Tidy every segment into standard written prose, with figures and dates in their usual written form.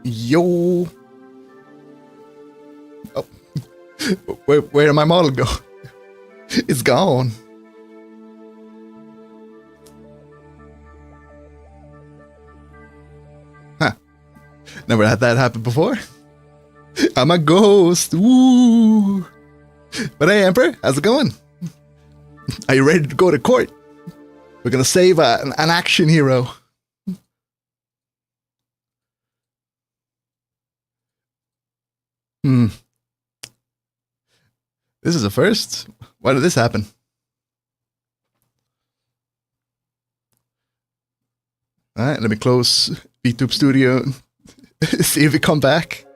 Yo. Oh. Where did my model go? It's gone. Huh. Never had that happen before. I'm a ghost. Woo. But hey, Emperor, how's it going? Are you ready to go to court? We're gonna save an action hero. This is a first. Why did this happen? Alright, let me close Vtuber Studio. See if we come back.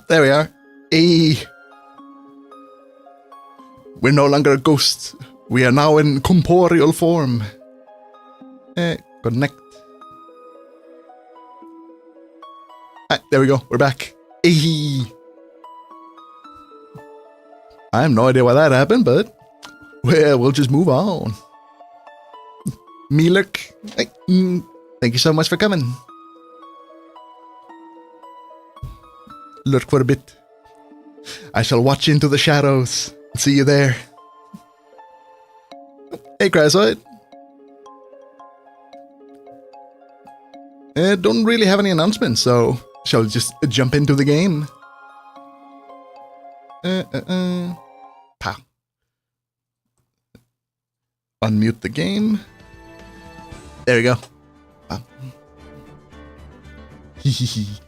There we are. Hey. We're no longer a ghost. We are now in corporeal form. Connect. There we go. We're back. Hey. I have no idea why that happened, but well, we'll just move on. Milk. Hey. Thank you so much for coming. Lurk for a bit. I shall watch into the shadows. See you there. Hey, Crazoid. Don't really have any announcements, so shall we just jump into the game? Pow. Unmute the game. There we go. Wow. Hehehe.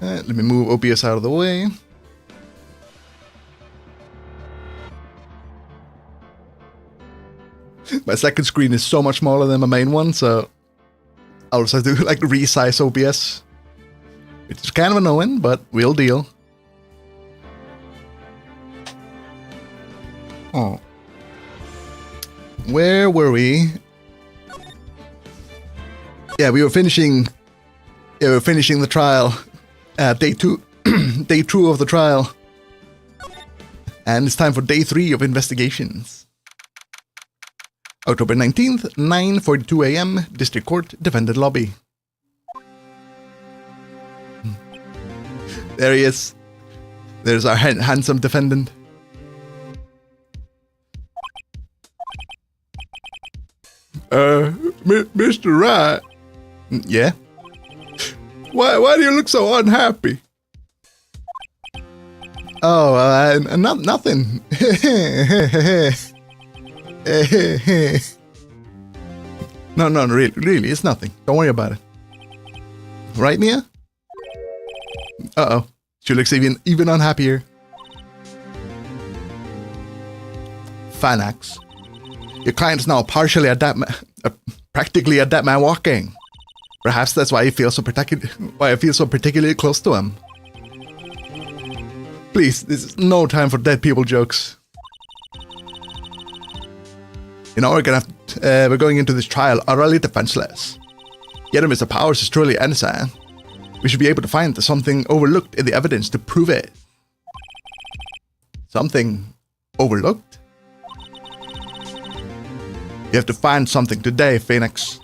Let me move OBS out of the way. My second screen is so much smaller than my main one, so I'll just have to like resize OBS. Which is kind of annoying, but we'll deal. Oh. Where were we? Yeah, we were finishing the trial. Day 2 of the trial. And it's time for day 3 of investigations. October 19th, 9:42 a.m. District Court, Defendant Lobby. There he is. There's our handsome defendant. Mr. Wright. Yeah? Why do you look so unhappy? Oh, nothing. No, really, it's nothing. Don't worry about it. Right, Mia? Uh-oh. She looks even unhappier. Fanax. Your client is now partially practically adept man walking. Perhaps that's why I feel so particularly close to him. Please, this is no time for dead people jokes. You know, we're going into this trial utterly defenseless. Yet Mr. Powers is truly innocent. We should be able to find something overlooked in the evidence to prove it. Something overlooked? You have to find something today, Phoenix.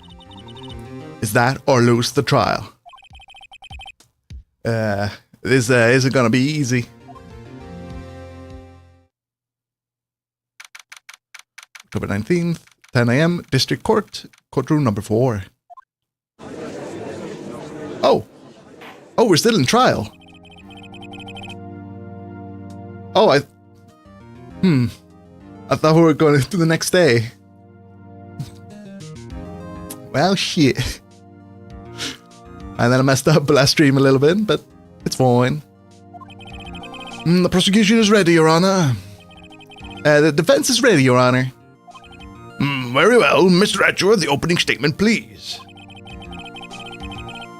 Is that or lose the trial? This isn't gonna be easy. October 19th, 10 a.m. District Court, courtroom number 4. Oh, we're still in trial. Oh, I thought we were going to the next day. Well, shit. And then I messed up last stream a little bit, but it's fine. The prosecution is ready, Your Honor. The defense is ready, Your Honor. Very well. Mr. Atcher, the opening statement, please.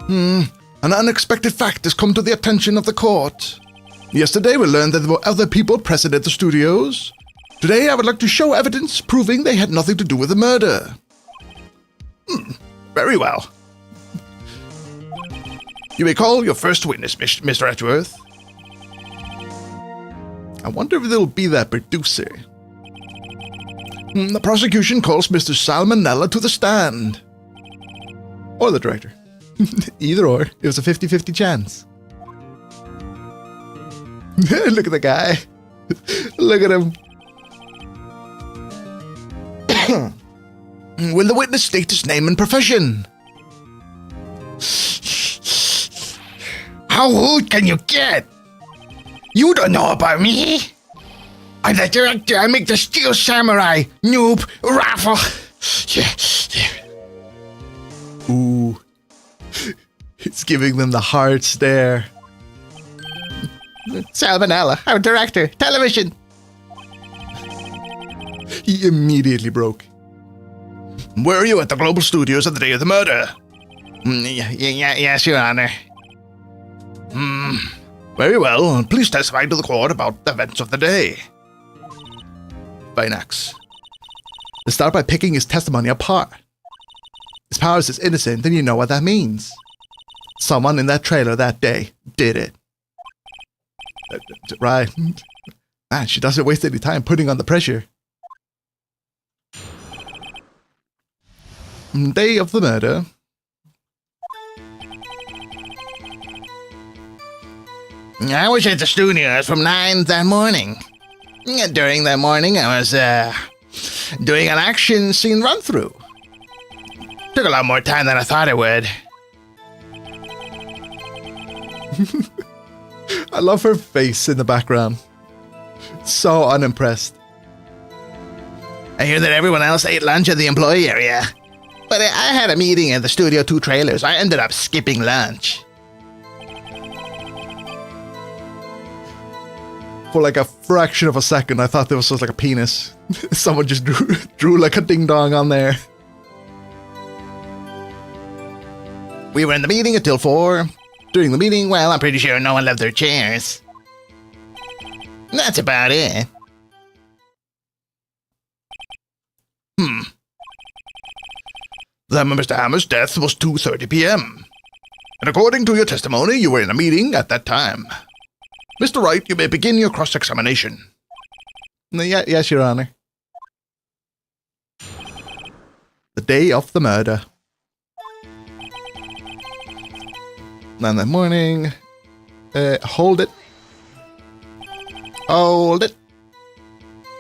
An unexpected fact has come to the attention of the court. Yesterday we learned that there were other people present at the studios. Today I would like to show evidence proving they had nothing to do with the murder. Very well. You may call your first witness, Mr. Edgeworth. I wonder if it'll be that producer. The prosecution calls Mr. Salmonella to the stand. Or the director. Either or. It was a 50-50 chance. Look at the guy. Look at him. Will the witness state his name and profession? How old can you get? You don't know about me. I'm the director. I make the Steel Samurai. Noob. Raffle. Ooh. It's giving them the hard stare. Salmonella. I'm director. Television. He immediately broke. Were you at the Global Studios on the day of the murder? Yes, Your Honor. Very well. Please testify to the court about the events of the day. Vinax. Let's start by picking his testimony apart. His powers is innocent, and you know what that means. Someone in that trailer that day did it. Right. Man, she doesn't waste any time putting on the pressure. Day of the murder. I was at the studios from 9 that morning. During that morning, I was doing an action scene run-through. Took a lot more time than I thought it would. I love her face in the background. So unimpressed. I hear that everyone else ate lunch at the employee area. But I had a meeting at the Studio 2 trailers. I ended up skipping lunch. For like a fraction of a second, I thought there was just like a penis. Someone just drew like a ding-dong on there. We were in the meeting until 4. During the meeting, well, I'm pretty sure no one left their chairs. That's about it. Then Mr. Hammer's death was 2:30 p.m. And according to your testimony, you were in a meeting at that time. Mr. Wright, you may begin your cross-examination. Yes, Your Honor. The day of the murder. 9 that morning. Hold it. Hold it.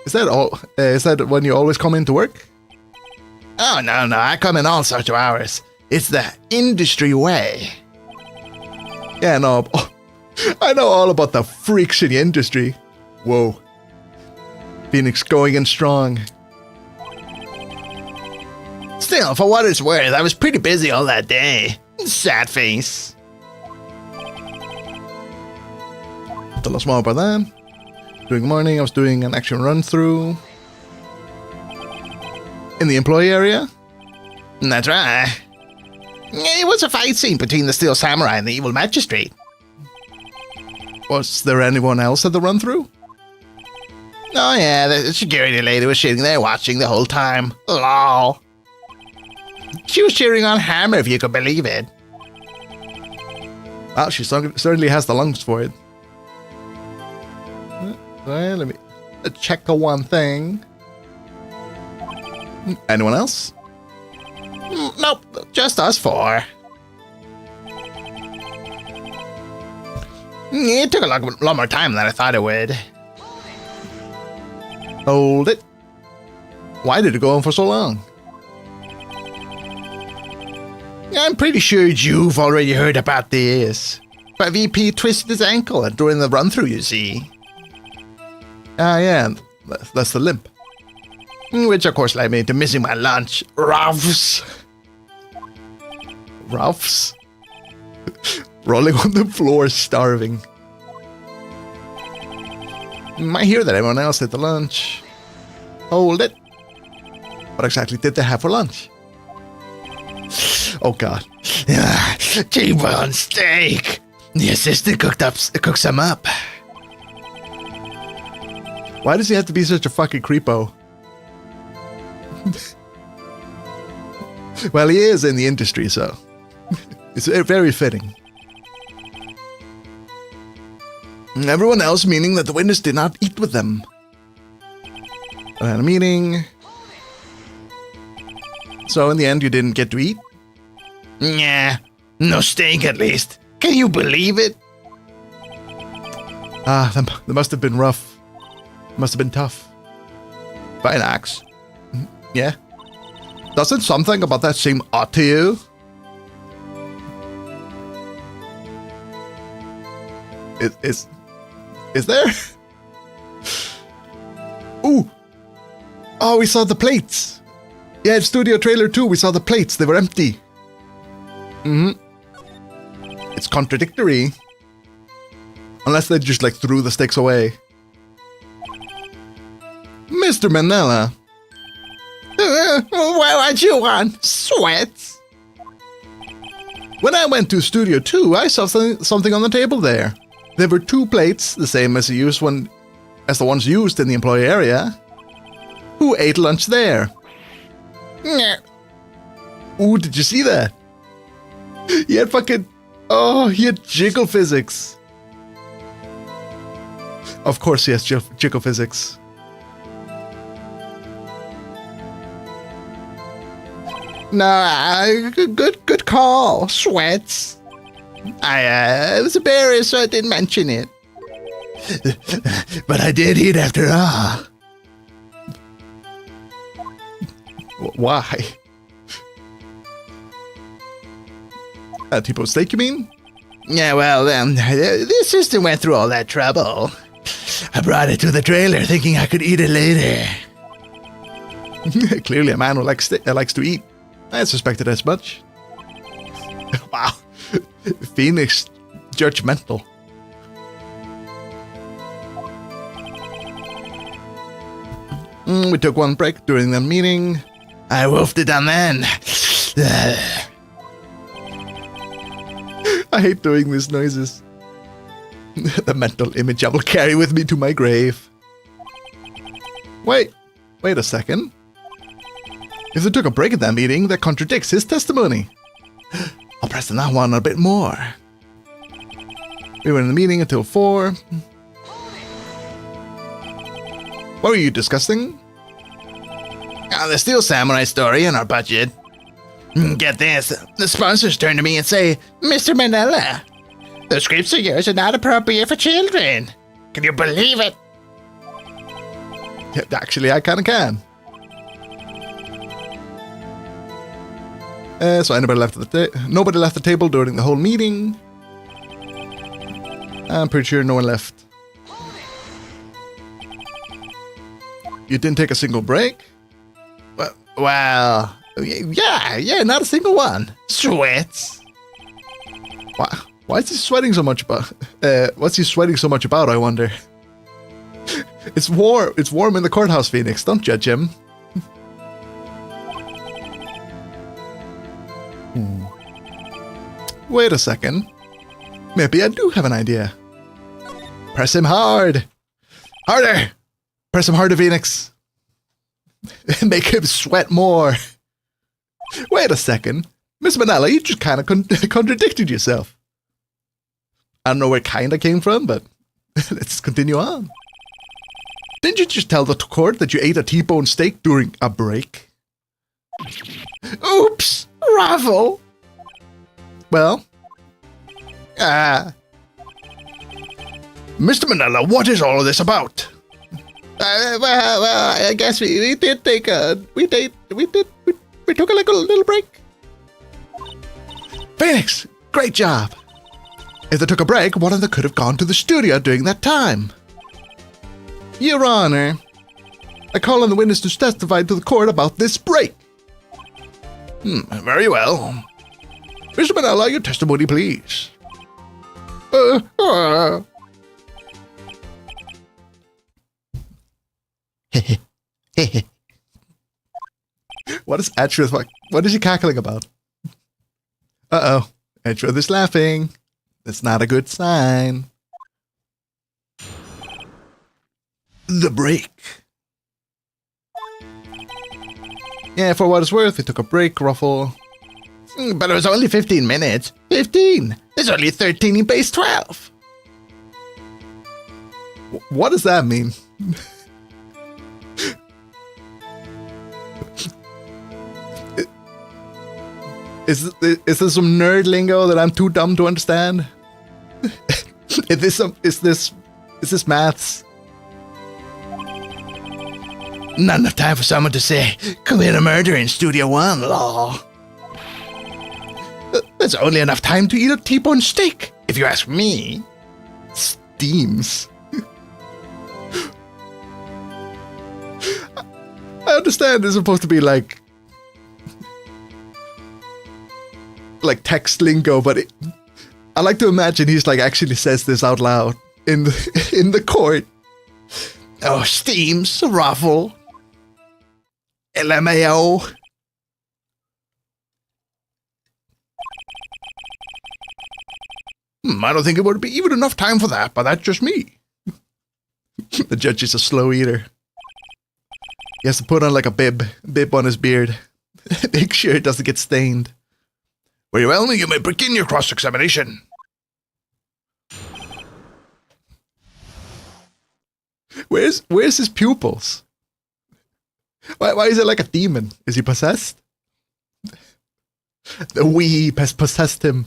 Is that all? Is that when you always come into work? Oh, no, I come in all sorts of hours. It's the industry way. Yeah, no. Oh, I know all about the freaks in the industry. Whoa. Phoenix going in strong. Still, for what it's worth, I was pretty busy all that day. Sad face. Tell us more about that. During the morning, I was doing an action run-through. In the employee area? That's right. It was a fight scene between the Steel Samurai and the evil magistrate. Was there anyone else at the run-through? Oh yeah, the security lady was sitting there watching the whole time. Lol. She was cheering on Hammer, if you could believe it. Well, she certainly has the lungs for it. Well, let me check one thing. Anyone else? Nope, just us 4. It took a lot more time than I thought it would. Hold it. Why did it go on for so long? I'm pretty sure you've already heard about this. But VP twisted his ankle during the run-through, you see. Ah, yeah. That's the limp. Which, of course, led me to missing my lunch. Ralph's. Ralph's? Rolling on the floor, starving. I hear that everyone else ate the lunch. Hold it. What exactly did they have for lunch? Oh, God. T-bone steak. The assistant cooked some up. Why does he have to be such a fucking creepo? Well, he is in the industry, so it's very fitting. Everyone else meaning that the witness did not eat with them. I had a meeting. So in the end, you didn't get to eat? Yeah, no steak at least. Can you believe it? Ah, that must have been rough. Must have been tough. Fine axe. Yeah. Doesn't something about that seem odd to you? Is there? Ooh. Oh, we saw the plates. Yeah, in Studio Trailer 2, we saw the plates. They were empty. It's contradictory. Unless they just like threw the sticks away. Mr. Manila. What you want? Sweats? When I went to Studio 2, I saw something on the table there. There were 2 plates, the same as the ones used in the employee area. Who ate lunch there? Ooh, did you see that? He had he had jiggle physics. Of course he has jiggle physics. No, good call. Sweats. I was embarrassed, so I didn't mention it. But I did eat after all. Why? T-bone steak, you mean? Yeah, well, the assistant went through all that trouble. I brought it to the trailer thinking I could eat it later. Clearly a man who likes to eat. I suspected as much. Wow. Phoenix judgmental. We took one break during the meeting. I wolfed it down then. I hate doing these noises. The mental image I will carry with me to my grave. Wait a second. If they took a break at that meeting, that contradicts his testimony. I'll press on that one a bit more. We were in the meeting until 4. What were you discussing? The Steel Samurai story and our budget. Get this, the sponsors turn to me and say, Mr. Manila, the scripts of yours are not appropriate for children. Can you believe it? Yeah, actually, I kinda can. So nobody left the table during the whole meeting. I'm pretty sure no one left. You didn't take a single break? Well, yeah, not a single one. Sweats. Why is he sweating so much about? What's he sweating so much about, I wonder? It's warm in the courthouse, Phoenix. Don't judge him. Wait a second. Maybe I do have an idea. Press him hard. Harder. Press him harder, Phoenix. Make him sweat more. Wait a second. Miss Manila, you just kind of contradicted yourself. I don't know where it kind of came from, but let's continue on. Didn't you just tell the court that you ate a T-bone steak during a break? Oops, Raffle. Well, Mr. Manila, what is all of this about? Well, I guess we did take we took a little break. Phoenix, great job. If they took a break, one of them could have gone to the studio during that time. Your Honor, I call on the witness to testify to the court about this break. Very well. Mr. Manila, your testimony, please. What is Edgeworth? What is he cackling about? Uh-oh. Edgeworth is laughing. That's not a good sign. the break. Yeah, for what it's worth, we took a break, Ruffle. But it was only 15 minutes. 15? There's only 13 in base 12. What does that mean? Is this some nerd lingo that I'm too dumb to understand? Is this maths? Not enough time for someone to say, commit a murder in Studio One, lol. There's only enough time to eat a T-bone steak, if you ask me. Steams. I understand it's supposed to be like text lingo, but I like to imagine he's like actually says this out loud in the court. Oh, steams, Ruffle. LMAO. I don't think it would be even enough time for that, but that's just me. The judge is a slow eater. He has to put on like a bib on his beard. Make sure it doesn't get stained. Very well, you may begin your cross-examination. Where's his pupils? Why is it like a demon? Is he possessed? The Wii has possessed him.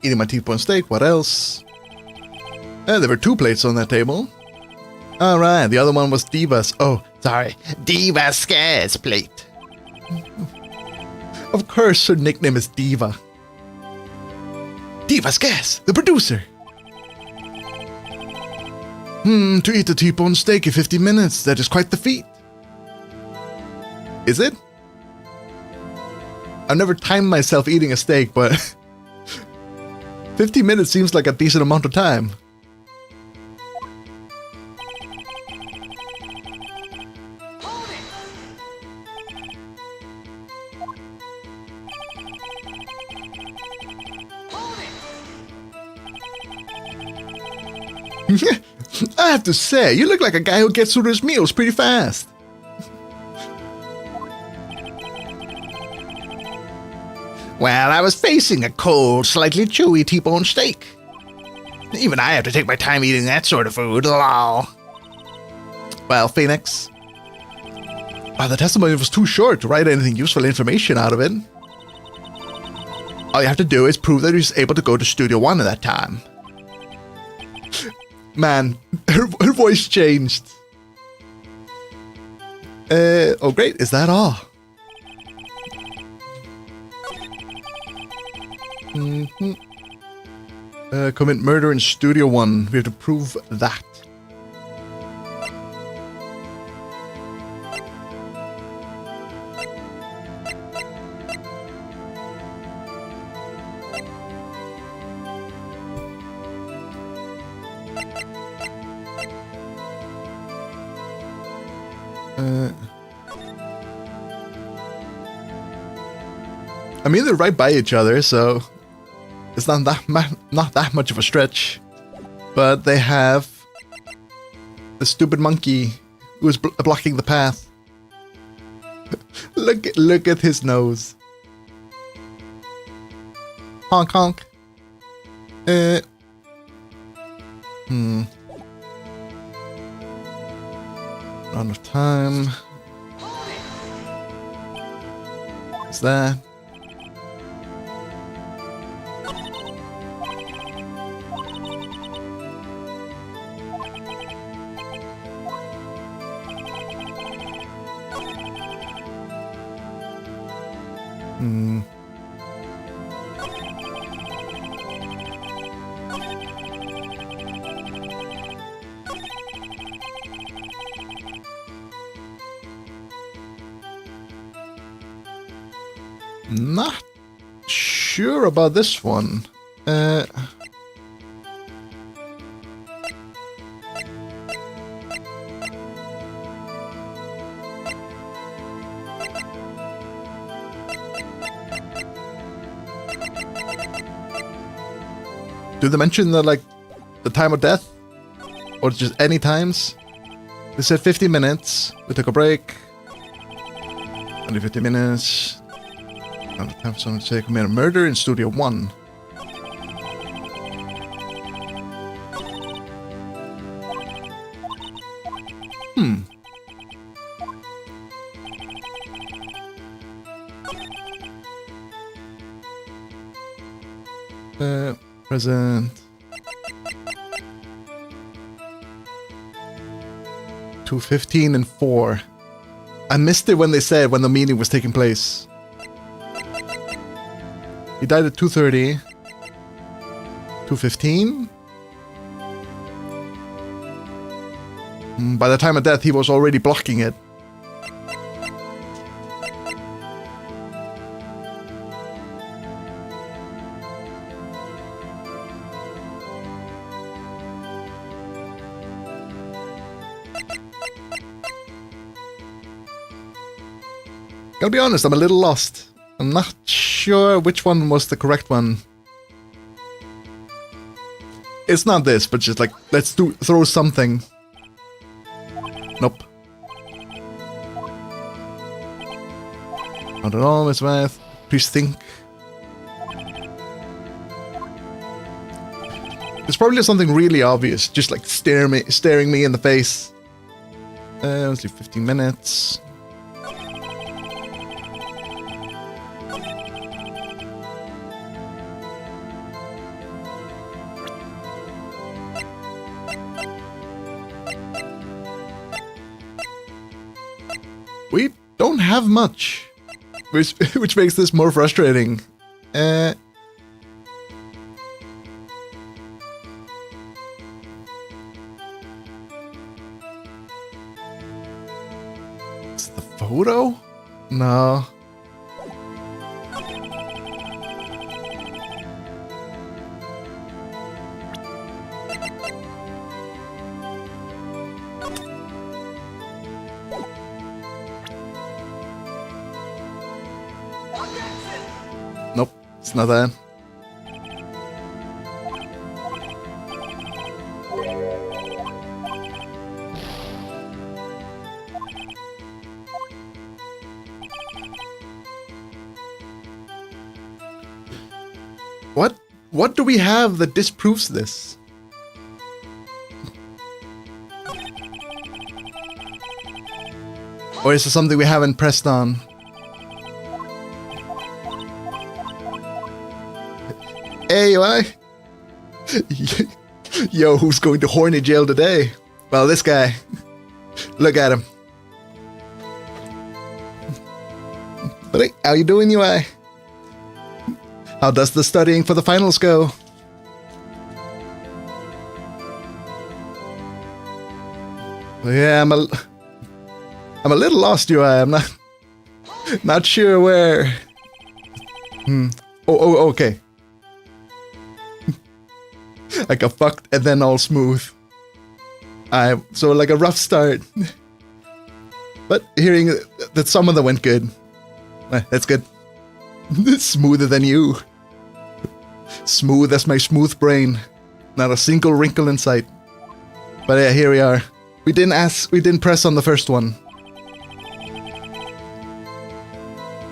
Eating my T-bone steak, what else? There were 2 plates on that table. Alright, the other one was Diva's. Oh, sorry. Diva Scares plate. Of course her nickname is Diva. Diva Scares, the producer. To eat a T-bone steak in 50 minutes, that is quite the feat. Is it? I've never timed myself eating a steak, but 50 minutes seems like a decent amount of time. I have to say, you look like a guy who gets through his meals pretty fast. Well, I was facing a cold, slightly chewy T-bone steak. Even I have to take my time eating that sort of food, lol. Well, Phoenix. The testimony was too short to write anything useful information out of it. All you have to do is prove that he was able to go to Studio One at that time. Man, her voice changed. Oh great, is that all? Commit murder in Studio One. We have to prove that. I mean, they're right by each other, so it's not that much of a stretch. But they have the stupid monkey who is blocking the path. Look at his nose. Honk honk. Not enough time. What's that? Not sure about this one. Did they mention the, like, the time of death? Or just any times? They said 50 minutes. We took a break. Only 50 minutes. Now the time for someone to say commit a murder in Studio 1. Present. 2:15 and 4. I missed it when they said when the meeting was taking place. He died at 2:30. 2:15? By the time of death, he was already blocking it. Gotta be honest, I'm a little lost. I'm not sure which one was the correct one. It's not this, but just like, let's throw something. Nope. Not at all, Miss Smith. Please think. It's probably something really obvious, just like staring me in the face. Let's do 15 minutes. We don't have much, which makes this more frustrating. It's the photo? No. Nope, it's not that. What do we have that disproves this? Or is it something we haven't pressed on? Hey, why? Yo, who's going to horny jail today? Well, this guy. Look at him. But hey, how you doing, UI? How does the studying for the finals go? Yeah, I'm a little lost, UI. I'm not sure where. Oh, okay. Like a fucked and then all smooth. So like a rough start. But hearing that some of them went good. That's good. Smoother than you. Smooth as my smooth brain. Not a single wrinkle in sight. But yeah, here we are. We didn't press on the first one.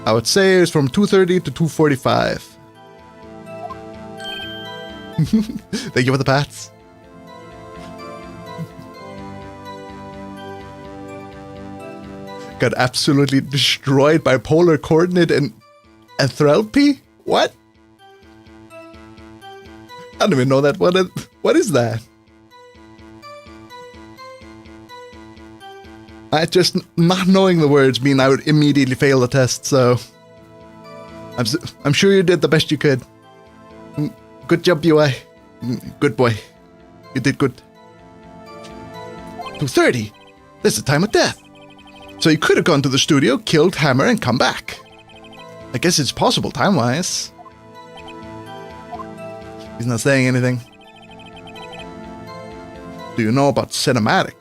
I would say it's from 2:30 to 2:45. Thank you for the pats. Got absolutely destroyed by polar coordinate and enthalpy? What? I don't even know that. What is that? Just not knowing the words mean I would immediately fail the test, so I'm sure you did the best you could. Good job, UI. Good boy. You did good. 2:30. This is the time of death. So he could have gone to the studio, killed Hammer, and come back. I guess it's possible time-wise. He's not saying anything. Do you know about cinematic?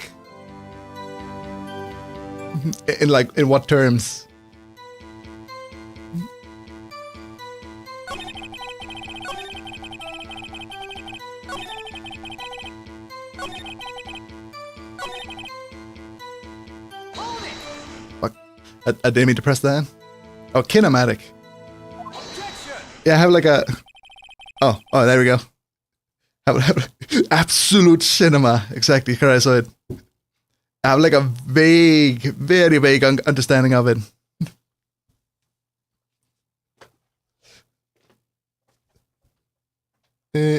In what terms? Fuck. I didn't mean to press that. Oh, kinematic. Yeah, I have like a... Oh, there we go. Have absolute cinema. Exactly, correct. So I have like a vague, very vague understanding of it.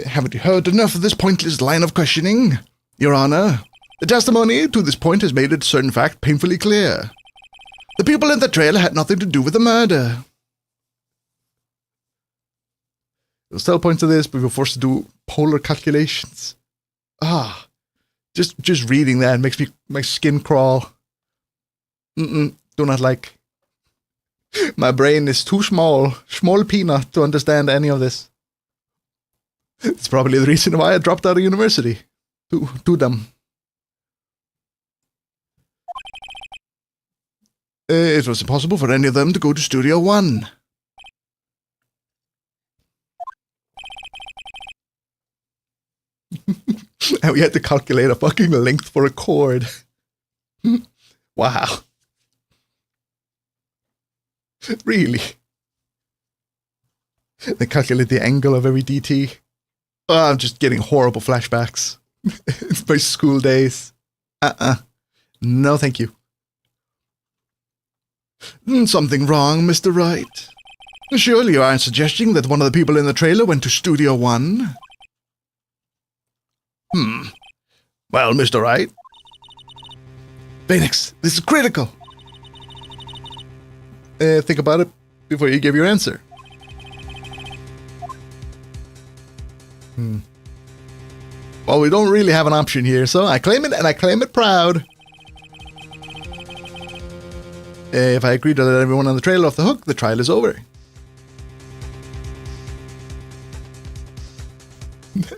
Haven't you heard enough of this pointless line of questioning? Your Honor, the testimony to this point has made a certain fact painfully clear. The people in the trailer had nothing to do with the murder. There's still points to this, but we were forced to do polar calculations. Just reading that makes my skin crawl. Do not like. My brain is too small peanut to understand any of this. It's probably the reason why I dropped out of university. Too dumb. It was impossible for any of them to go to Studio One. And we had to calculate a fucking length for a chord. Wow. Really? They calculate the angle of every DT. Oh, I'm just getting horrible flashbacks. It's my school days. No, thank you. Something wrong, Mr. Wright. Surely you aren't suggesting that one of the people in the trailer went to Studio One? Well, Mr. Wright. Phoenix, this is critical. Think about it before you give your answer. Well, we don't really have an option here, so I claim it, and I claim it proud. If I agree to let everyone on the trailer off the hook, the trial is over.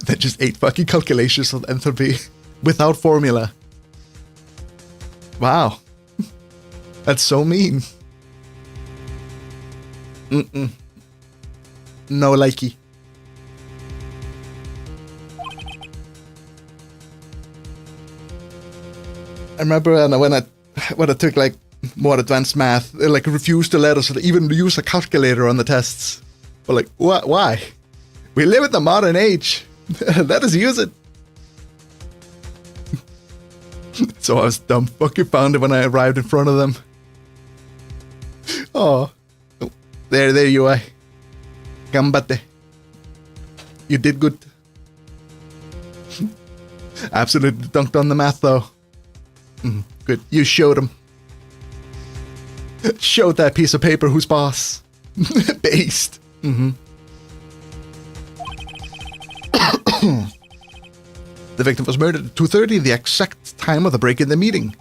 That just 8 fucking calculations of enthalpy without formula. Wow. That's so mean. No likey. I remember when I took like more advanced math, they like refused to let us even use a calculator on the tests. But like, what? Why? We live in the modern age. Let us use it. So I was dumb fucking found it when I arrived in front of them. Oh, there you are. Gambate. You did good. Absolutely dunked on the math though. Good. You showed him. Showed that piece of paper who's boss. Based. The victim was murdered at 2:30, the exact time of the break in the meeting.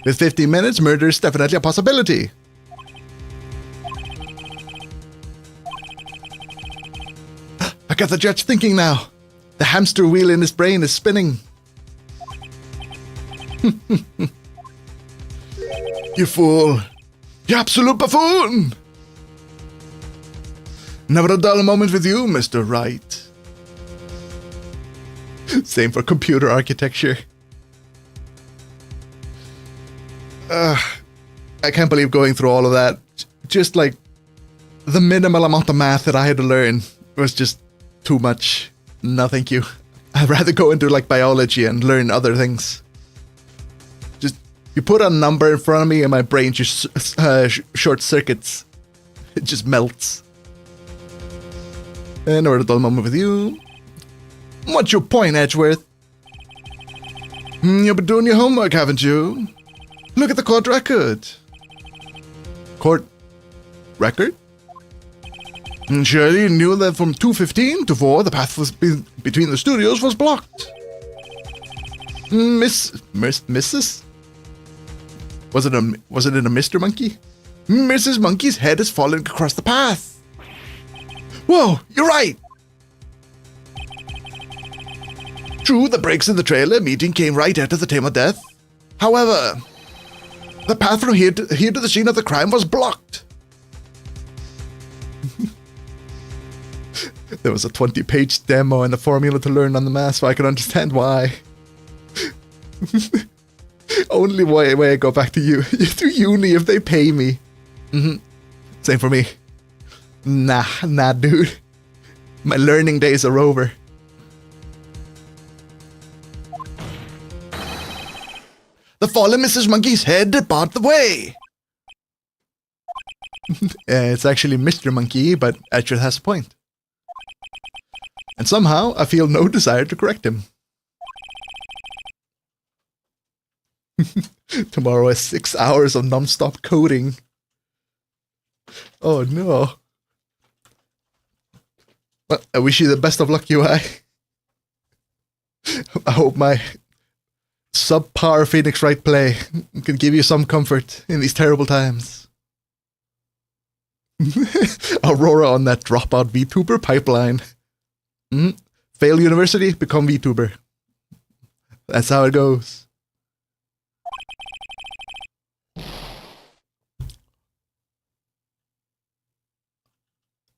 With 15 minutes, murder is definitely a possibility. I got the judge thinking now. The hamster wheel in his brain is spinning. You fool. You absolute buffoon. Never a dull moment with you, Mr. Wright. Same for computer architecture. I can't believe going through all of that. Just like the minimal amount of math that I had to learn was just too much. No, thank you. I'd rather go into like biology and learn other things. Just you put a number in front of me and my brain just short circuits. It just melts. And over the dull moment with you. What's your point, Edgeworth? You've been doing your homework, haven't you? Look at the court record. Court record? Surely you knew that from 2:15 to 4, the path was between the studios was blocked. Mrs.? Was it in a Mr. Monkey? Mrs. Monkey's head is falling across the path. Whoa, you're right. True, the breaks in the trailer meeting came right after the time of death. However, the path from here to the scene of the crime was blocked. There was a 20-page demo and a formula to learn on the math, so I could understand why. Only way I go back to you to uni if they pay me. Same for me. Nah, dude. My learning days are over. The fallen Mrs. Monkey's head barred the way. It's actually Mr. Monkey, but Etcher has a point. And somehow I feel no desire to correct him. Tomorrow is 6 hours of non-stop coding. Oh no. Well, I wish you the best of luck, UI. I hope my subpar Phoenix Wright play can give you some comfort in these terrible times. Aurora on that dropout Vtuber pipeline. Fail university, become Vtuber. That's how it goes.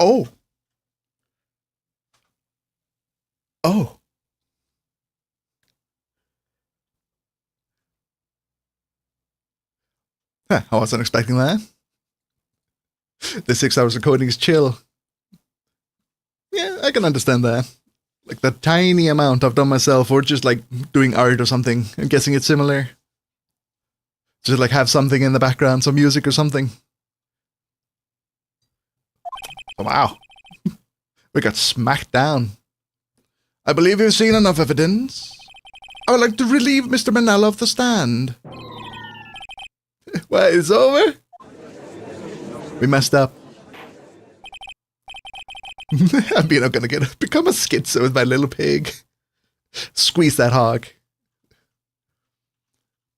Oh. Huh, I wasn't expecting that. The 6 hours of coding is chill. Yeah, I can understand that. Like the tiny amount I've done myself, or just like doing art or something. I'm guessing it's similar. Just like have something in the background, some music or something. Oh, wow. We got smacked down. I believe you've seen enough evidence. I would like to relieve Mr. Manella of the stand. What, it's over? We messed up. I'm gonna become a schizo with my little pig. Squeeze that hog.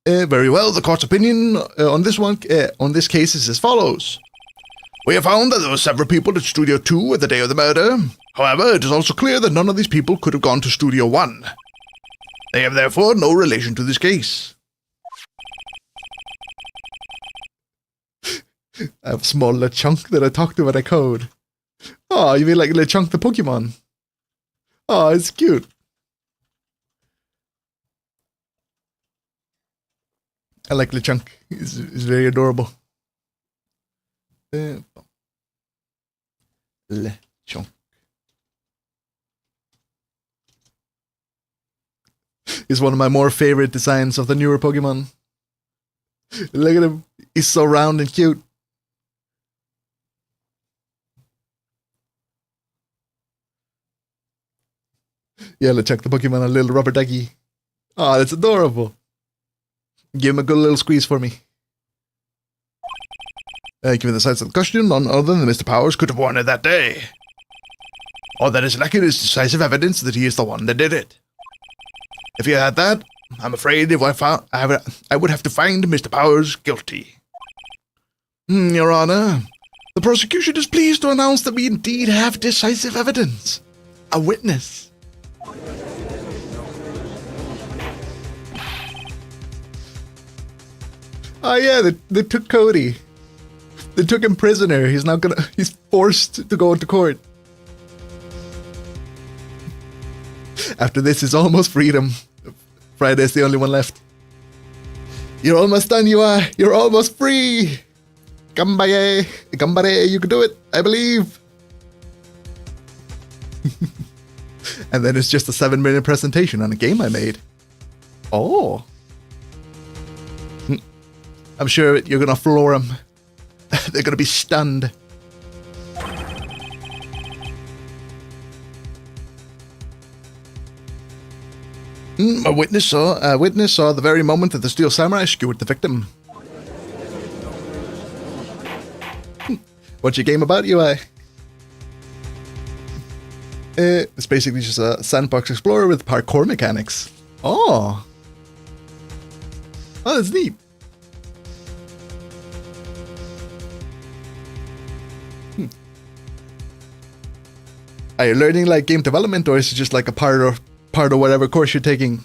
Very well, the court's opinion on this case is as follows. We have found that there were several people at Studio 2 at the day of the murder. However, it is also clear that none of these people could have gone to Studio 1. They have therefore no relation to this case. I have small LeChunk that I talk to when I code. Oh, you mean like LeChunk the Pokemon? Oh, it's cute. I like LeChunk. He's very adorable. LeChunk. He's one of my more favorite designs of the newer Pokemon. Look at him. He's so round and cute. Yeah, LeChunk the Pokemon, a little rubber ducky. Oh, that's adorable. Give him a good little squeeze for me. Given the size of the question, none other than Mr. Powers could have worn it that day. All that is lacking is decisive evidence that he is the one that did it. If you had that, I'm afraid I would have to find Mr. Powers guilty. Your Honor, the prosecution is pleased to announce that we indeed have decisive evidence. A witness. Oh yeah, they took Cody. They took him prisoner. He's forced to go into court. After this, it's almost freedom. Friday's the only one left. You're almost done, you are. You're almost free. Gambare, you can do it. I believe. And then it's just a 7-minute presentation on a game I made. Oh. I'm sure you're gonna floor them. They're gonna be stunned. A witness saw the very moment that the Steel Samurai skewered the victim. What's your game about, UI? It's basically just a sandbox explorer with parkour mechanics. Oh, that's neat. Are you learning like game development, or is it just like a part of whatever course you're taking?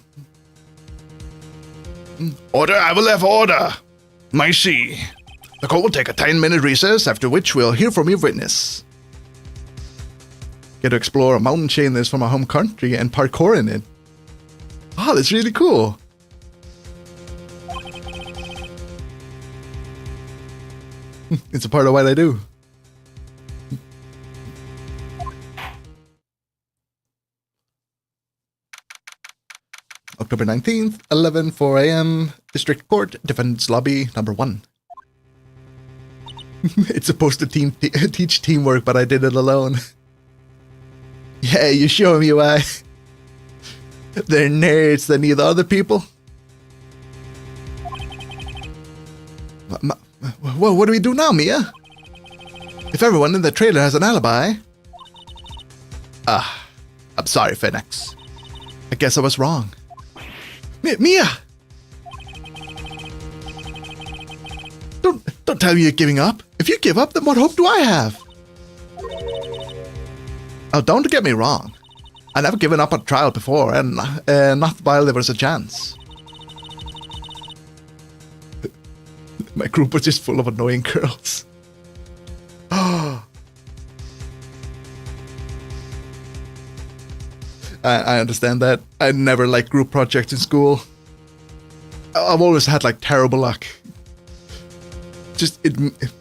Order, I will have order. My see. The court will take a 10-minute recess, after which we'll hear from your witness. Get to explore a mountain chain that's from our home country and parkour in it. Oh, that's really cool. It's a part of what I do. October 19th, 11:04 a.m. District Court, Defendant's Lobby, number 1. It's supposed to teach teamwork, but I did it alone. Yeah, you show me why. They're nerds that need other people. Well, what do we do now, Mia? If everyone in the trailer has an alibi... I'm sorry, Phoenix. I guess I was wrong. Mia! Don't tell me you're giving up. If you give up, then what hope do I have? Oh, don't get me wrong. I've never given up on trial before, and not while there was a chance. My group was just full of annoying girls. I understand that. I never liked group projects in school. I've always had like terrible luck.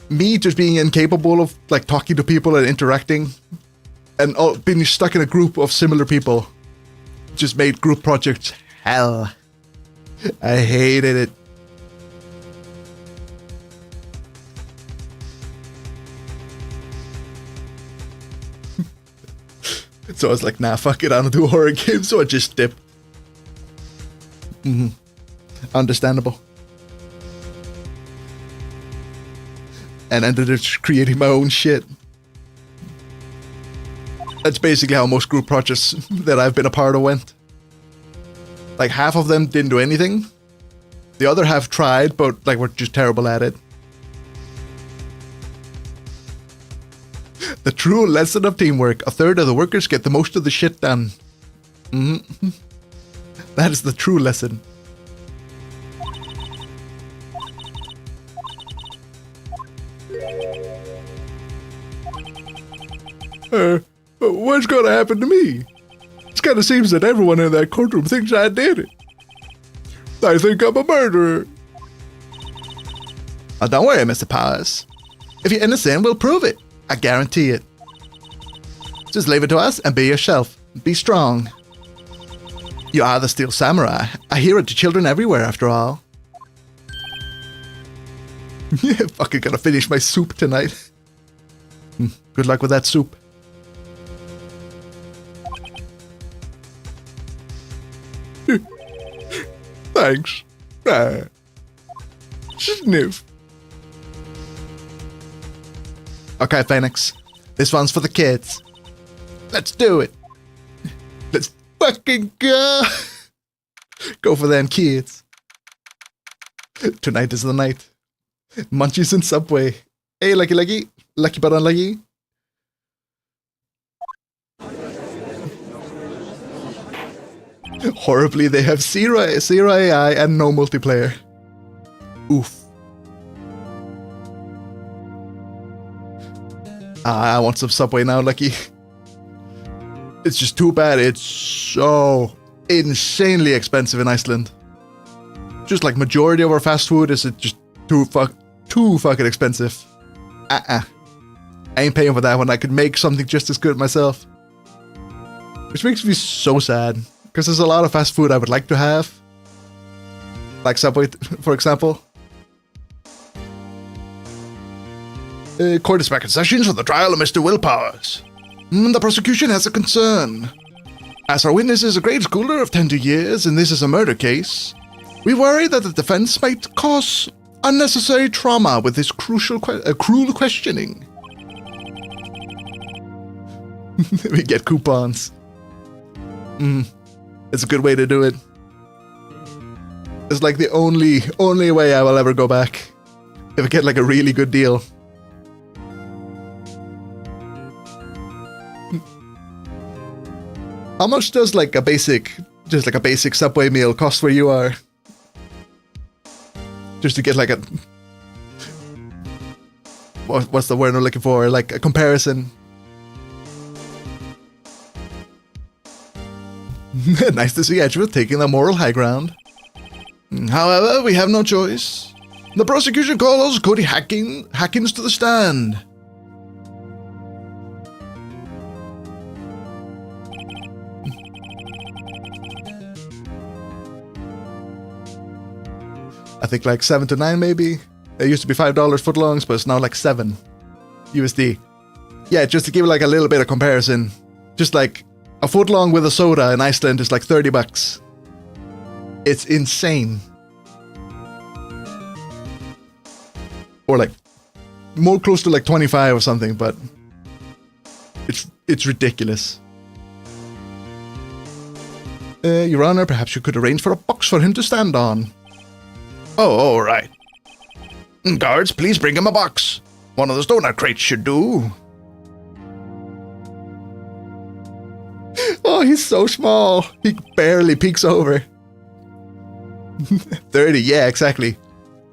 Me just being incapable of like talking to people and interacting, and being stuck in a group of similar people, just made group projects hell. I hated it. So I was like, nah, fuck it, I don't do horror games, so I just dipped. Understandable. And ended up creating my own shit. That's basically how most group projects that I've been a part of went. Like half of them didn't do anything. The other half tried, but like we're just terrible at it. The true lesson of teamwork. A third of the workers get the most of the shit done. That is the true lesson. What's gonna happen to me? It kind of seems that everyone in that courtroom thinks I did it. I think I'm a murderer. Oh, don't worry, Mr. Powers. If you're innocent, we'll prove it. I guarantee it. Just leave it to us and be yourself. Be strong. You are the Steel Samurai. I hear it to children everywhere, after all. Yeah, fucking gonna finish my soup tonight. Good luck with that soup. Thanks. Sniff. Okay, Phoenix. This one's for the kids. Let's do it. Let's fucking go. Go for them kids. Tonight is the night. Munchies and Subway. Hey, lucky, lucky. Lucky but unlucky. Horribly, they have zero AI and no multiplayer. Oof. I want some Subway now, Lucky. It's just too bad it's so insanely expensive in Iceland. Just like majority of our fast food is just too fucking expensive. I ain't paying for that when I could make something just as good myself. Which makes me so sad. Because there's a lot of fast food I would like to have. Like Subway, for example. Court is back in session for the trial of Mr. Willpowers. The prosecution has a concern. As our witness is a grade schooler of 10 years and this is a murder case, we worry that the defense might cause unnecessary trauma with this cruel questioning. We get coupons. It's a good way to do it. It's like the only way I will ever go back. If I get like a really good deal. How much does like a basic Subway meal cost where you are? Just to get like a... What's the word I'm looking for? Like a comparison. Nice to see Edgeworth taking the moral high ground. However, we have no choice. The prosecution calls Cody Hackins to the stand. I think like 7 to 9 maybe. It used to be $5 footlongs, but it's now like 7 USD. Yeah, just to give like a little bit of comparison. Just like a footlong with a soda in Iceland is like $30. It's insane. Or like more close to like 25 or something, but it's ridiculous. Your Honor, perhaps you could arrange for a box for him to stand on. Oh, all right. Guards, please bring him a box. One of those donut crates should do. Oh, he's so small. He barely peeks over. 30, yeah, exactly.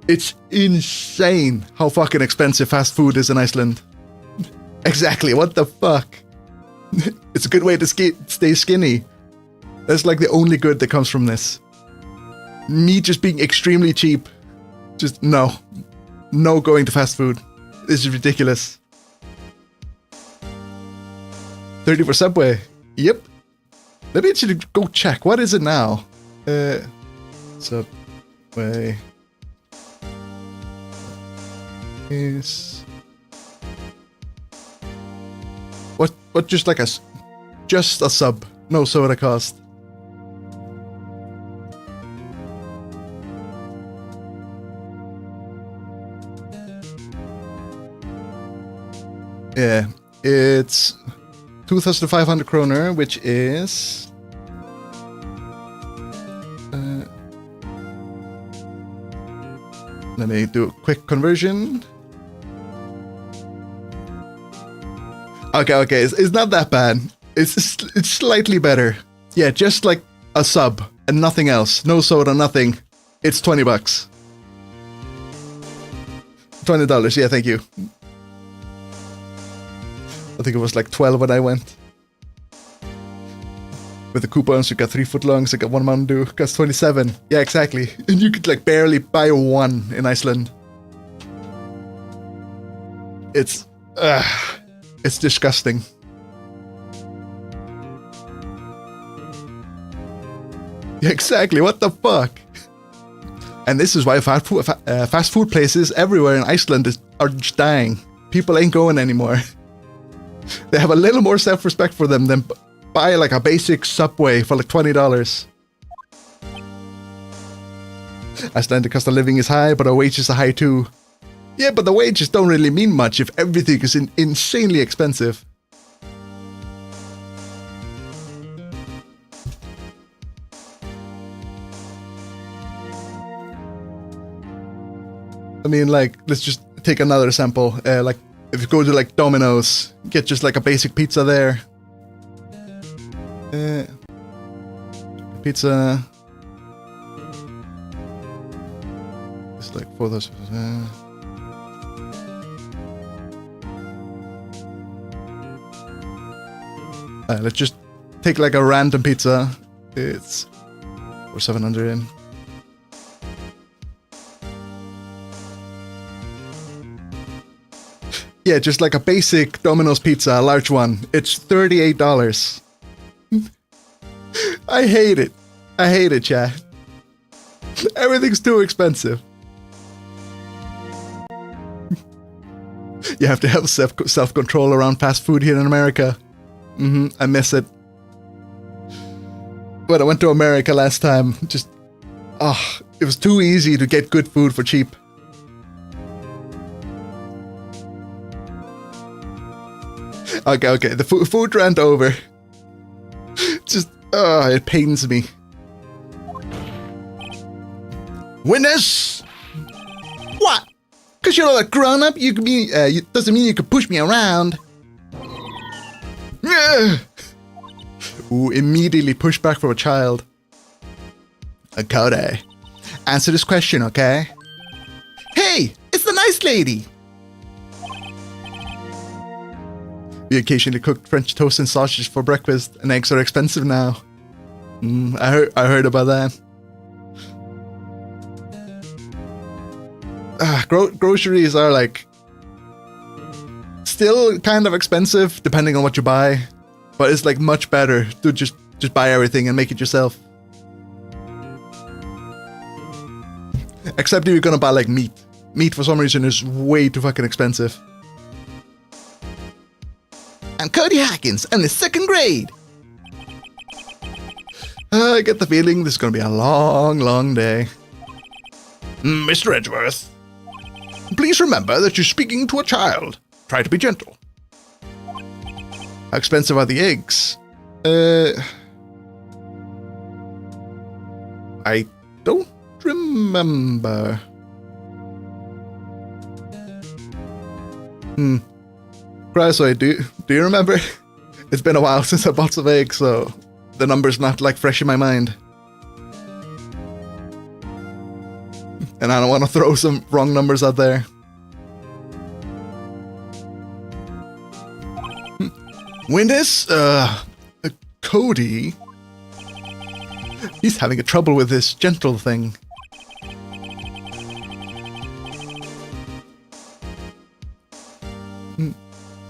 It's insane how fucking expensive fast food is in Iceland. Exactly, what the fuck? It's a good way to stay skinny. That's like the only good that comes from this. Me just being extremely cheap. Just no going to fast food. This is ridiculous. 30 for Subway. Yep. Let me actually go check. What is it now? Subway is what? Just like just a sub. No soda cost. Yeah, it's 2,500 kroner, which is let me do a quick conversion. Okay, it's not that bad. It's slightly better. Yeah, just like a sub and nothing else. No soda, nothing. It's $20. $20, yeah, thank you. I think it was like 12 when I went. With the coupons, you got 3 footlongs, you got 1 Mountain Dew, cost 27. Yeah, exactly. And you could like barely buy 1 in Iceland. It's disgusting. Yeah, exactly, what the fuck? And this is why fast food places everywhere in Iceland are just dying. People ain't going anymore. They have a little more self-respect for them than buy like a basic Subway for like $20. Icelandic cost of living is high, but our wages are high too. Yeah, but the wages don't really mean much if everything is insanely expensive. I mean, like, let's just take another example. Like, if you go to like Domino's, get just like a basic pizza there. Pizza. It's like 4,000. Let's just take like a random pizza. It's for 700 in. Yeah, just like a basic Domino's pizza, a large one. It's $38. I hate it. I hate it, chat. Everything's too expensive. You have to have self-control around fast food here in America. I miss it. When I went to America last time, it was too easy to get good food for cheap. Okay, the food rant over. It pains me. Witness! What? Because you're not a grown-up, you can be, doesn't mean you can push me around. Ooh, immediately push back for a child. Cody, answer this question, okay? Hey, it's the nice lady. We occasionally cook French toast and sausage for breakfast, and eggs are expensive now. I heard about that. groceries are like still kind of expensive depending on what you buy, but it's like much better to just buy everything and make it yourself. Except if you're gonna buy like meat. Meat for some reason is way too fucking expensive. I'm Cody Hawkins. I'm in the 2nd grade. I get the feeling this is gonna be a long, long day. Mr. Edgeworth. Please remember that you're speaking to a child. Try to be gentle. How expensive are the eggs? I don't remember. Crasoid, do you remember? It's been a while since I bought some eggs, so the number's not like fresh in my mind. And I don't want to throw some wrong numbers out there. Witness, Cody. He's having a trouble with this gentle thing.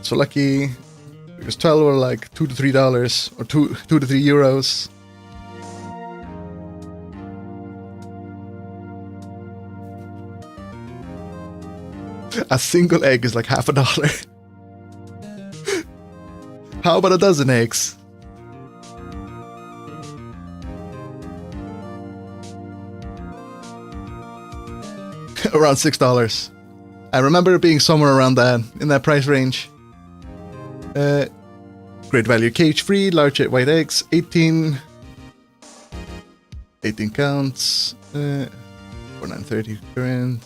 So lucky, because 12 were like $2 to $3, or two to €3. A single egg is like $50. How about a dozen eggs? Around $6. I remember it being somewhere around that, in that price range. Great value cage free, large white eggs, 18 counts, for $9.30 current.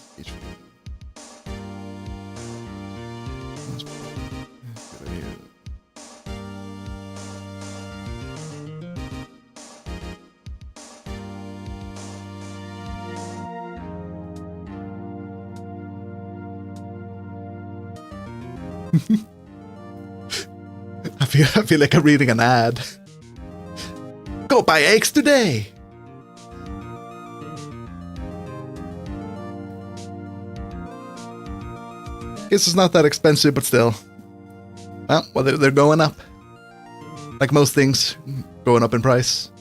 I feel like I'm reading an ad. Go buy eggs today. Guess it's not that expensive, but still. Well, they're going up. Like most things, going up in price.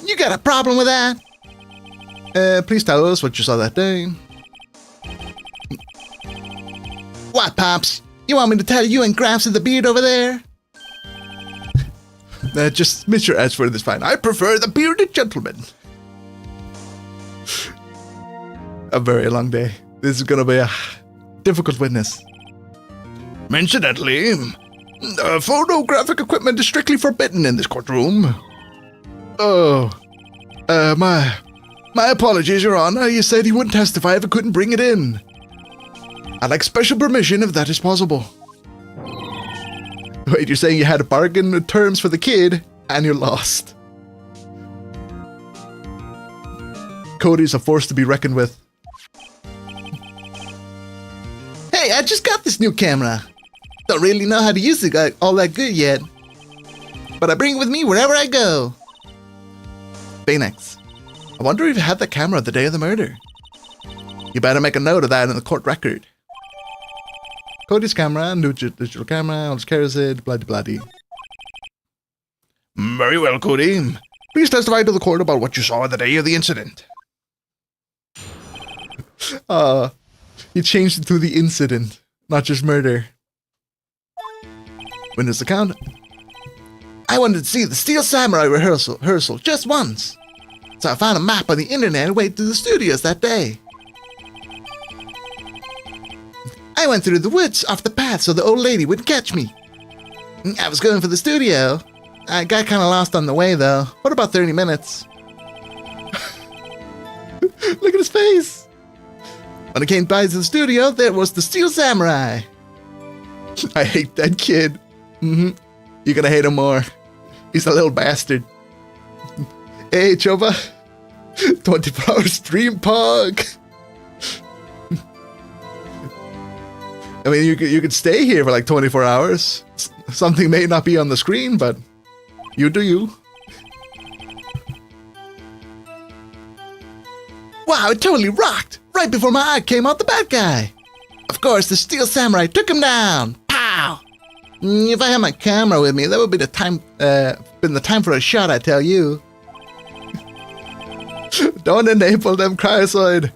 You got a problem with that? Please tell us what you saw that day. What, Pops? You want me to tell you and Gramps of the beard over there? Just Mr. Edgeworth is fine. I prefer the bearded gentleman. A very long day. This is gonna be a difficult witness. Incidentally, photographic equipment is strictly forbidden in this courtroom. Oh, my apologies, Your Honor. You said he wouldn't testify if he couldn't bring it in. I'd like special permission if that is possible. Wait, you're saying you had a bargain with terms for the kid, and you're lost. Cody's a force to be reckoned with. Hey, I just got this new camera. Don't really know how to use it all that good yet. But I bring it with me wherever I go. Baynex, I wonder if you had the camera the day of the murder. You better make a note of that in the court record. Cody's camera, new digital camera, all his carries it, bloody bloody. Very well, Cody. Please testify to the court about what you saw the day of the incident. He changed it to the incident, not just murder. Witness account. I wanted to see the Steel Samurai rehearsal just once. So I found a map on the internet and went to the studios that day. I went through the woods off the path so the old lady wouldn't catch me. I was going for the studio. I got kind of lost on the way though. What about 30 minutes? Look at his face. When I came by to the studio, there was the Steel Samurai. I hate that kid. You're gonna hate him more. He's a little bastard. Hey, Choba. 24-hour stream pog. I mean, you could stay here for like 24 hours. Something may not be on the screen, but you do you. Wow, it totally rocked! Right before my eye came out the bad guy! Of course, the Steel Samurai took him down! Pow! If I had my camera with me, that would be the time, been the time for a shot, I tell you. Don't enable them, Cryozoid!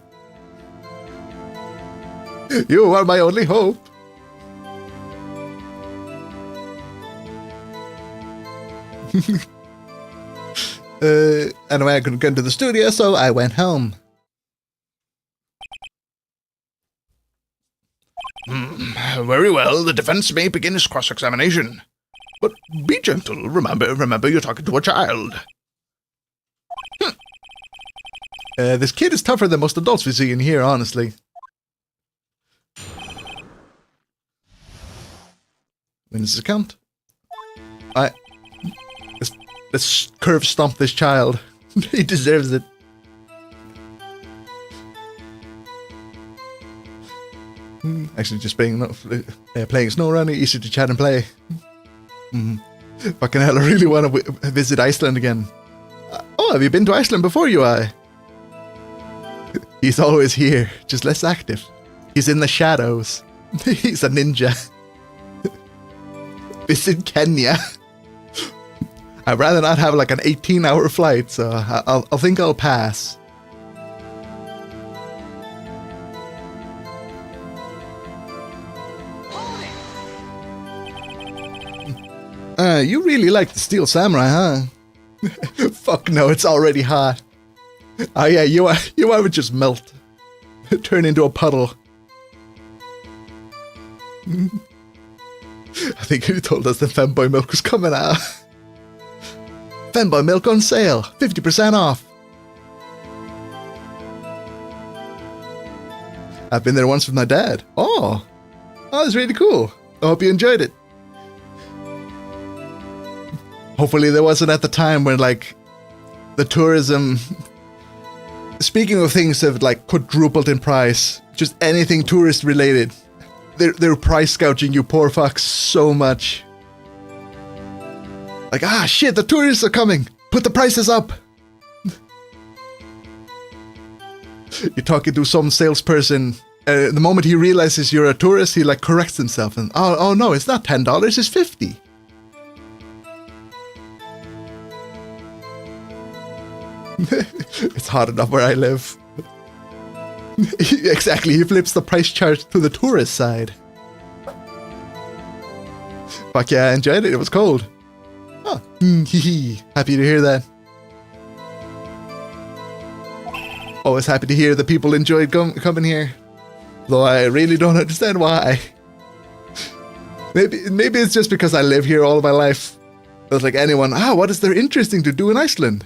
You are my only hope! Anyway, I couldn't go into the studio, so I went home. Very well, the defense may begin its cross-examination. But be gentle, remember you're talking to a child. This kid is tougher than most adults we see in here, honestly. Wins his account. Let's curve stomp this child. He deserves it. Actually, just playing SnowRunner, easy to chat and play. Fucking hell, I really want to visit Iceland again. Oh, have you been to Iceland before, UI? He's always here, just less active. He's in the shadows. He's a ninja. Visit Kenya. I'd rather not have like an 18-hour flight, so I think I'll pass. You really like the Steel Samurai, huh? Fuck no, it's already hot. Oh yeah, you would just melt. Turn into a puddle. I think you told us the Femboy milk was coming out. Femboy milk on sale, 50% off. I've been there once with my dad. Oh, that's really cool. I hope you enjoyed it. Hopefully there wasn't at the time when like the tourism, speaking of things that have like quadrupled in price, just anything tourist related, they're price gouging you poor fucks so much. Like, ah shit, the tourists are coming, put the prices up. You're talking to some salesperson, the moment he realizes you're a tourist, he like corrects himself and oh no, it's not $10, it's 50. It's hot enough where I live. Exactly, he flips the price chart to the tourist side. Fuck yeah, I enjoyed it, it was cold. Oh, happy to hear that. Always happy to hear that people enjoyed coming here. Though I really don't understand why. Maybe it's just because I live here all my life. But like anyone, what is there interesting to do in Iceland?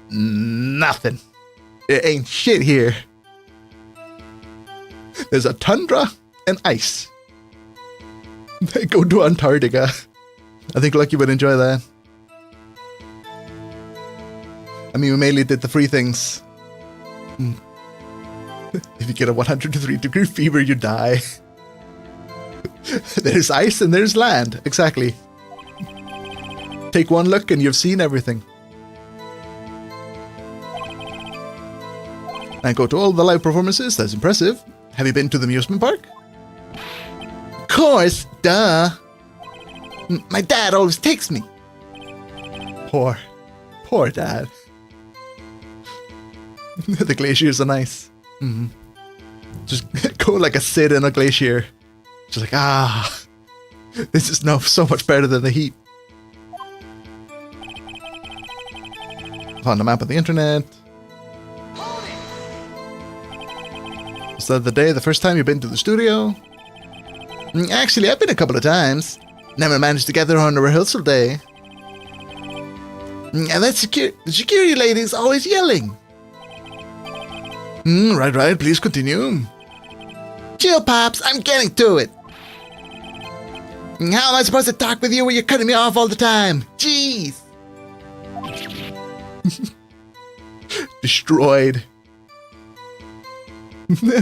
Nothing. It ain't shit here. There's a tundra and ice. Go to Antarctica. I think Lucky would enjoy that. I mean, we mainly did the free things. If you get a 103-degree fever, you die. There's ice and there's land. Exactly. Take one look and you've seen everything. And go to all the live performances. That's impressive. Have you been to the amusement park? Of course, duh. My dad always takes me. Poor dad. The glaciers are nice. Just go like a Sid in a glacier. Just like, this is so much better than the heat. Found a map on the internet. Is that the first time you've been to the studio? Actually, I've been a couple of times. Never managed to get there on a rehearsal day. And the security lady's always yelling. Right, please continue. Chill, Pops, I'm getting to it. How am I supposed to talk with you when you're cutting me off all the time? Jeez. Destroyed.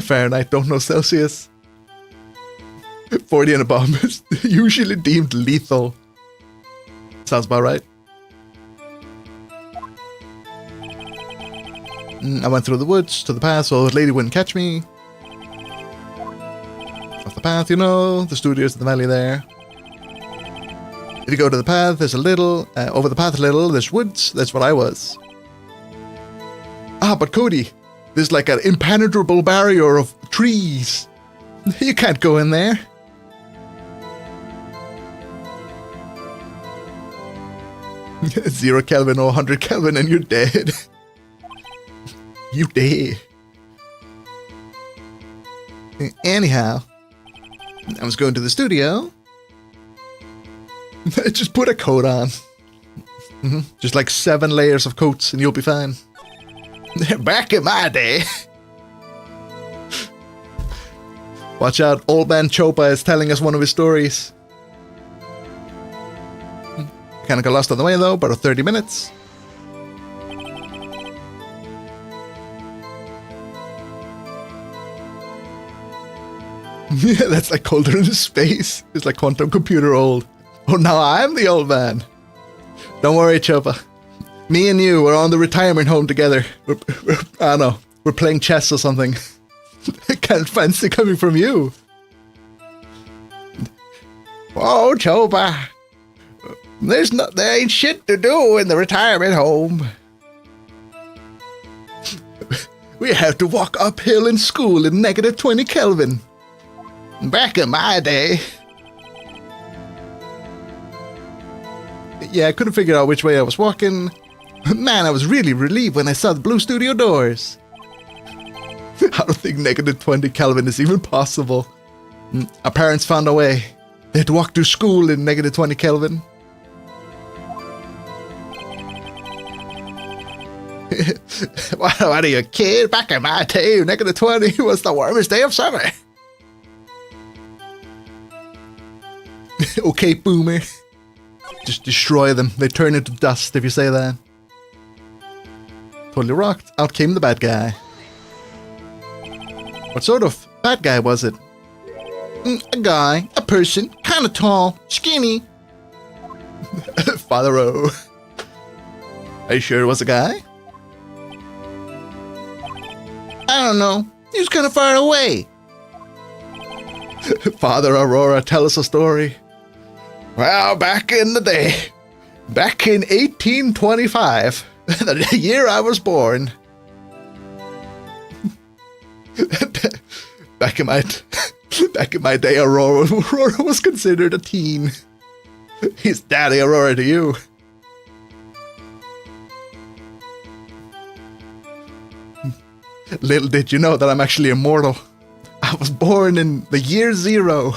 Fahrenheit, don't know Celsius. 40 and above is usually deemed lethal. Sounds about right. I went through the woods to the path so the lady wouldn't catch me. Off the path, you know, the studio's in the valley there. If you go to the path, there's a little, over the path a little, there's woods. That's what I was. Ah, but Cody, there's like an impenetrable barrier of trees. You can't go in there. Zero Kelvin or 100 Kelvin and you're dead. You dead. Anyhow, I was going to the studio. Just put a coat on. Just like 7 layers of coats and you'll be fine. Back in my day. Watch out, old man Chopa is telling us one of his stories. Kinda got lost on the way though, about 30 minutes. Yeah, that's like colder in space. It's like quantum computer old. Oh, now I'm the old man. Don't worry, Chopa. Me and you, we're on the retirement home together. I don't know, we're playing chess or something. I can't fancy coming from you. Oh, Chopa. There ain't shit to do in the retirement home. We have to walk uphill in school in negative 20 Kelvin. Back in my day. Yeah, I couldn't figure out which way I was walking. Man, I was really relieved when I saw the blue studio doors. I don't think negative 20 Kelvin is even possible. Our parents found a way. They had to walk to school in negative 20 Kelvin. What are you, kid? Back in my day, negative 20 was the warmest day of summer. Okay, boomer. Just destroy them. They turn into dust if you say that. Totally rocked. Out came the bad guy. What sort of bad guy was it? A guy, a person, kind of tall, skinny. Father O. Are you sure it was a guy? I don't know. He was kind of far away. Father Aurora, tell us a story. Well, back in the day, back in 1825, the year I was born. Back in my day, Aurora was considered a teen. He's Daddy Aurora to you. Little did you know that I'm actually immortal. I was born in the year 0.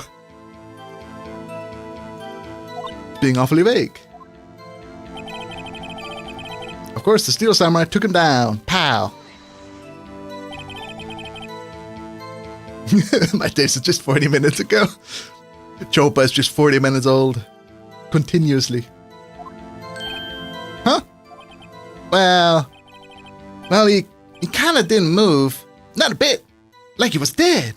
Being awfully vague. Of course, the Steel Samurai took him down. Pow. My days are just 40 minutes ago. Chopa is just 40 minutes old. Continuously. Huh? Well, he kind of didn't move. Not a bit. Like he was dead.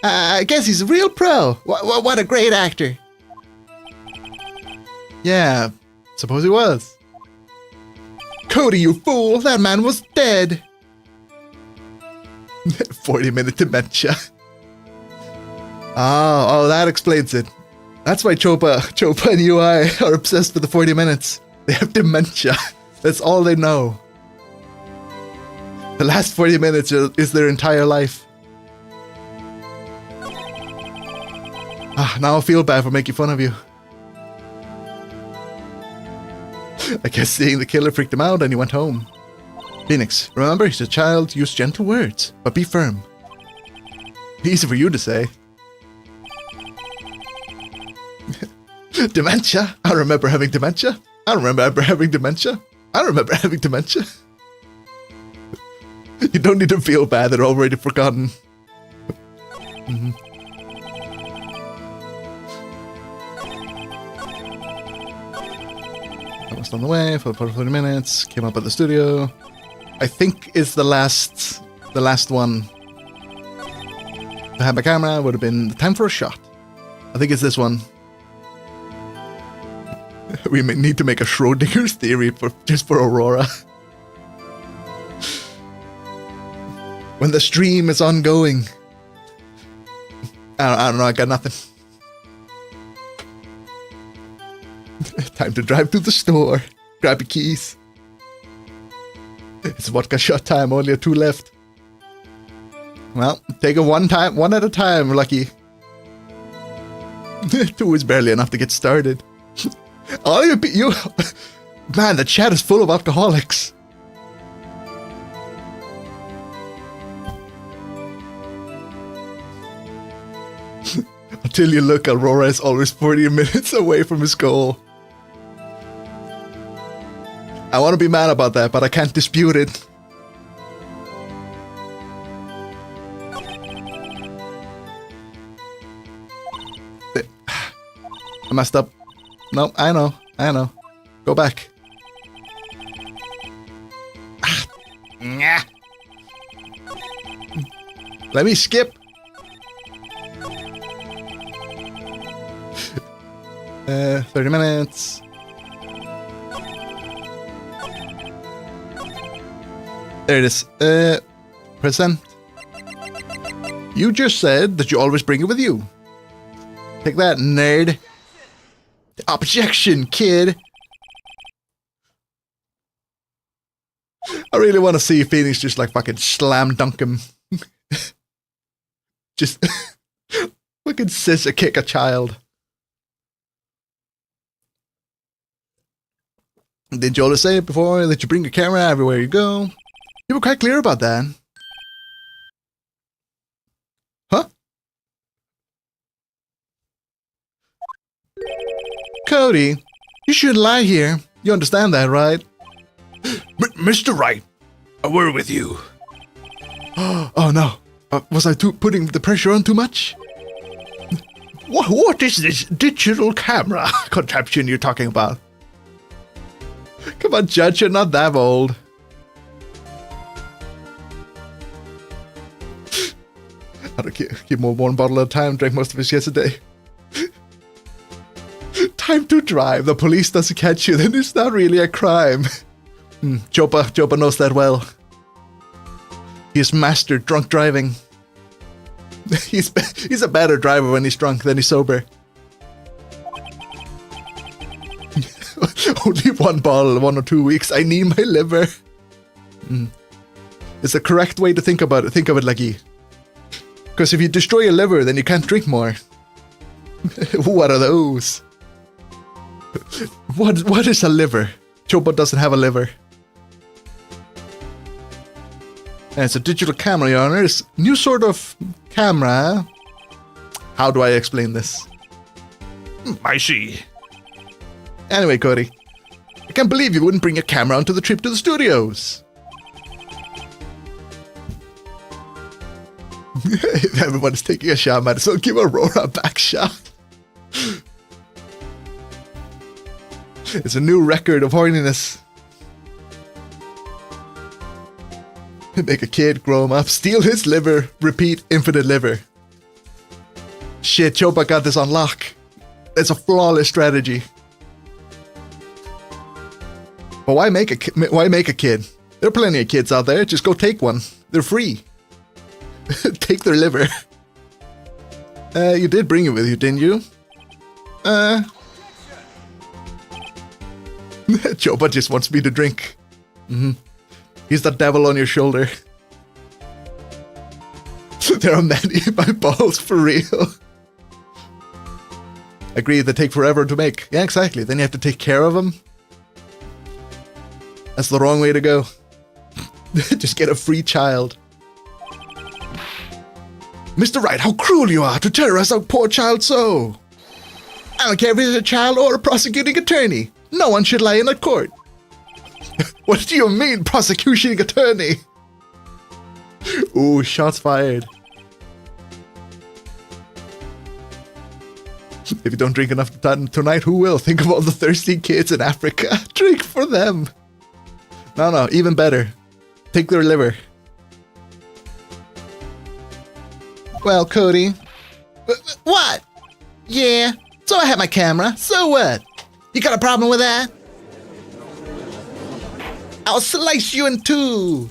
I guess he's a real pro. What a great actor. Yeah, suppose he was. Cody, you fool! That man was dead! 40-minute dementia. Oh, that explains it. That's why Chopa and UI are obsessed with the 40 minutes. They have dementia. That's all they know. The last 40 minutes is their entire life. Now I feel bad for making fun of you. I guess seeing the killer freaked him out and he went home. Phoenix, remember, he's a child. Use gentle words, but be firm. Easy for you to say. Dementia? I remember having dementia. I remember having dementia. I remember having dementia. You don't need to feel bad, they're already forgotten. I was on the way for 30 minutes, came up at the studio. I think it's the last one. To have my camera would have been time for a shot. I think it's this one. We may need to make a Schrodinger's theory just for Aurora. When the stream is ongoing. I don't know, I got nothing. Time to drive to the store. Grab your keys. It's vodka shot time, only 2 left. Well, take it one at a time, Lucky. 2 is barely enough to get started. All you man, the chat is full of alcoholics. Until you look, Aurora is always 40 minutes away from his goal. I want to be mad about that, but I can't dispute it. I messed up. No, I know. Go back. Nah. Let me skip. 30 minutes. There it is. Present. You just said that you always bring it with you. Take that, nerd. Objection, kid. I really want to see Phoenix just like fucking slam dunk him. Just fucking scissor kick a child. Did you always say it before that you bring your camera everywhere you go? You were quite clear about that. Huh? Cody, you shouldn't lie here. You understand that, right? Mr. Wright, a word with you. Oh no. Was I putting the pressure on too much? What is this digital camera contraption you're talking about? Come on, Judge, you're not that old. I don't keep more 1 bottle at a time, drank most of it yesterday. Time to drive. The police doesn't catch you, then it's not really a crime. Jopa knows that well. He has mastered drunk driving. He's a better driver when he's drunk than he's sober. Only 1 bottle, 1 or 2 weeks. I need my liver. It's the correct way to think about it. Think of it, Lucky. Because if you destroy your liver, then you can't drink more. What are those? What is a liver? Chopa doesn't have a liver. And it's a digital camera, Your Honor. It's a new sort of camera. How do I explain this? I see. Anyway, Cody. I can't believe you wouldn't bring your camera onto the trip to the studios. If everyone's taking a shot, might as well give Aurora a back shot. It's a new record of horniness. Make a kid, grow him up, steal his liver, repeat infinite liver. Shit, Chopa got this on lock. It's a flawless strategy. But why make a kid? There are plenty of kids out there. Just go take one. They're free. Take their liver. You did bring it with you, didn't you? Chopa just wants me to drink. He's the devil on your shoulder. There are many in my balls for real. Agreed, they take forever to make. Yeah, exactly. Then you have to take care of them. That's the wrong way to go. Just get a free child. Mr. Wright, how cruel you are to terrorize our poor child so. I don't care if he's a child or a prosecuting attorney. No one should lie in a court. What do you mean, prosecuting attorney? Ooh, shots fired. If you don't drink enough tonight, who will? Think of all the thirsty kids in Africa. Drink for them. No, even better. Take their liver. Well, Cody. What? Yeah, so I have my camera. So what? You got a problem with that? I'll slice you in two.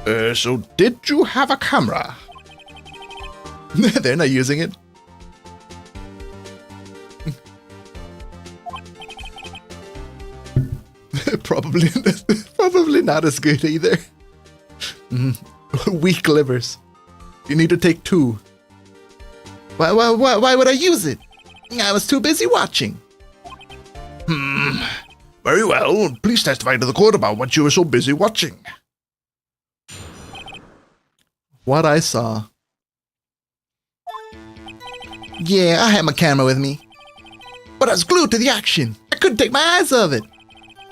So did you have a camera? They're not using it. Probably not as good either. Weak livers. You need to take 2. Why would I use it? I was too busy watching. Very well. Please testify to the court about what you were so busy watching. What I saw. Yeah, I had my camera with me. But I was glued to the action. I couldn't take my eyes off it.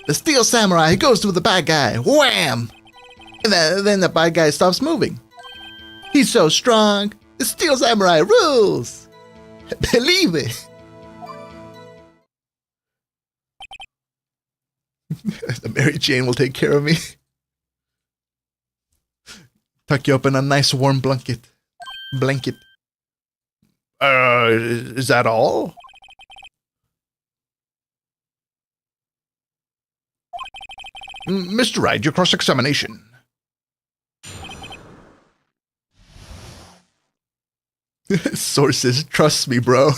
The Steel Samurai goes to the bad guy. Wham! And then the bad guy stops moving. He's so strong. The Steel Samurai rules. Believe it. The Mary Jane will take care of me. Tuck you up in a nice warm blanket. Is that all? Mr. Wright, your cross-examination. Sources, trust me, bro.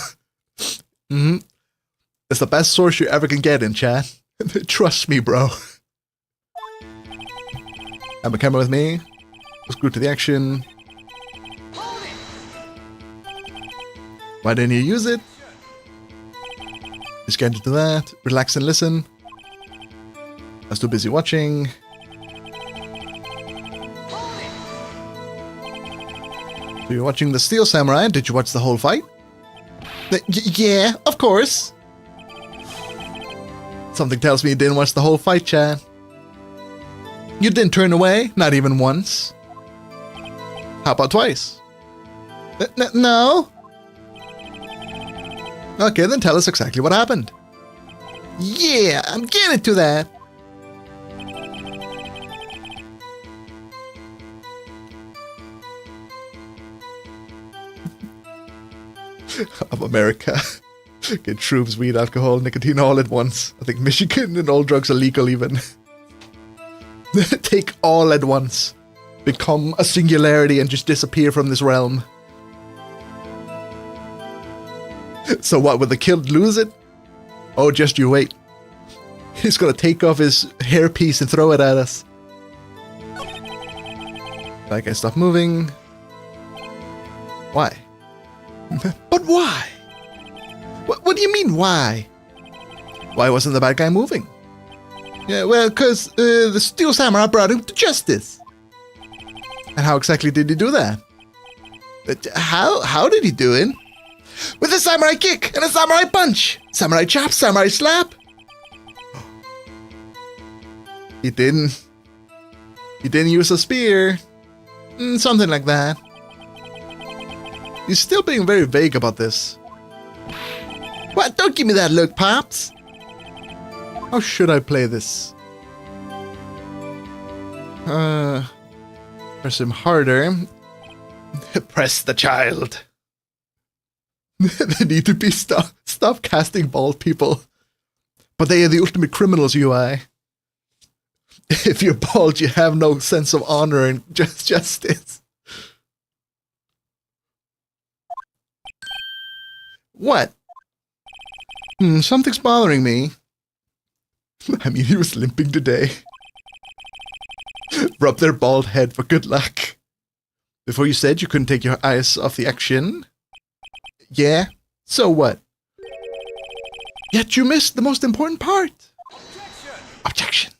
It's the best source you ever can get in chat. Trust me, bro. Have a camera with me. Let's go to the action. Why didn't you use it? Just get into that. Relax and listen. I was too busy watching. So you're watching the Steel Samurai. Did you watch the whole fight? Yeah, of course. Something tells me you didn't watch the whole fight, Chad. You didn't turn away, not even once. How about twice? No. Okay, then tell us exactly what happened. Yeah, I'm getting to that. Of America. Get shrooms, weed, alcohol, nicotine all at once. I think Michigan and all drugs are legal even. Take all at once. Become a singularity and just disappear from this realm. So what, will the kid lose it? Oh, just you wait. He's gonna take off his hairpiece and throw it at us. That guy stop moving. Why? But why? What do you mean, why? Why wasn't the bad guy moving? Yeah, well, because the Steel Samurai brought him to justice. And how exactly did he do that? How did he do it? With a samurai kick and a samurai punch. Samurai chop, samurai slap. He didn't use a spear. Something like that. He's still being very vague about this. What? Don't give me that look, Pops. How should I play this? Press him harder. Press the child. They need to be stop casting bald people. But they are the ultimate criminals, UI. If you're bald, you have no sense of honor and justice. What? Something's bothering me. I mean, he was limping today. Rub their bald head for good luck. Before you said you couldn't take your eyes off the action. Yeah, so what? Yet you missed the most important part. Objection.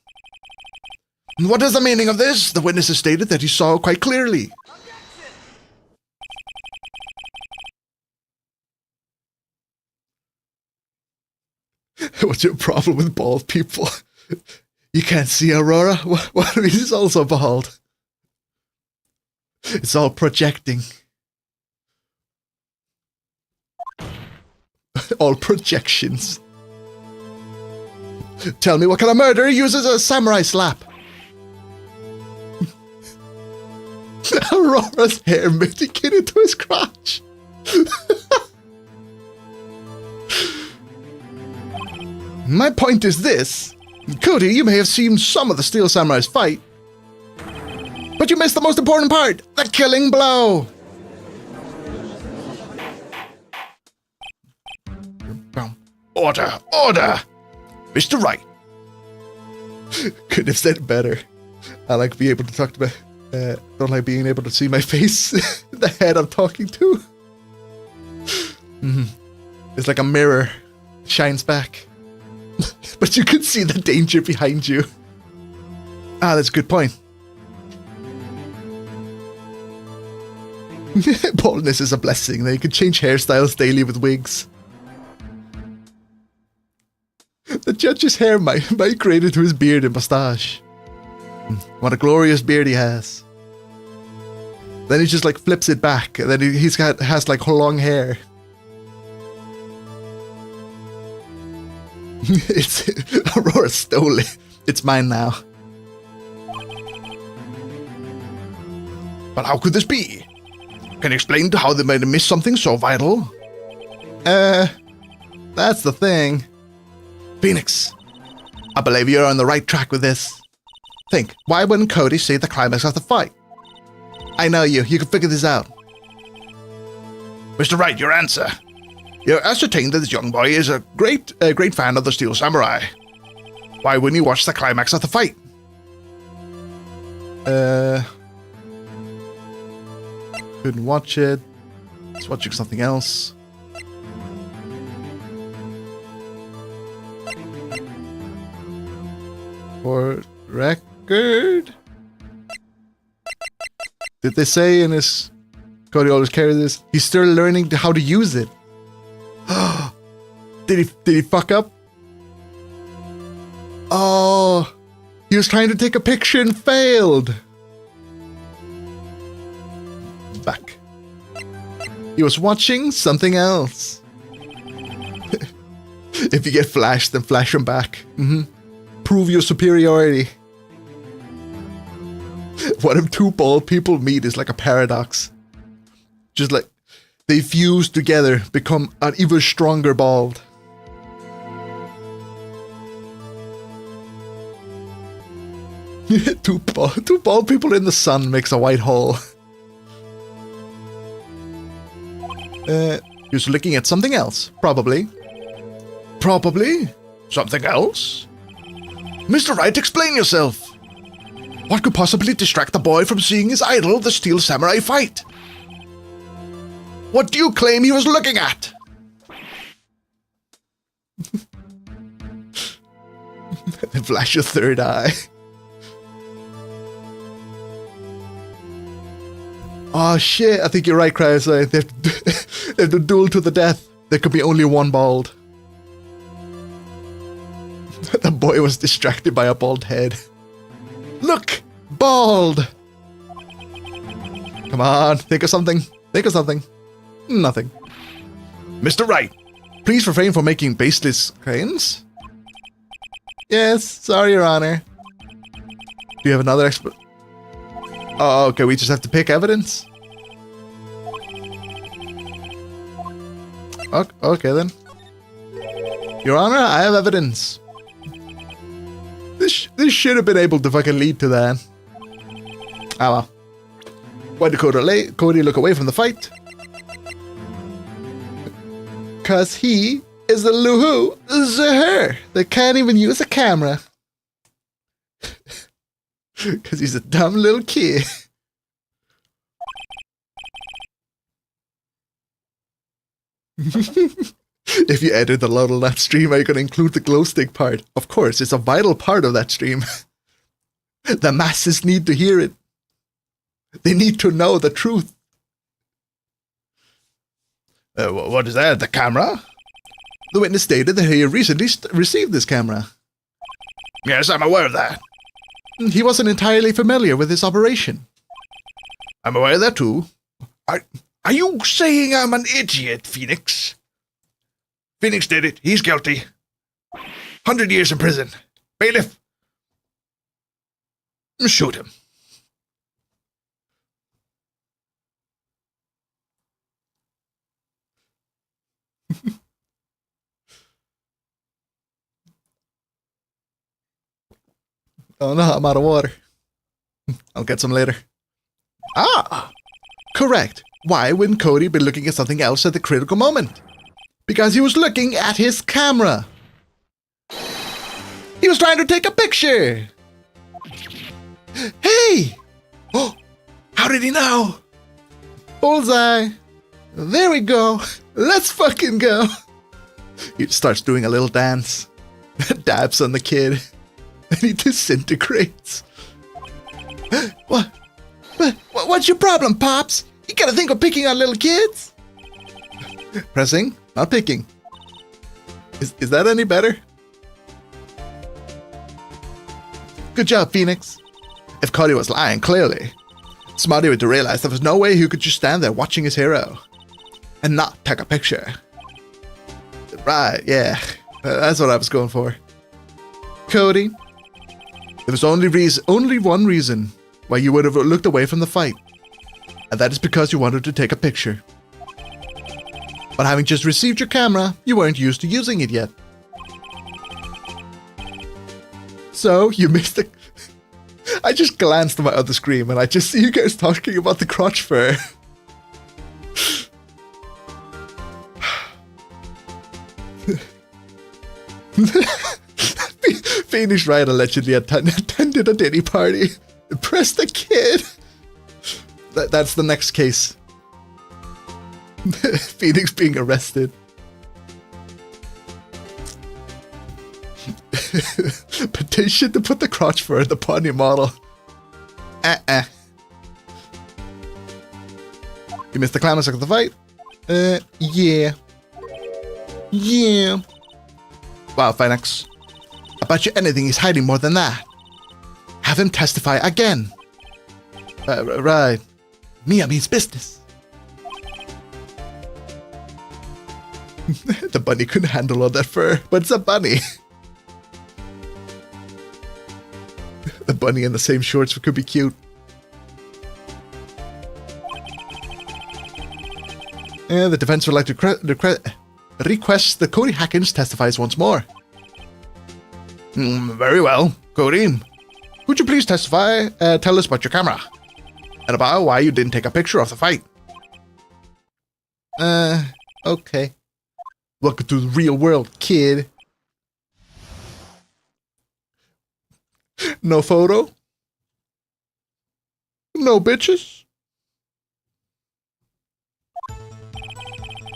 What is the meaning of this? The witness has stated that he saw quite clearly. What's your problem with bald people? You can't see Aurora? What if he's also bald? It's all projecting. All projections. Tell me what kind of murderer uses a samurai slap? Aurora's hair made it get into his crotch. My point is this. Cody, you may have seen some of the Steel Samurai's fight. But you missed the most important part, the killing blow. Order, order! Mr. Wright. Couldn't have said it better. I like being able to talk to my... don't like being able to see my face. The head I'm talking to. It's like a mirror. It shines back. But you can see the danger behind you. Ah, that's a good point. Baldness is a blessing. They can change hairstyles daily with wigs. The judge's hair migrated to his beard and moustache. What a glorious beard he has. Then he just like flips it back, and then has like long hair. It's Aurora stole it. It's mine now. But how could this be? Can you explain how they might have missed something so vital? That's the thing. Phoenix. I believe you're on the right track with this. Think, why wouldn't Cody say the climax of the fight? I know you can figure this out. Mr. Wright, your answer. You ascertained that this young boy is a great fan of the Steel Samurai. Why wouldn't you watch the climax of the fight? Couldn't watch it. It's watching something else. For record, did they say in his... Cody always carries this. He's still learning how to use it. Did he fuck up? Oh, he was trying to take a picture and failed. Back. He was watching something else. If you get flashed, then flash him back. Prove your superiority. What if two bald people meet is like a paradox. Just like they fuse together, become an even stronger bald. Two bald people in the sun makes a white hole. You're looking at something else, probably. Probably? Something else? Mr. Wright, explain yourself. What could possibly distract the boy from seeing his idol, the Steel Samurai, fight? What do you claim he was looking at? Flash your third eye. Oh shit, I think you're right, Krause. They have to duel to the death. There could be only one bald. The boy was distracted by a bald head. Look! Bald! Come on, think of something. Think of something. Nothing. Mr. Wright, Please refrain from making baseless claims. Yes, sorry, Your Honor. Do you have another Oh, okay, we just have to pick evidence? Okay, then. Your Honor, I have evidence. This should have been able to fucking lead to that. Ah, well. Why did Cody look away from the fight? Cause he is a luhu zaher that can't even use a camera. Cause he's a dumb little kid. If you edit a lot of that stream, are you going to include the glow stick part? Of course, it's a vital part of that stream. The masses need to hear it. They need to know the truth. What is that? The camera? The witness stated that he recently received this camera. Yes, I'm aware of that. He wasn't entirely familiar with this operation. I'm aware of that too. Are you saying I'm an idiot, Phoenix? Phoenix did it. He's guilty. 100 years in prison. Bailiff. Shoot him. Oh no, I'm out of water. I'll get some later. Ah! Correct. Why wouldn't Cody be looking at something else at the critical moment? Because he was looking at his camera. He was trying to take a picture. Hey! Oh, how did he know? Bullseye. There we go. Let's fucking go. He starts doing a little dance. Dabs on the kid. And he disintegrates. What's your problem, Pops? You gotta think of picking on little kids. Pressing, not picking. Is that any better? Good job, Phoenix. If Cody was lying, clearly, Smarty would realize there was no way he could just stand there watching his hero and not take a picture. Right, yeah. That's what I was going for. Cody, there was only one reason why you would have looked away from the fight, and that is because you wanted to take a picture. But having just received your camera, you weren't used to using it yet. So, you missed the... I just glanced at my other screen and I just see you guys talking about the crotch fur. Phoenix Wright allegedly attended a Diddy party. Impressed the kid. That's the next case. Phoenix being arrested. Petition to put the crotch fur in the pony model. You missed the climax of the fight? Yeah. Yeah. Wow, Phoenix. I bet you anything he's hiding more than that. Have him testify again. Right. Mia means business. The bunny couldn't handle all that fur, but it's a bunny. The bunny in the same shorts could be cute. The defense would like to request that Cody Hackins testifies once more. Very well, Cody. Could you please testify? Tell us about your camera and about why you didn't take a picture of the fight. Okay. Welcome to the real world, kid. No photo? No bitches?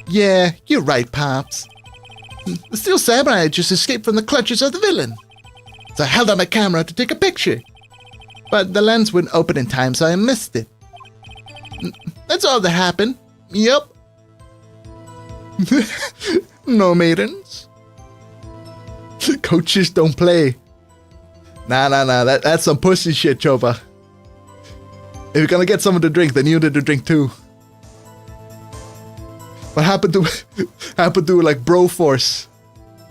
Yeah, you're right, Pops. The Steel Samurai just escaped from the clutches of the villain. So I held out my camera to take a picture. But the lens wouldn't open in time, so I missed it. That's all that happened. Yup. No maidens. Coaches don't play. Nah. That's some pussy shit, Chopa. If you're gonna get someone to drink, then you need to drink too. What happened to like bro force?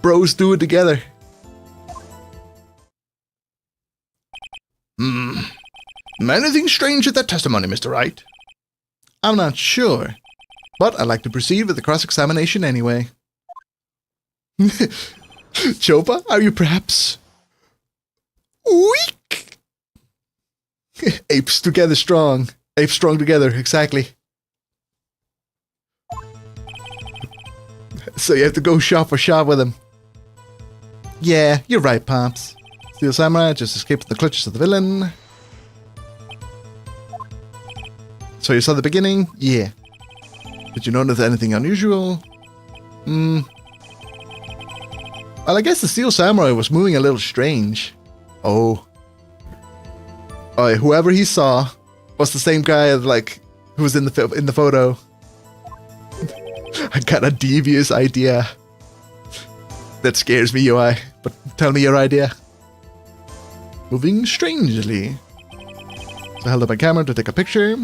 Bros do it together. Anything strange with that testimony, Mr. Wright? I'm not sure, but I'd like to proceed with the cross-examination anyway. Chopa, are you perhaps weak? Apes together strong. Apes strong together, exactly. So you have to go shot for shot with him. Yeah, you're right, Pops. Steel Samurai just escaped from the clutches of the villain. So you saw the beginning? Yeah. Did you notice anything unusual? Well, I guess the Steel Samurai was moving a little strange. Oh. Whoever he saw was the same guy like who was in the photo. I got a devious idea. That scares me, UI. But tell me your idea. Moving strangely. So I held up my camera to take a picture.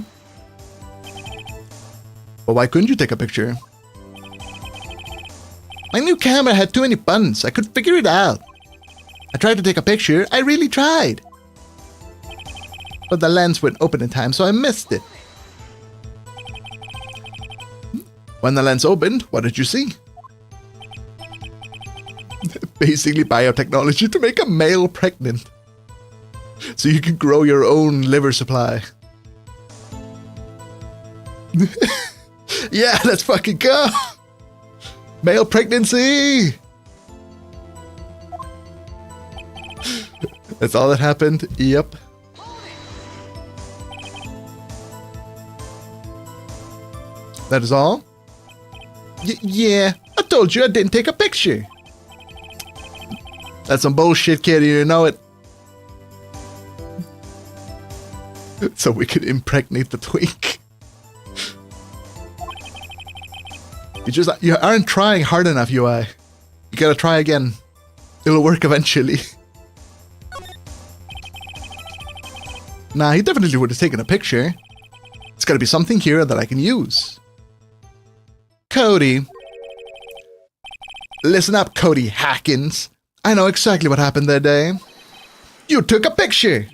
But why couldn't you take a picture? My new camera had too many buttons. I couldn't figure it out. I tried to take a picture. I really tried. But the lens wouldn't open in time, so I missed it. When the lens opened, what did you see? Basically biotechnology to make a male pregnant. So you can grow your own liver supply. Yeah, let's fucking go. Male pregnancy. That's all that happened. Yep. That is all? Yeah, I told you I didn't take a picture. That's some bullshit, kid. You know it. So we could impregnate the twink. You aren't trying hard enough, UI. You gotta try again. It'll work eventually. Nah, he definitely would have taken a picture. It's gotta be something here that I can use. Cody. Listen up, Cody Hackins. I know exactly what happened that day. You took a picture.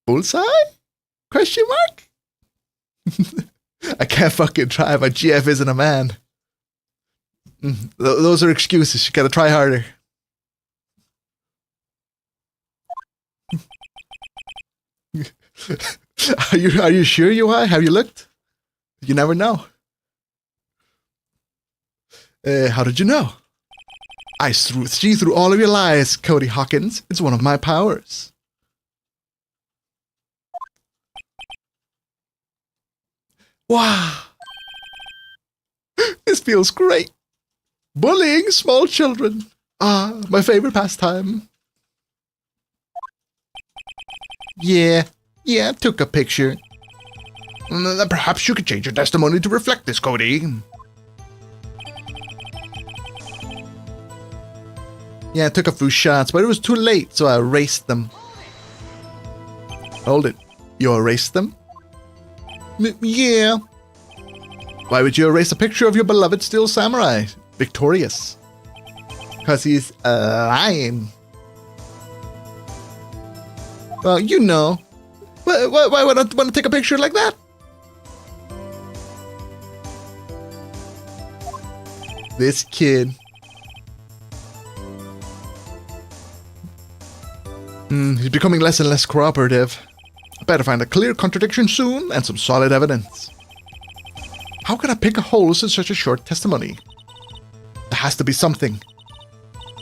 Bullseye? Question mark? I can't fucking try. My GF isn't a man. Those are excuses. You gotta try harder. Are you sure, UI? Have you looked? You never know. How did you know? I see through all of your lies, Cody Hawkins. It's one of my powers. Wow. This feels great. Bullying small children. Ah, my favorite pastime. Yeah, I took a picture. Perhaps you could change your testimony to reflect this, Cody. Yeah, I took a few shots, but it was too late, so I erased them. Hold it. You erased them? Yeah. Why would you erase a picture of your beloved Steel Samurai? Victorious. Because he's lying. Well, you know. Why would I want to take a picture like that? This kid. He's becoming less and less cooperative. I better find a clear contradiction soon and some solid evidence. How can I pick a holes in such a short testimony? There has to be something.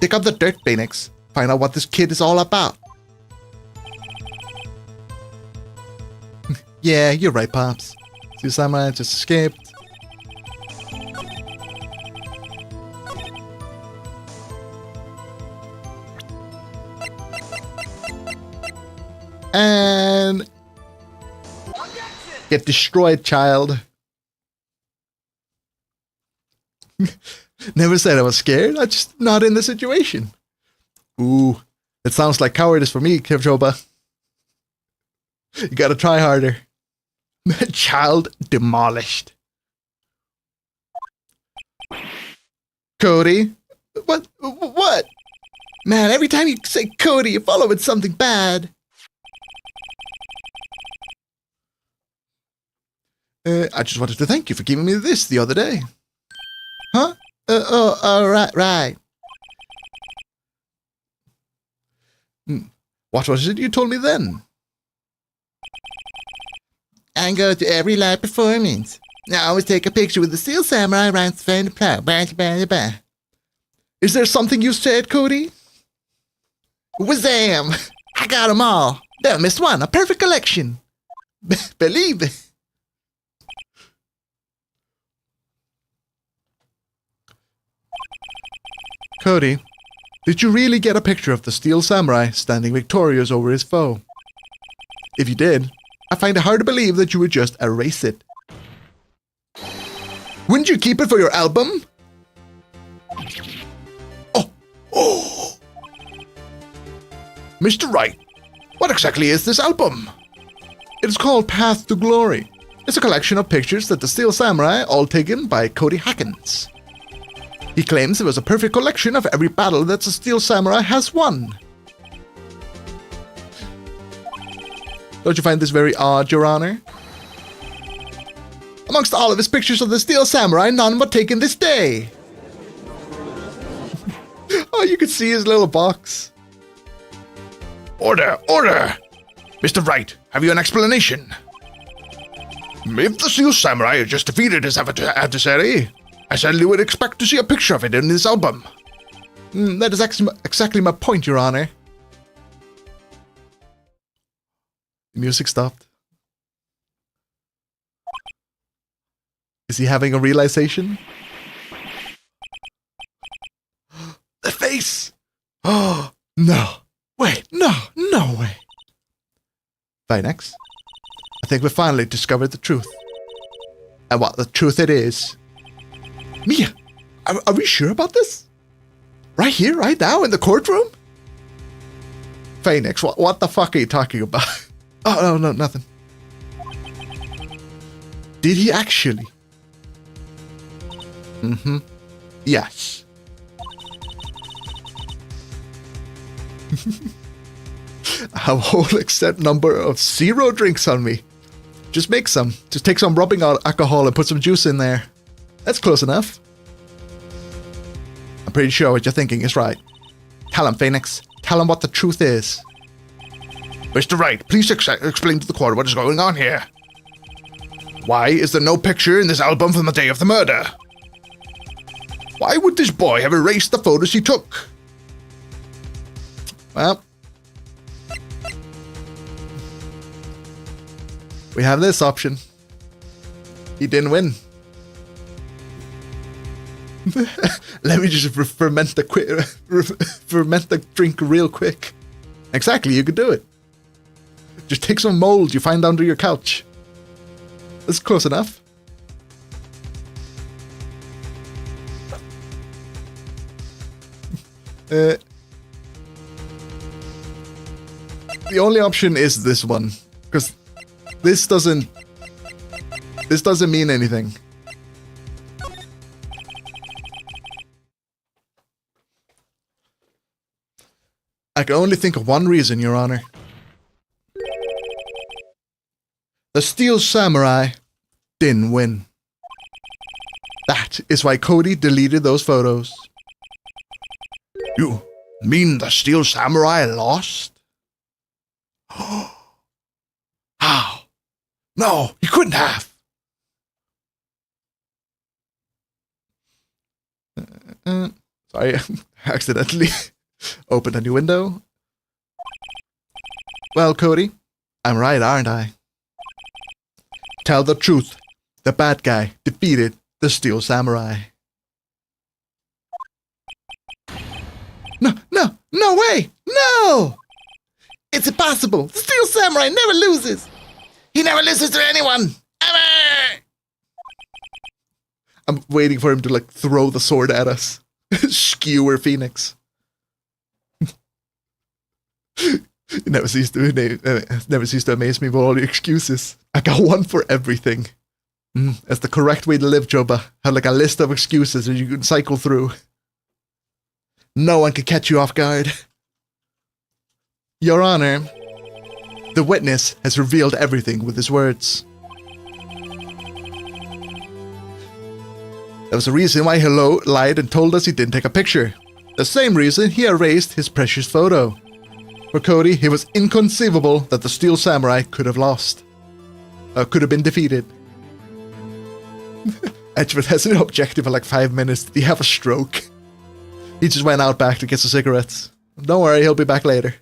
Dig up the dirt, Phoenix. Find out what this kid is all about. Yeah, you're right, Pops. Steel Samurai just escaped. And get destroyed, child. Never said I was scared. I'm just not in the situation. Ooh, it sounds like cowardice for me, Kevjoba. You gotta try harder. Child demolished. Cody? What? Man, every time you say Cody, you follow with something bad. I just wanted to thank you for giving me this the other day. Huh? Right. What was it you told me then? I go to every live performance. I always take a picture with the Steel Samurai around the plow. Is there something you said, Cody? Wazam! I got them all. Never missed one. A perfect collection. Believe it. Cody, did you really get a picture of the Steel Samurai standing victorious over his foe? If you did, I find it hard to believe that you would just erase it. Wouldn't you keep it for your album? Oh! Mr. Wright, what exactly is this album? It is called Path to Glory. It's a collection of pictures that the Steel Samurai, all taken by Cody Hackins. He claims it was a perfect collection of every battle that the Steel Samurai has won. Don't you find this very odd, Your Honor? Amongst all of his pictures of the Steel Samurai, none were taken this day. Oh, you could see his little box. Order! Order! Mr. Wright, have you an explanation? If the Steel Samurai had just defeated his adversary, I certainly would expect to see a picture of it in this album. That is exactly my point, Your Honor. The music stopped. Is he having a realization? The face! Oh, no. Wait, no way. Phoenix, I think we finally discovered the truth. And what the truth it is. Mia, are we sure about this? Right here, right now, in the courtroom? Phoenix, what the fuck are you talking about? Oh, no, nothing. Did he actually? Yes. I have a whole exact number of 0 drinks on me. Just make some. Just take some rubbing alcohol and put some juice in there. That's close enough. I'm pretty sure what you're thinking is right. Tell him, Phoenix. Tell him what the truth is. Mr. Wright, please explain to the court what is going on here. Why is there no picture in this album from the day of the murder? Why would this boy have erased the photos he took? Well, we have this option. He didn't win. Let me just ferment the drink real quick. Exactly, you could do it. Just take some mold you find under your couch. That's close enough. The only option is this one, because this doesn't mean anything. I can only think of one reason, Your Honor. The Steel Samurai didn't win. That is why Cody deleted those photos. You mean the Steel Samurai lost? How? No, he couldn't have. Sorry, I accidentally opened a new window. Well, Cody, I'm right, aren't I? Tell the truth. The bad guy defeated the Steel Samurai. No way! No! It's impossible! The Steel Samurai never loses! He never listens to anyone! Ever! I'm waiting for him to, throw the sword at us. Skewer Phoenix. It never ceases to amaze me with all your excuses. I got one for everything. That's the correct way to live, Joba. Have a list of excuses that you can cycle through. No one could catch you off guard. Your Honor, the witness has revealed everything with his words. There was a reason why he lied and told us he didn't take a picture. The same reason he erased his precious photo. For Cody, it was inconceivable that the Steel Samurai could have lost. Could have been defeated. Edgeworth has an objective for 5 minutes. Did he have a stroke? He just went out back to get some cigarettes. Don't worry, he'll be back later.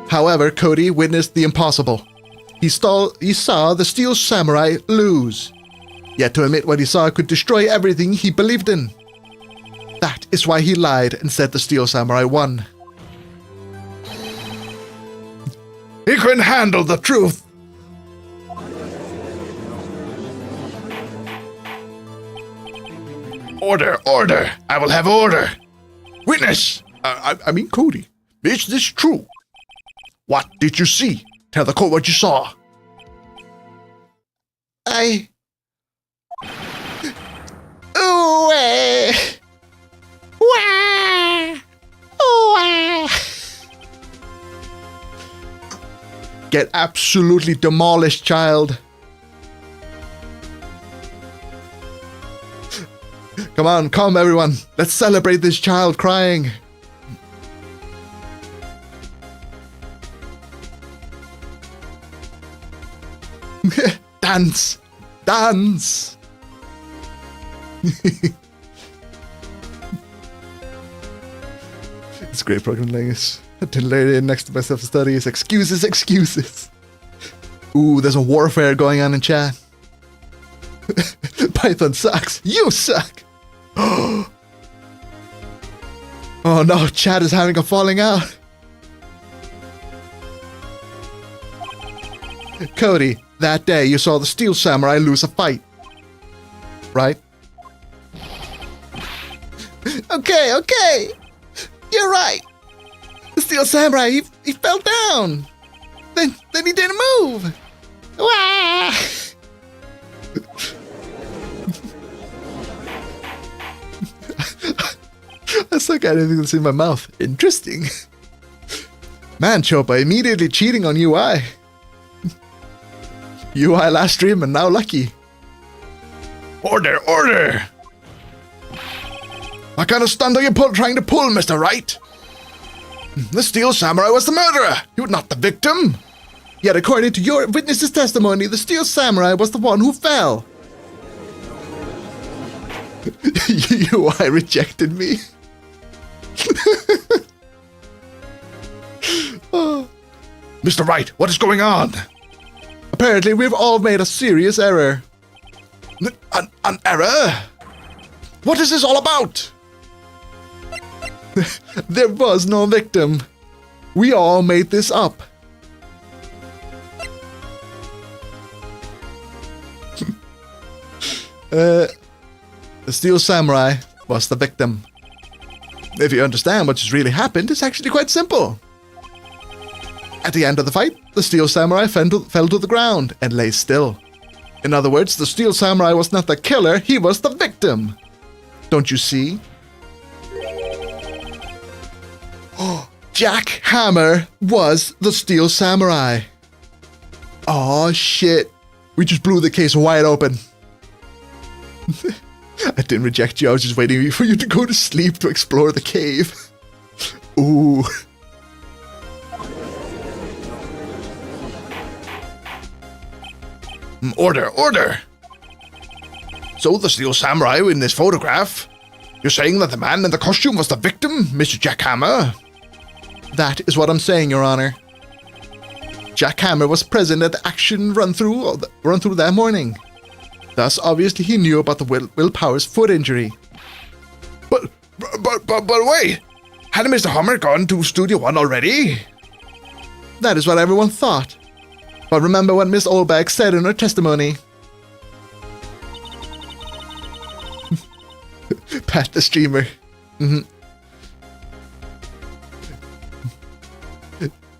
However, Cody witnessed the impossible. He saw the Steel Samurai lose. Yet to admit what he saw could destroy everything he believed in. That is why he lied and said the Steel Samurai won. He couldn't handle the truth. Order, order! I will have order! Witness! I mean, Cody. Is this true? What did you see? Tell the court what you saw. Get absolutely demolished, child. Come on, come everyone. Let's celebrate this child crying. Dance! Dance! It's great programming language. Artillery next to myself studies. Excuses, excuses. Ooh, there's a warfare going on in chat. Python sucks. You suck. Oh no, chat is having a falling out. Cody, that day you saw the Steel Samurai lose a fight. Right? Okay. You're right. The Steel Samurai, he fell down. Then he didn't move. Wah! I suck at anything that's in my mouth. Interesting. Man, Chopa immediately cheating on UI. UI last stream and now lucky. Order! What kind of stunt are you trying to pull, Mr. Wright? The Steel Samurai was the murderer. You were not the victim. Yet according to your witness's testimony, the Steel Samurai was the one who fell. UI rejected me. Oh. Mr. Wright, what is going on? Apparently, we've all made a serious error. An error? What is this all about? There was no victim. We all made this up. The Steel Samurai was the victim. If you understand what just really happened, it's actually quite simple. At the end of the fight, the Steel Samurai fell to the ground and lay still. In other words, the Steel Samurai was not the killer, he was the victim. Don't you see? Oh, Jack Hammer was the Steel Samurai. Oh shit. We just blew the case wide open. I didn't reject you, I was just waiting for you to go to sleep to explore the cave. Ooh. Order! So the Steel Samurai in this photograph, you're saying that the man in the costume was the victim, Mr. Jack Hammer? That is what I'm saying, Your Honor. Jack Hammer was present at the action run through that morning. Thus, obviously, he knew about the Will Power's foot injury. But wait! Hadn't Mr. Hammer gone to Studio 1 already? That is what everyone thought. But remember what Miss Olbach said in her testimony. Pat the streamer.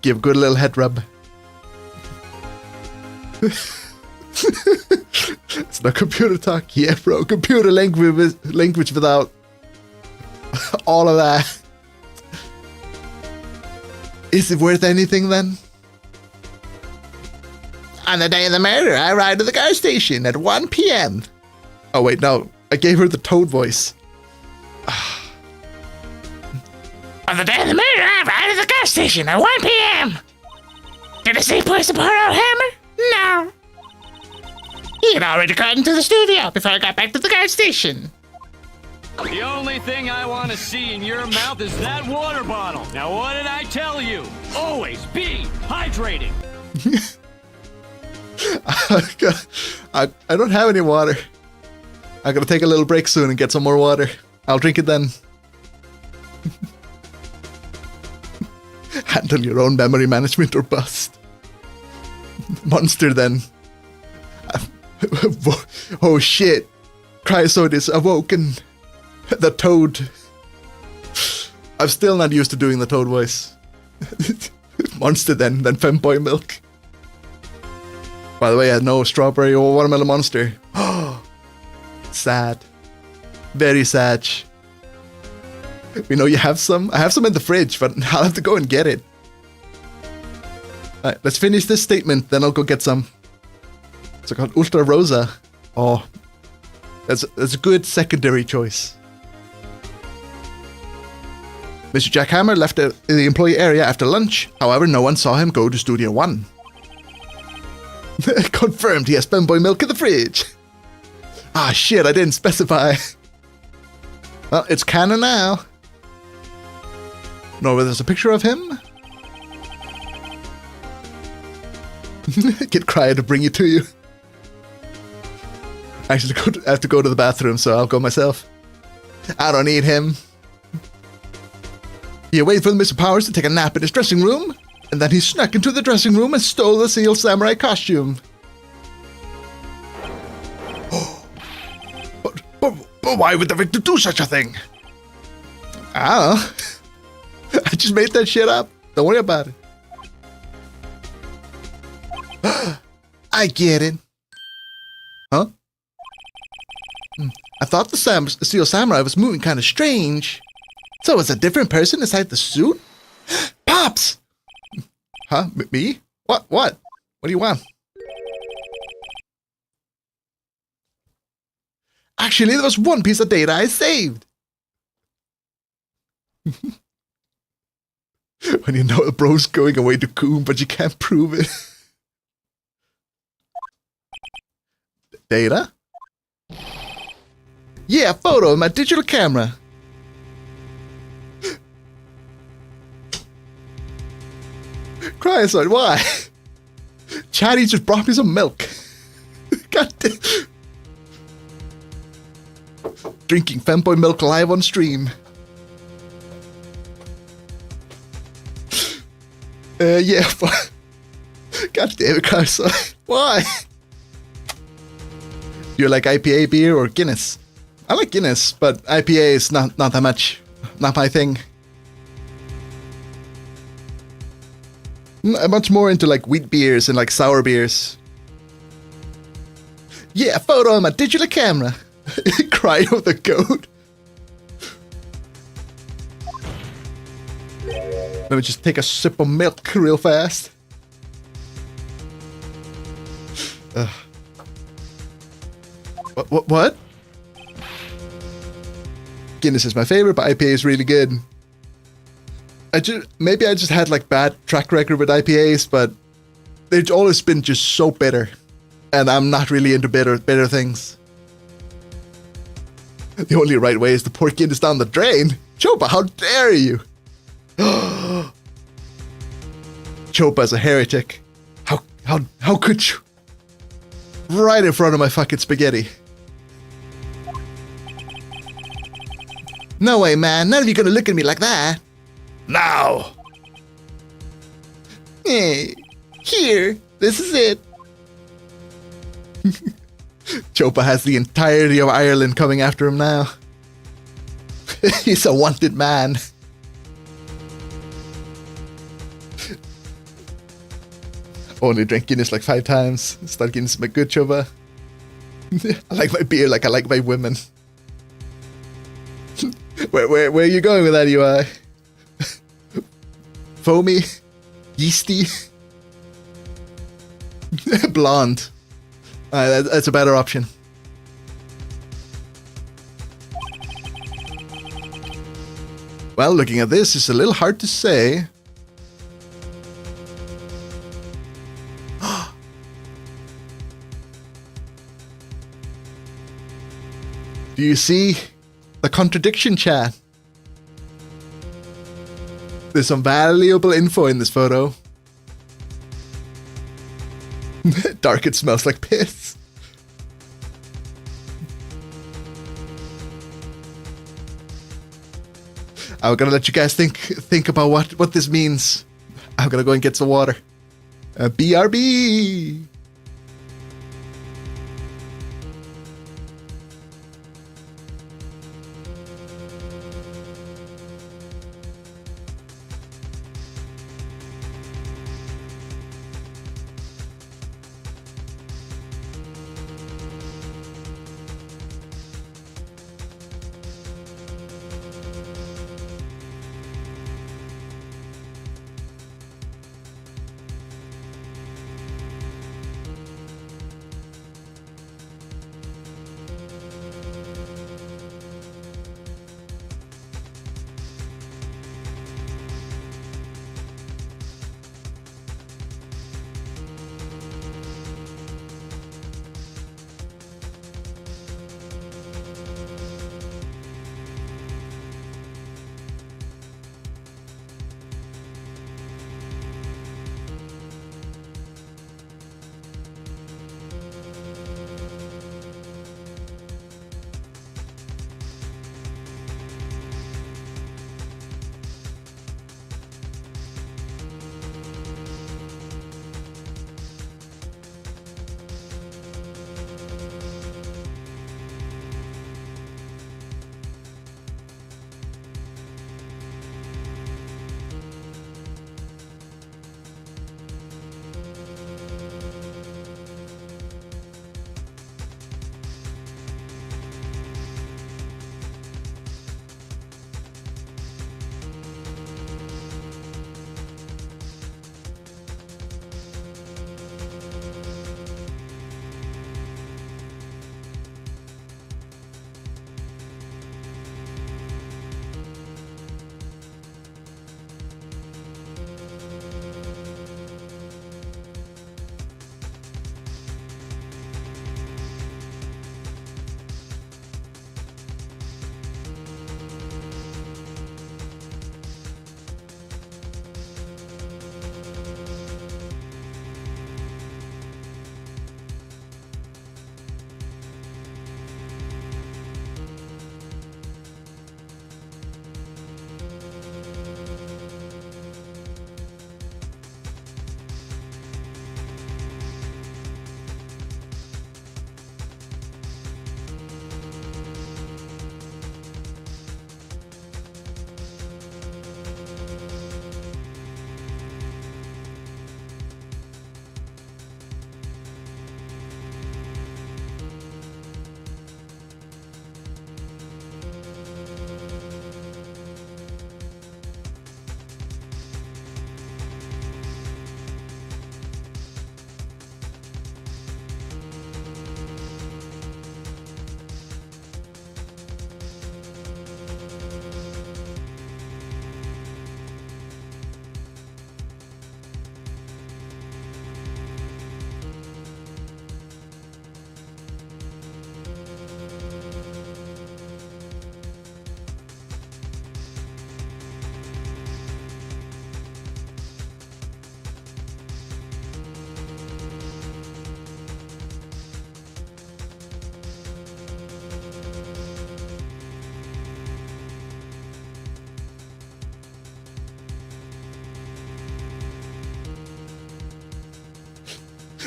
Give a good little head rub. It's not computer talk. Yeah, bro. Computer language without all of that. Is it worth anything then? On the day of the murder, I arrived at the gas station at 1 p.m. Oh wait, no. I gave her the Toad voice. On the day of the murder, I arrived at the gas station at 1 p.m. Did the same person pour out Hammer? No. He had already gotten to the studio before I got back to the gas station. The only thing I want to see in your mouth is that water bottle. Now, what did I tell you? Always be hydrating. I don't have any water. I'm gonna take a little break soon and get some more water. I'll drink it then. Handle your own memory management or bust. Monster then. Oh shit. Cryosode is awoken. The Toad. I'm still not used to doing the Toad voice. Monster then Femboy milk. By the way, I had no strawberry or watermelon monster. Oh, sad. Very sad. We know you have some. I have some in the fridge, but I'll have to go and get it. Alright, let's finish this statement, then I'll go get some. It's called Ultra Rosa. Oh, that's a good secondary choice. Mr. Jack Hammer left the employee area after lunch. However, no one saw him go to Studio 1. Confirmed he has Femboy milk in the fridge. Ah, shit, I didn't specify. Well, it's canon now. No, there's a picture of him. Get Cryer to bring it to you. Actually, I have to go to the bathroom, so I'll go myself. I don't need him. He waited for the Mr. Powers to take a nap in his dressing room, and then he snuck into the dressing room and stole the Seal Samurai costume. But why would the victim do such a thing? I don't know. I just made that shit up. Don't worry about it. I get it. Huh? I thought the Steel Samurai was moving kind of strange. So it's a different person inside the suit? Pops! Huh? Me? What? What do you want? Actually, there was one piece of data I saved. When you know a bro's going away to Coon, but you can't prove it. Data? Yeah, a photo of my digital camera. Cryoside, why? Chatty just brought me some milk. God damn. Drinking Femboy milk live on stream. Yeah, but... God damn it, Cryoside. Why? You like IPA beer or Guinness? I like Guinness, but IPA is not that much. Not my thing. I'm much more into like wheat beers and like sour beers. Yeah, a photo on my digital camera. Cry of the goat. Let me just take a sip of milk real fast. What? Guinness is my favorite, but IPA is really good. Maybe I just had like bad track record with IPAs, but they've always been just so bitter, and I'm not really into bitter things. The only right way is to pour Guinness down the drain. Chopa, how dare you? Chopa's a heretic. How could you? Right in front of my fucking spaghetti. No way, man. None of you gonna look at me like that. Now. Hey, here. This is it. Chopa has the entirety of Ireland coming after him now. He's a wanted man. Only drank Guinness like 5 times. Start Guinness my good Chopa. I like my beer like I like my women. Where are you going with that, UI? Foamy? Yeasty? Blonde. That's a better option. Well, looking at this, it's a little hard to say. Do you see the contradiction, chat? There's some valuable info in this photo. Dark, it smells like piss. I'm gonna let you guys think about what this means. I'm gonna go and get some water. BRB.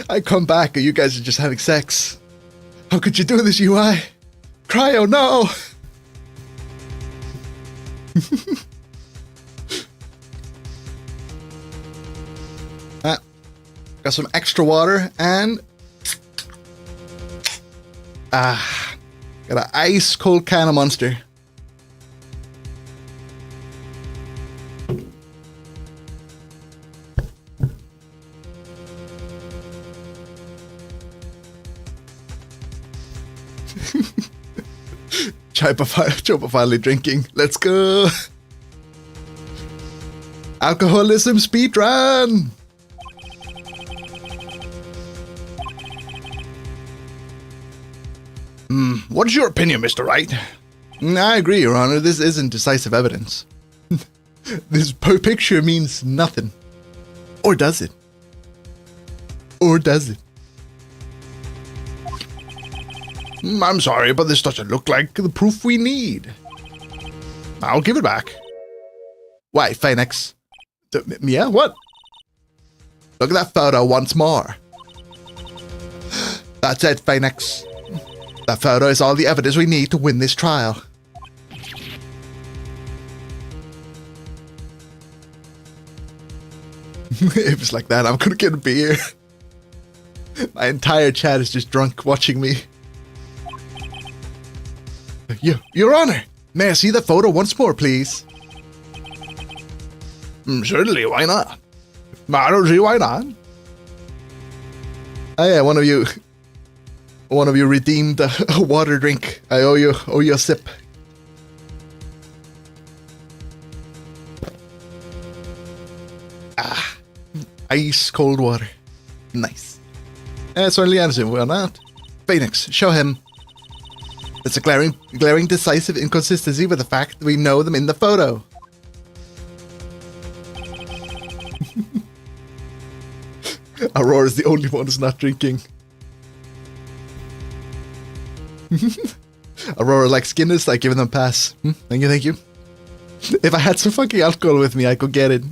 I come back and you guys are just having sex. How could you do this, UI? Cryo, no! Got some extra water and... got an ice cold can of Monster. Chopa finally drinking. Let's go. Alcoholism speedrun. What is your opinion, Mr. Wright? I agree, Your Honor. This isn't decisive evidence. This picture means nothing. Or does it? Or does it? I'm sorry, but this doesn't look like the proof we need. I'll give it back. Why, Phoenix? Yeah, what? Look at that photo once more. That's it, Phoenix. That photo is all the evidence we need to win this trial. If it's like that, I'm gonna get a beer. My entire chat is just drunk watching me. Your Honor, may I see the photo once more, please? Certainly, why not? I don't see why not. Oh yeah, one of you redeemed a water drink. I owe you a sip. Ice cold water. Nice. Certainly Anderson, why not? Phoenix, show him. It's a glaring decisive inconsistency with the fact that we know them in the photo. Aurora's the only one who's not drinking. Aurora likes Guinness, like giving them a pass. Thank you. If I had some fucking alcohol with me, I could get it.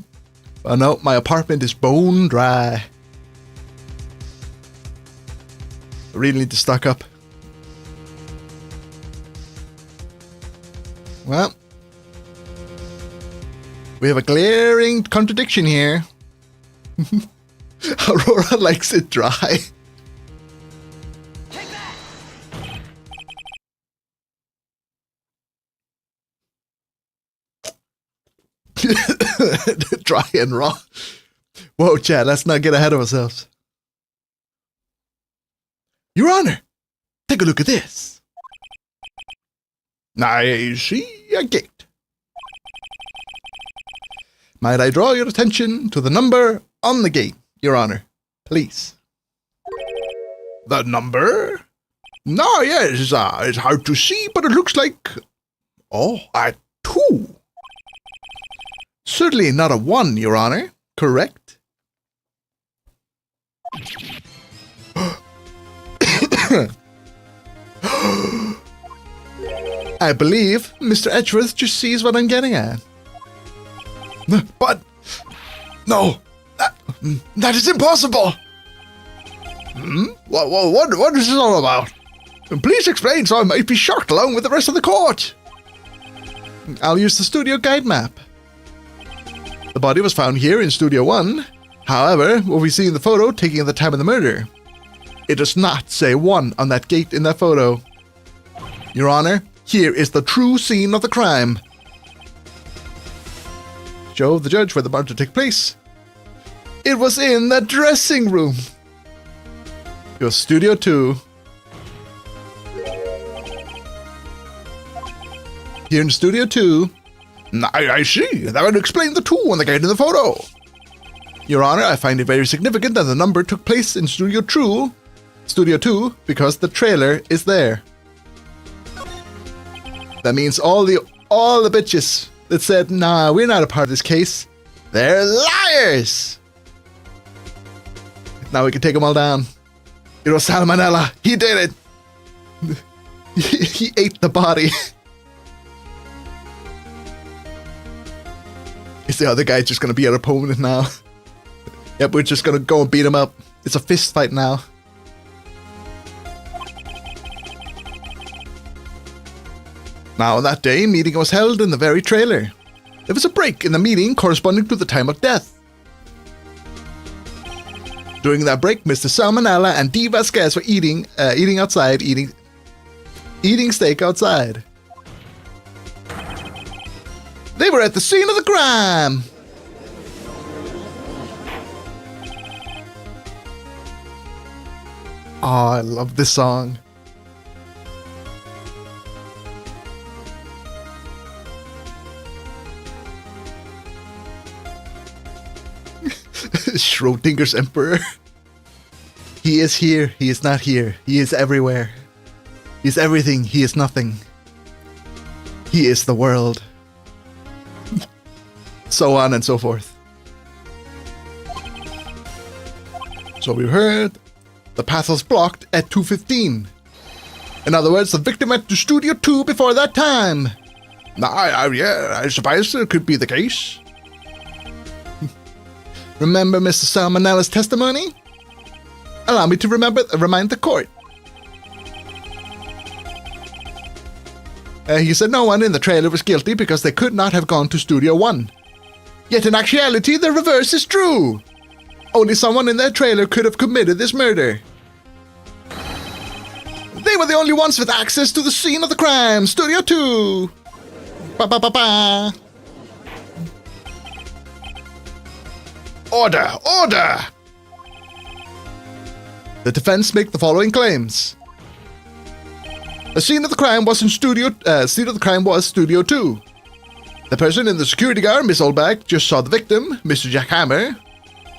Oh no, my apartment is bone dry. I really need to stock up. Well, we have a glaring contradiction here. Aurora likes it dry. Take that! Dry and raw. Whoa, Chad, let's not get ahead of ourselves. Your Honor, take a look at this. I see a gate. Might I draw your attention to the number on the gate, Your Honor, please? The number? No, yes, it's hard to see, but it looks like... Oh, a 2. Certainly not a 1, Your Honor, correct? I believe Mr. Edgeworth just sees what I'm getting at. But... No! That is impossible! What is this all about? Please explain so I might be shocked along with the rest of the court. I'll use the studio guide map. The body was found here in Studio 1. However, what we see in the photo taken at the time of the murder, it does not say 1 on that gate in that photo. Your Honor, here is the true scene of the crime. Show the judge where the murder took place. It was in the dressing room. It was Studio 2. Here in Studio 2. I see. That would explain the 2 on the gate in the photo. Your Honor, I find it very significant that the number took place in Studio 2 because the trailer is there. That means all the bitches that said, nah, we're not a part of this case, they're liars! Now we can take them all down. It was salmonella. He did it. He ate the body. Is the other guy just going to be our opponent now? Yep, we're just going to go and beat him up. It's a fist fight now. Now, on that day, a meeting was held in the very trailer. There was a break in the meeting corresponding to the time of death. During that break, Mr. Salmonella and D. Vasquez were eating steak outside. They were at the scene of the crime. Oh, I love this song. Schrodinger's Emperor. He is here, he is not here. He is everywhere. He is everything, he is nothing. He is the world. So on and so forth. So we heard the path was blocked at 2:15. In other words, the victim went to Studio 2 before that time. Yeah, I suppose it could be the case. Remember Mr. Salmonella's testimony? Allow me to remind the court. He said no one in the trailer was guilty because they could not have gone to Studio 1. Yet in actuality, the reverse is true. Only someone in that trailer could have committed this murder. They were the only ones with access to the scene of the crime, Studio 2. Ba-ba-ba-ba. Order! Order! The defense make the following claims. The scene of the crime was Studio 2. The person in the security guard, Miss Oldback, just saw the victim, Mr. Jack Hammer.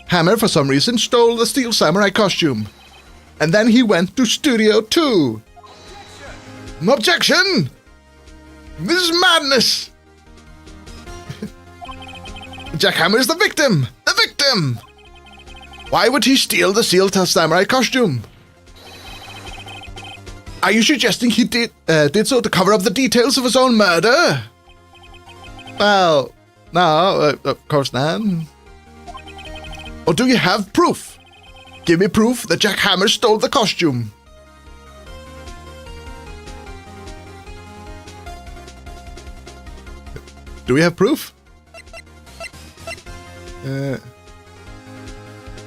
Hammer, for some reason, stole the Steel Samurai costume. And then he went to Studio 2. Objection! This is madness! Jack Hammer is the victim! The victim! Why would he steal the Steel Samurai costume? Are you suggesting he did so to cover up the details of his own murder? Well, no, of course not. Or do you have proof? Give me proof that Jack Hammer stole the costume. Do we have proof?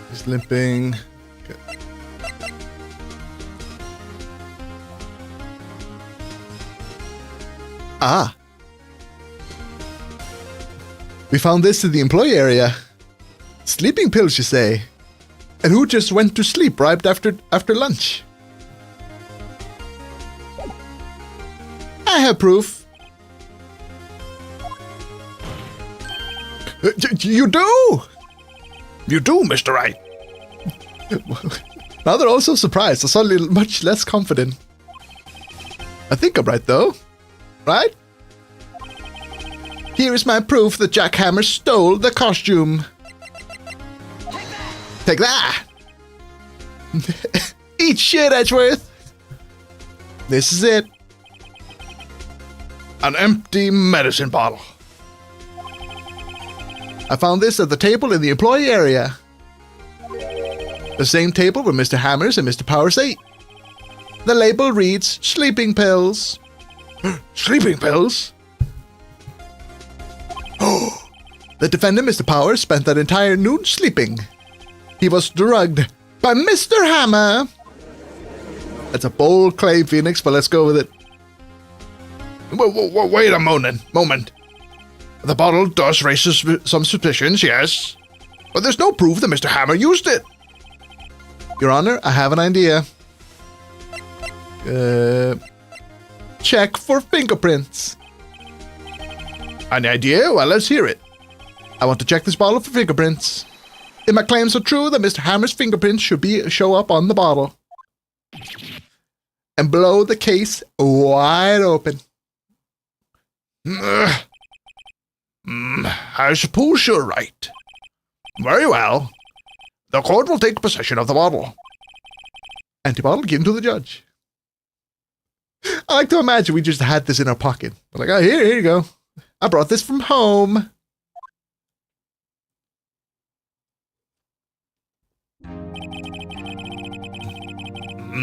He's limping. Okay. Ah. We found this in the employee area. Sleeping pills, you say? And who just went to sleep right after lunch? I have proof. You do? You do, Mr. Wright. Now they're all so surprised. They're suddenly much less confident. I think I'm right, though. Right? Here is my proof that Jack Hammer stole the costume. Take that! Eat shit, Edgeworth! This is it. An empty medicine bottle. I found this at the table in the employee area. The same table where Mr. Hammers and Mr. Powers ate. The label reads, sleeping pills. Sleeping pills? Oh! The defendant, Mr. Powers, spent that entire noon sleeping. He was drugged by Mr. Hammer. That's a bold claim, Phoenix, but let's go with it. Wait a moment. The bottle does raise some suspicions, yes. But there's no proof that Mr. Hammer used it. Your Honor, I have an idea. Check for fingerprints. An idea? Well, let's hear it. I want to check this bottle for fingerprints. If my claims are true, then Mr. Hammer's fingerprints should show up on the bottle. And blow the case wide open. I suppose you're right. Very well. The court will take possession of the bottle. Empty bottle given to the judge. I like to imagine we just had this in our pocket. We're like, oh, here you go. I brought this from home.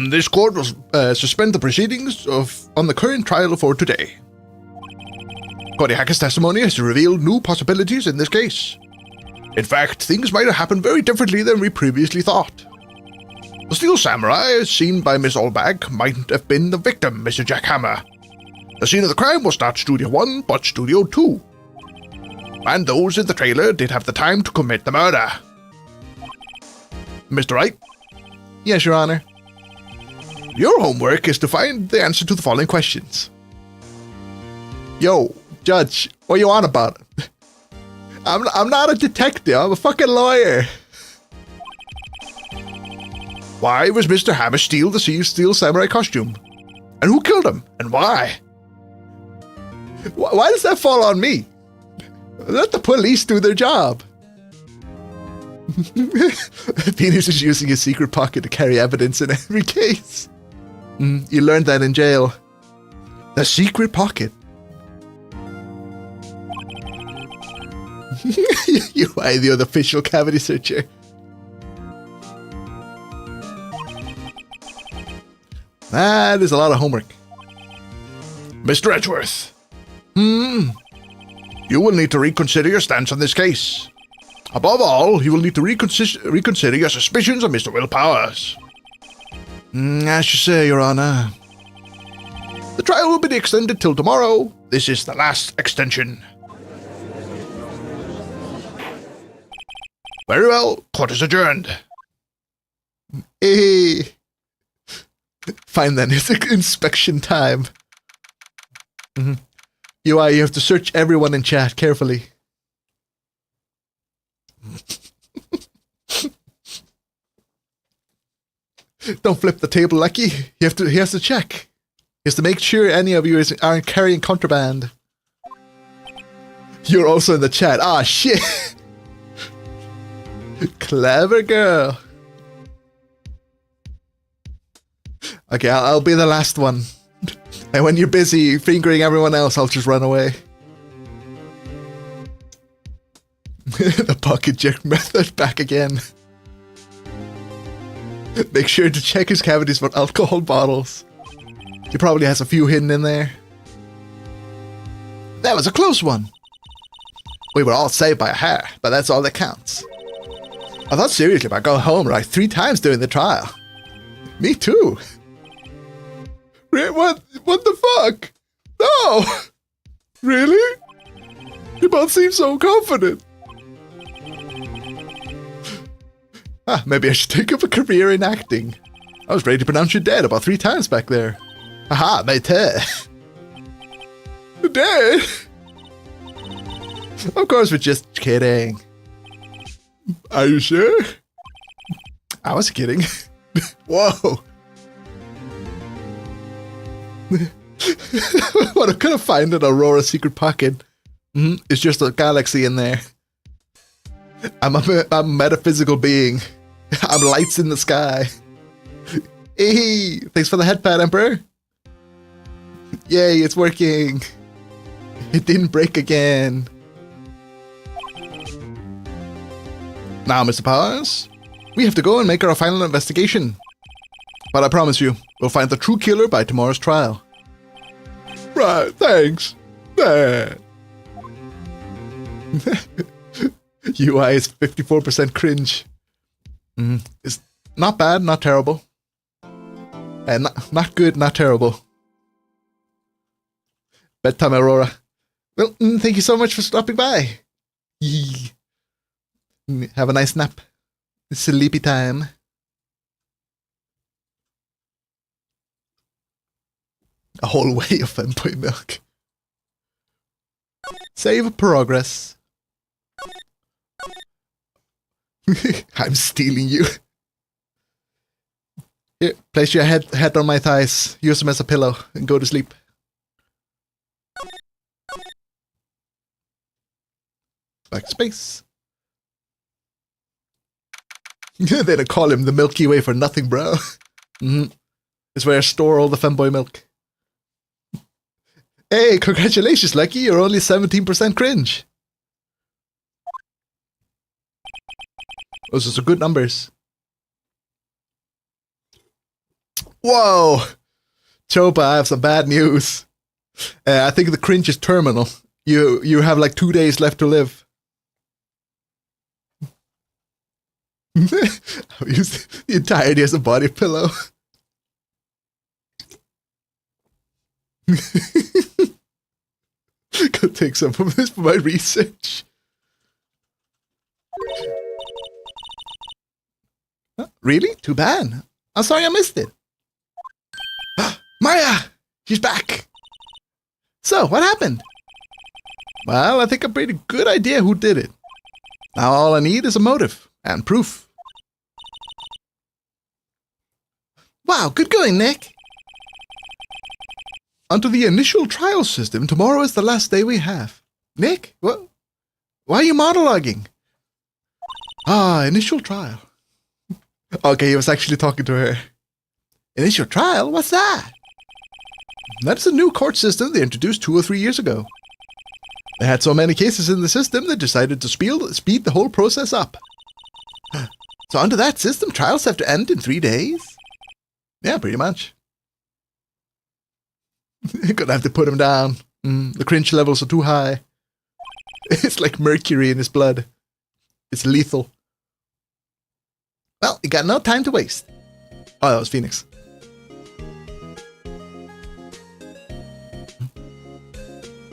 This court will suspend the proceedings on the current trial for today. Cody Hackett's testimony has revealed new possibilities in this case. In fact, things might have happened very differently than we previously thought. The Steel Samurai, seen by Miss Allback, mightn't have been the victim, Mr. Jackhammer. The scene of the crime was not Studio 1, but Studio 2. And those in the trailer did have the time to commit the murder. Mr. Wright? Yes, Your Honor. Your homework is to find the answer to the following questions. Yo, Judge, what you on about? I'm not a detective, I'm a fucking lawyer. Why was Mr. Hammersteel the Steel Samurai costume? And who killed him? And why? Why does that fall on me? Let the police do their job. Venus is using his secret pocket to carry evidence in every case. You learned that in jail. The secret pocket. You are the unofficial cavity searcher. That is a lot of homework. Mr. Edgeworth. You will need to reconsider your stance on this case. Above all, you will need to reconsider your suspicions of Mr. Will Powers. As you say, Your Honor. The trial will be extended till tomorrow. This is the last extension. Very well, court is adjourned. Hey. Fine then, it's inspection time. You have to search everyone in chat carefully. Don't flip the table, Lucky. He has to check. He has to make sure any of you aren't carrying contraband. You're also in the chat. Ah, shit. Clever girl. Okay, I'll be the last one. And when you're busy fingering everyone else, I'll just run away. The pocket jerk method back again. Make sure to check his cavities for alcohol bottles. He probably has a few hidden in there. That was a close one. We were all saved by a hair, but that's all that counts. I thought seriously about going home like 3 times during the trial. Me too. What the fuck? No! Really? You both seem so confident. Maybe I should take up a career in acting. I was ready to pronounce you dead about 3 times back there. Aha, mate. Dead? Of course, we're just kidding. Are you sure? I was kidding. Whoa. What I could have found in Aurora's secret pocket. It's just a galaxy in there. I'm a metaphysical being. I'm lights in the sky. Hey, thanks for the headpad, Emperor. Yay, it's working. It didn't break again. Now, Mr. Powers, we have to go and make our final investigation. But I promise you, we'll find the true killer by tomorrow's trial. Right, thanks. UI is 54% cringe. It's not bad, not terrible. And not good, not terrible. Bedtime, Aurora. Well, thank you so much for stopping by. Yee. Have a nice nap. It's sleepy time. A whole way of Femboy milk. Save progress. I'm stealing you. Here, place your head on my thighs. Use them as a pillow and go to sleep. Backspace. They don't call him the Milky Way for nothing, bro. It's where I store all the Femboy milk. Hey, congratulations, Lucky. You're only 17% cringe. Those are some good numbers. Whoa! Chopa, I have some bad news. I think the cringe is terminal. You have like 2 days left to live. I've used the entirety as a body pillow. Go take some of this for my research. Huh? Really? Too bad. I'm sorry I missed it. Maya! She's back! So, what happened? Well, I think a pretty good idea who did it. Now all I need is a motive and proof. Wow, good going, Nick. Onto the initial trial system. Tomorrow is the last day we have. Nick, what? Why are you monologuing? Ah, initial trial. Okay, he was actually talking to her. Initial trial? What's that? That's a new court system they introduced 2 or 3 years ago. They had so many cases in the system, they decided to speed the whole process up. So under that system, trials have to end in 3 days? Yeah, pretty much. You're gonna have to put him down. The cringe levels are too high. It's like mercury in his blood. It's lethal. Well, you got no time to waste. Oh, that was Phoenix.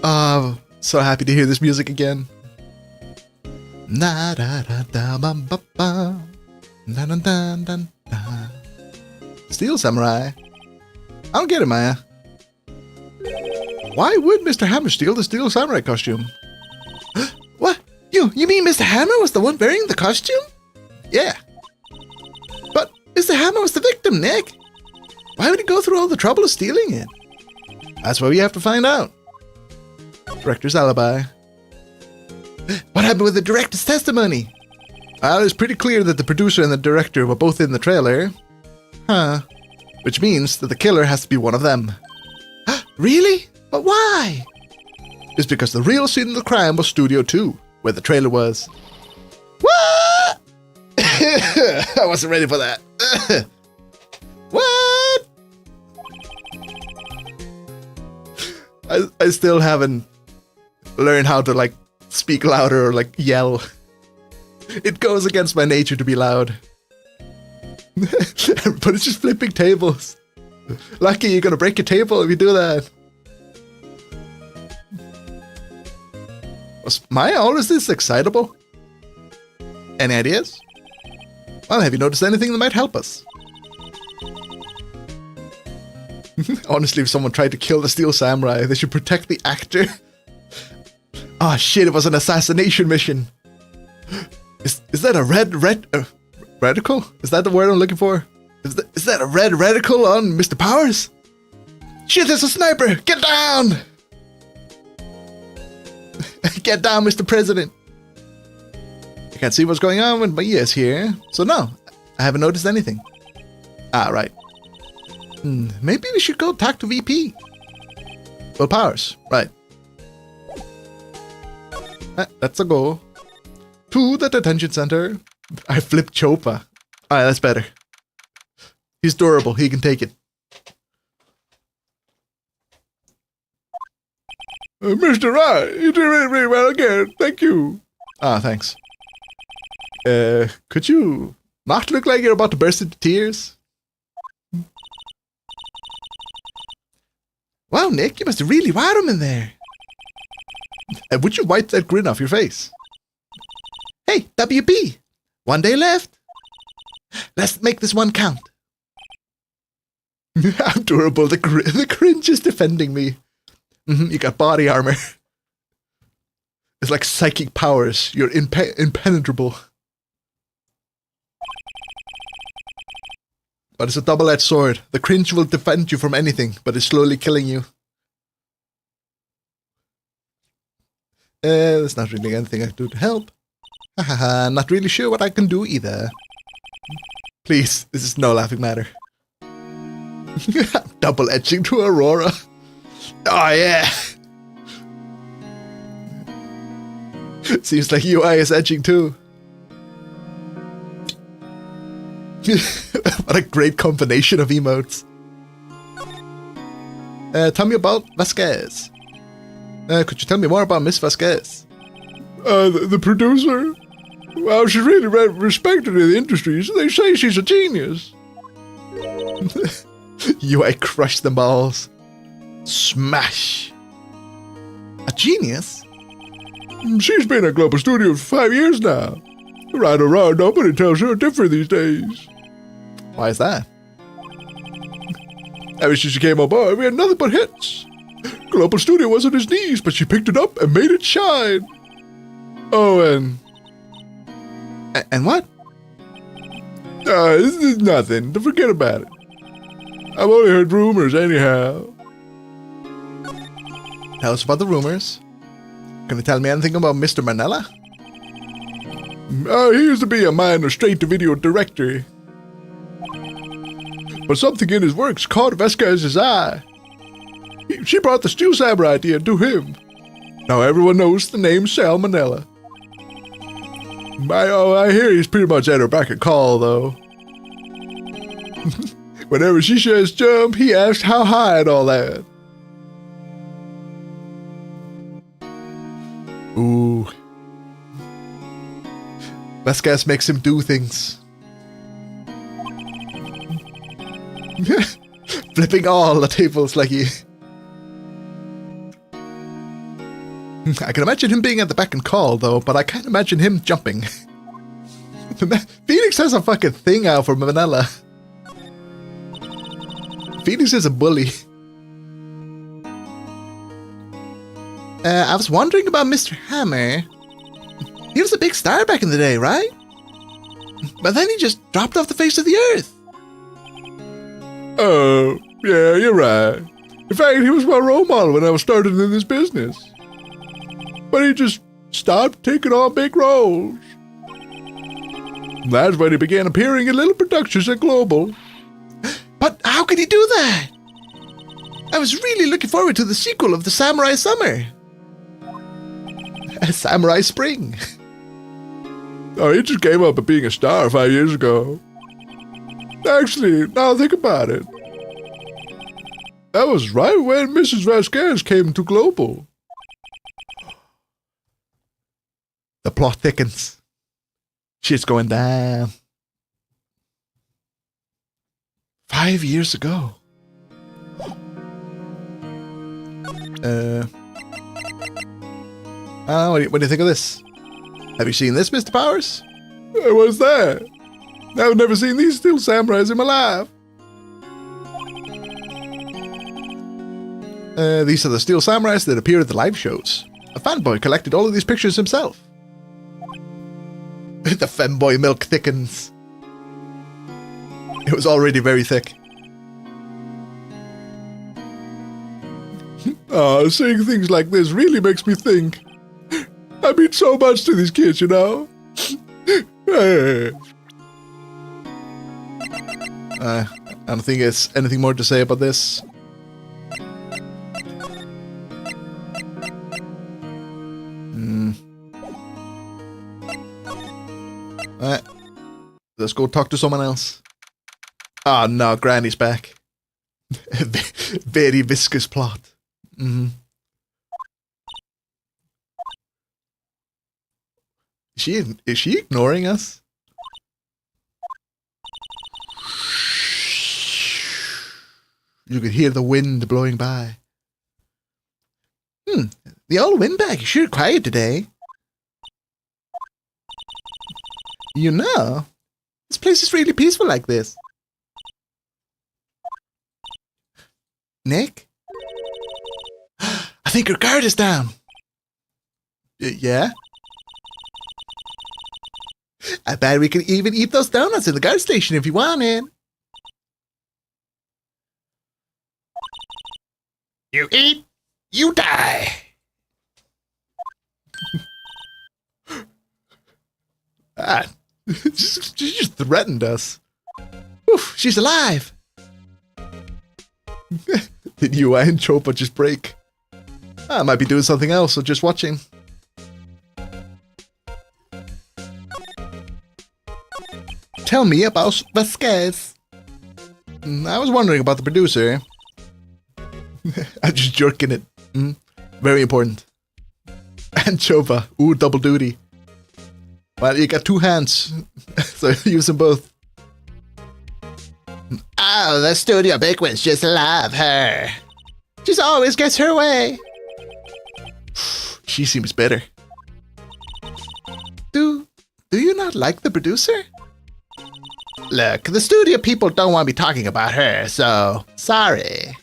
Oh, so happy to hear this music again. Na da da da ba ba ba. Da da da da da. Steel Samurai. I don't get it, Maya. Why would Mr. Hammer steal the Steel Samurai costume? What? You mean Mr. Hammer was the one wearing the costume? Yeah. But Mr. Hammer was the victim, Nick. Why would he go through all the trouble of stealing it? That's what we have to find out. Director's alibi. What happened with the director's testimony? Well, it's pretty clear that the producer and the director were both in the trailer. Huh. Which means that the killer has to be one of them. Really? But why? It's because the real scene of the crime was Studio 2, where the trailer was. What? I wasn't ready for that. What? I still haven't learned how to like speak louder or like yell. It goes against my nature to be loud. But it's just flipping tables. Lucky you're gonna break your table if you do that. Was Maya always this excitable? Any ideas? Well, have you noticed anything that might help us? Honestly, if someone tried to kill the Steel Samurai, they should protect the actor. Oh shit, it was an assassination mission. Is that a reticle? Is that the word I'm looking for? Is that a red reticle on Mr. Powers? Shit, there's a sniper! Get down! Get down, Mr. President! I can't see what's going on with my ears here, so no, I haven't noticed anything. Ah, right. Maybe we should go talk to VP. Well, Powers, right. Let's go. To the detention center. I flipped Chopa. Alright, that's better. He's durable, he can take it. Mr. Wright, you did really well again. Thank you. Ah, thanks. Could you not look like you're about to burst into tears? Wow, Nick, you must have really wired him in there. Would you wipe that grin off your face? Hey, WP, 1 day left. Let's make this one count. I'm durable, the cringe is defending me. You got body armor. It's like psychic powers. You're impenetrable. But it's a double-edged sword. The cringe will defend you from anything, but it's slowly killing you. There's not really anything I can do to help. Hahaha, not really sure what I can do either. Please, this is no laughing matter. Double etching to Aurora. Oh yeah. Seems like UI is etching too. What a great combination of emotes. Tell me about Vasquez. Could you tell me more about Miss Vasquez? The producer? Well, she's really respected in the industry. They say she's a genius. I crushed them balls. Smash. A genius? She's been at Global Studios for 5 years now. Right or wrong, nobody tells her different these days. Why is that? Ever since she came on board, we had nothing but hits. Global Studio was on his knees, but she picked it up and made it shine. Oh, And what? This is nothing. Forget about it. I've only heard rumors anyhow. Tell us about the rumors. Can you tell me anything about Mr. Manella? He used to be a minor straight-to-video director. But something in his works caught Vasquez's eye. She brought the Steel Samurai idea to him. Now everyone knows the name Sal Manella. I hear he's pretty much at her beck and call, though. Whenever she says jump, he asks how high and all that. Ooh. Vasquez makes him do things. Flipping all the tables like he... I can imagine him being at the beck and call, though, but I can't imagine him jumping. Phoenix has a fucking thing out for Manella. Phoenix is a bully. I was wondering about Mr. Hammer. He was a big star back in the day, right? But then he just dropped off the face of the earth. Oh, yeah, you're right. In fact, he was my role model when I was starting in this business. But he just stopped taking on big roles. That's when he began appearing in little productions at Global. But how could he do that? I was really looking forward to the sequel of the Samurai Summer. Samurai Spring. Oh, he just gave up at being a star 5 years ago. Actually, now think about it. That was right when Mrs. Vasquez came to Global. The plot thickens. Shit's going down. 5 years ago. What do you think of this? Have you seen this, Mr. Powers? What's that? I've never seen these Steel Samurais in my life. These are the Steel Samurais that appear at the live shows. A fanboy collected all of these pictures himself. The Femboy milk thickens. It was already very thick. Seeing things like this really makes me think. I mean so much to these kids, you know? I don't think there's anything more to say about this. Let's go talk to someone else. Oh no, Granny's back. Very viscous plot. Is she ignoring us? You could hear the wind blowing by. The old windbag is sure quiet today. You know, this place is really peaceful like this. Nick? I think her guard is down. Yeah? I bet we could even eat those donuts in the guard station if you wanted. You eat, you die. She just threatened us. Oof, she's alive. Did you and Chopa just break? I might be doing something else or just watching. Tell me about Vasquez. I was wondering about the producer. I'm just jerking it. Very important. And Chova. Ooh, double duty. Well, you got 2 hands, so use them both. Oh, the studio bigwigs just love her. Just always gets her way. She seems better. Do you not like the producer? Look, the studio people don't want me talking about her, so sorry.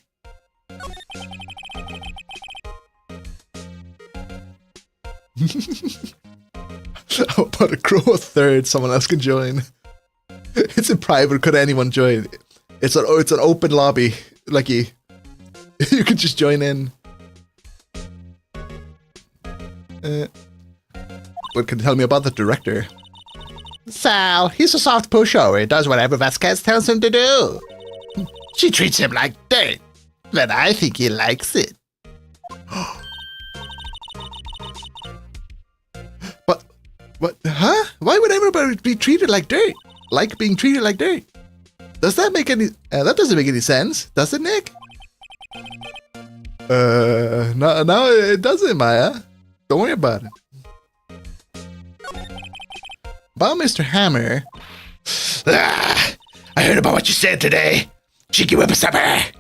I'll put a crow a third, someone else can join. It's in private, could anyone join? It's an open lobby. Like you can just join in. What can you tell me about the director? Sal, he's a soft pushover. He does whatever Vasquez tells him to do. She treats him like dirt, but I think he likes it. But, what, huh? Why would everybody be treated like dirt? Like being treated like dirt? Does that make any, that doesn't make any sense, does it, Nick? No, it doesn't, Maya. Don't worry about it. About Mr. Hammer. I heard about what you said today. Cheeky whippersnapper.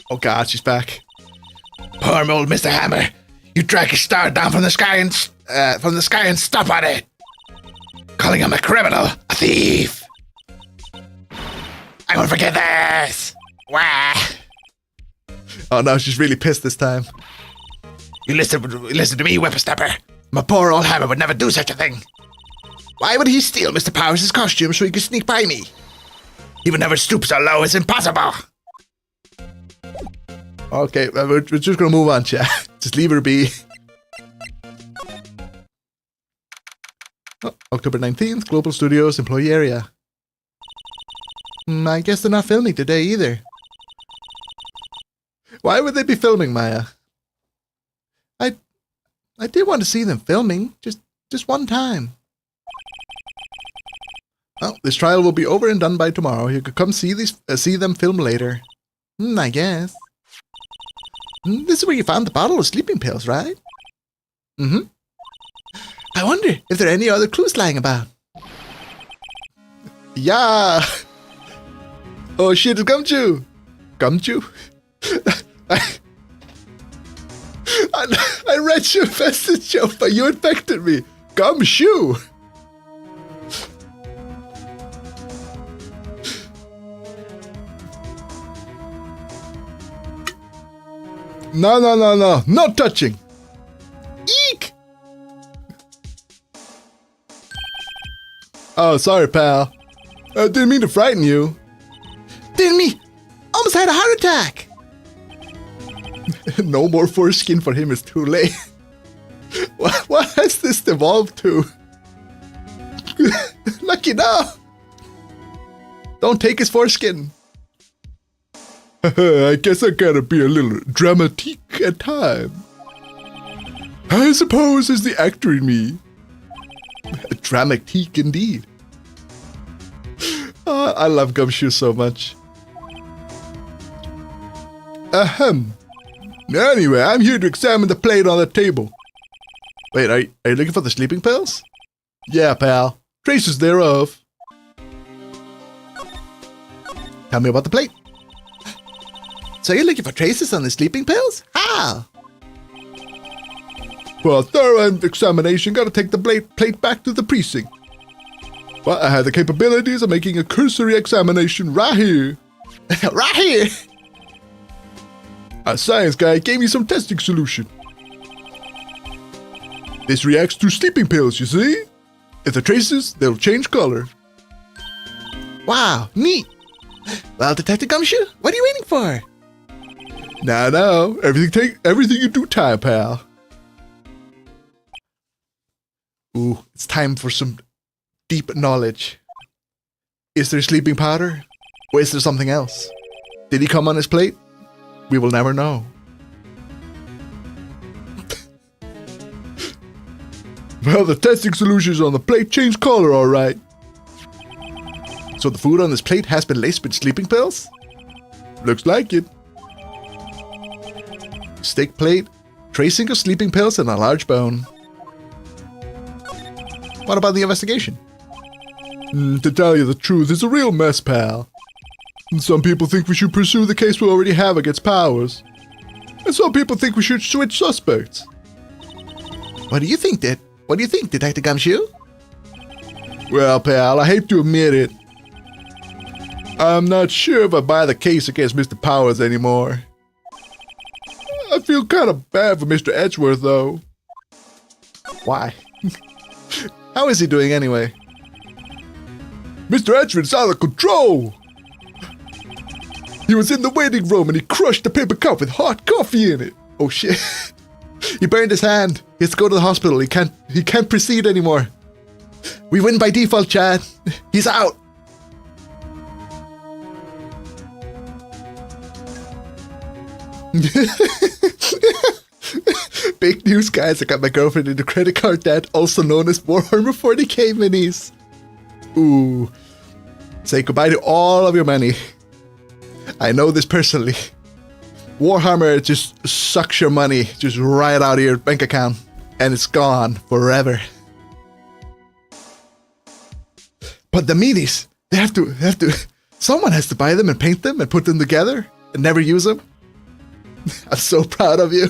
Oh God, she's back. Poor old Mr. Hammer. You drag his star down from the sky and stop on it. Calling him a criminal, a thief. I won't forget this. Wah. Oh no, she's really pissed this time. You listen to me, whippersnapper. My poor old Hammer would never do such a thing. Why would he steal Mr. Powers' costume so he could sneak by me? He would never stoop so low, it's impossible. Okay, we're just gonna move on, chat. Just leave her be. Oh, October 19th, Global Studios employee area. I guess they're not filming today either. Why would they be filming, Maya? I did want to see them filming, just one time. Well, this trial will be over and done by tomorrow. You could come see them film later. I guess. This is where you found the bottle of sleeping pills, right? I wonder if there are any other clues lying about. Yeah. Oh shit, it's Gumshoe. Gumshoe? I read your message, but you infected me. Gumshoe. No. No touching. Eek. Oh, sorry, pal. I didn't mean to frighten you. Didn't me? Almost had a heart attack. No more foreskin for him, it's too late. What has this evolved to? Lucky now. Don't take his foreskin. I guess I gotta be a little dramatique at time. I suppose it's the actor in me. Dramatique indeed. I love Gumshoe so much. Ahem. Anyway, I'm here to examine the plate on the table. Wait, are you looking for the sleeping pills? Yeah, pal. Traces thereof. Tell me about the plate. So you're looking for traces on the sleeping pills? How? For a thorough examination, gotta take the plate back to the precinct. But I have the capabilities of making a cursory examination right here. Right here? A science guy gave me some testing solution. This reacts to sleeping pills, you see? If the traces, they'll change color. Wow, neat. Well, Detective Gumshoe, what are you waiting for? No. Everything you do time, pal. Ooh, it's time for some deep knowledge. Is there sleeping powder? Or is there something else? Did he come on his plate? We will never know. Well, the testing solutions on the plate changed color, alright. So the food on this plate has been laced with sleeping pills? Looks like it. steak plate, tracing of sleeping pills, and a large bone. What about the investigation? To tell you the truth, it's a real mess, pal. And some people think we should pursue the case we already have against Powers. And some people think we should switch suspects. What do you think, Detective Gumshoe? Well, pal, I hate to admit it. I'm not sure if I buy the case against Mr. Powers anymore. I feel kind of bad for Mr. Edgeworth, though. Why? How is he doing anyway? Mr. Edgeworth's out of control! He was in the waiting room and he crushed the paper cup with hot coffee in it. Oh shit. He burned his hand. He has to go to the hospital. He can't proceed anymore. We win by default, Chad. He's out. Big news, guys. I got my girlfriend into credit card debt, also known as Warhammer 40k minis. Ooh. Say goodbye to all of your money. I know this personally. Warhammer just sucks your money just right out of your bank account, and it's gone forever. But the minis, they have to. Someone has to buy them and paint them and put them together and never use them. I'm so proud of you.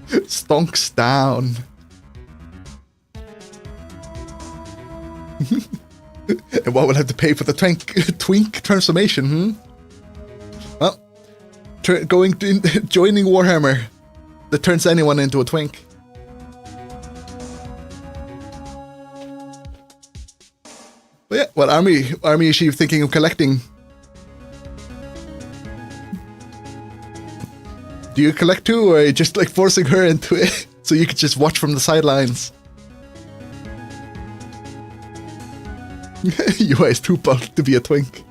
Stonks down. And what will I have to pay for the twink transformation? Well, joining Warhammer that turns anyone into a twink. But yeah, what army is she thinking of collecting? Do you collect too, or are you just like forcing her into it so you could just watch from the sidelines? UI is too bulked to be a twink.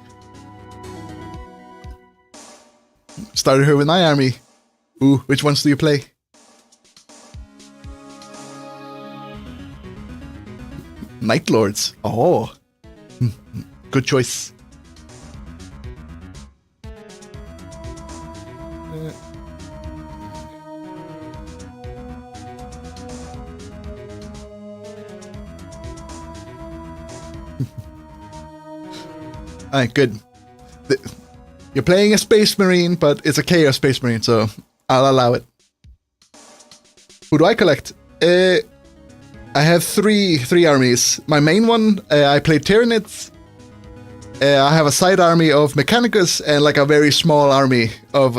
Started her with my army. Ooh, which ones do you play? Night Lords. Oh. Good choice. Alright, good. You're playing a Space Marine, but it's a Chaos Space Marine, so I'll allow it. Who do I collect? I have three armies. My main one, I play Tyranids. I have a side army of Mechanicus and like a very small army of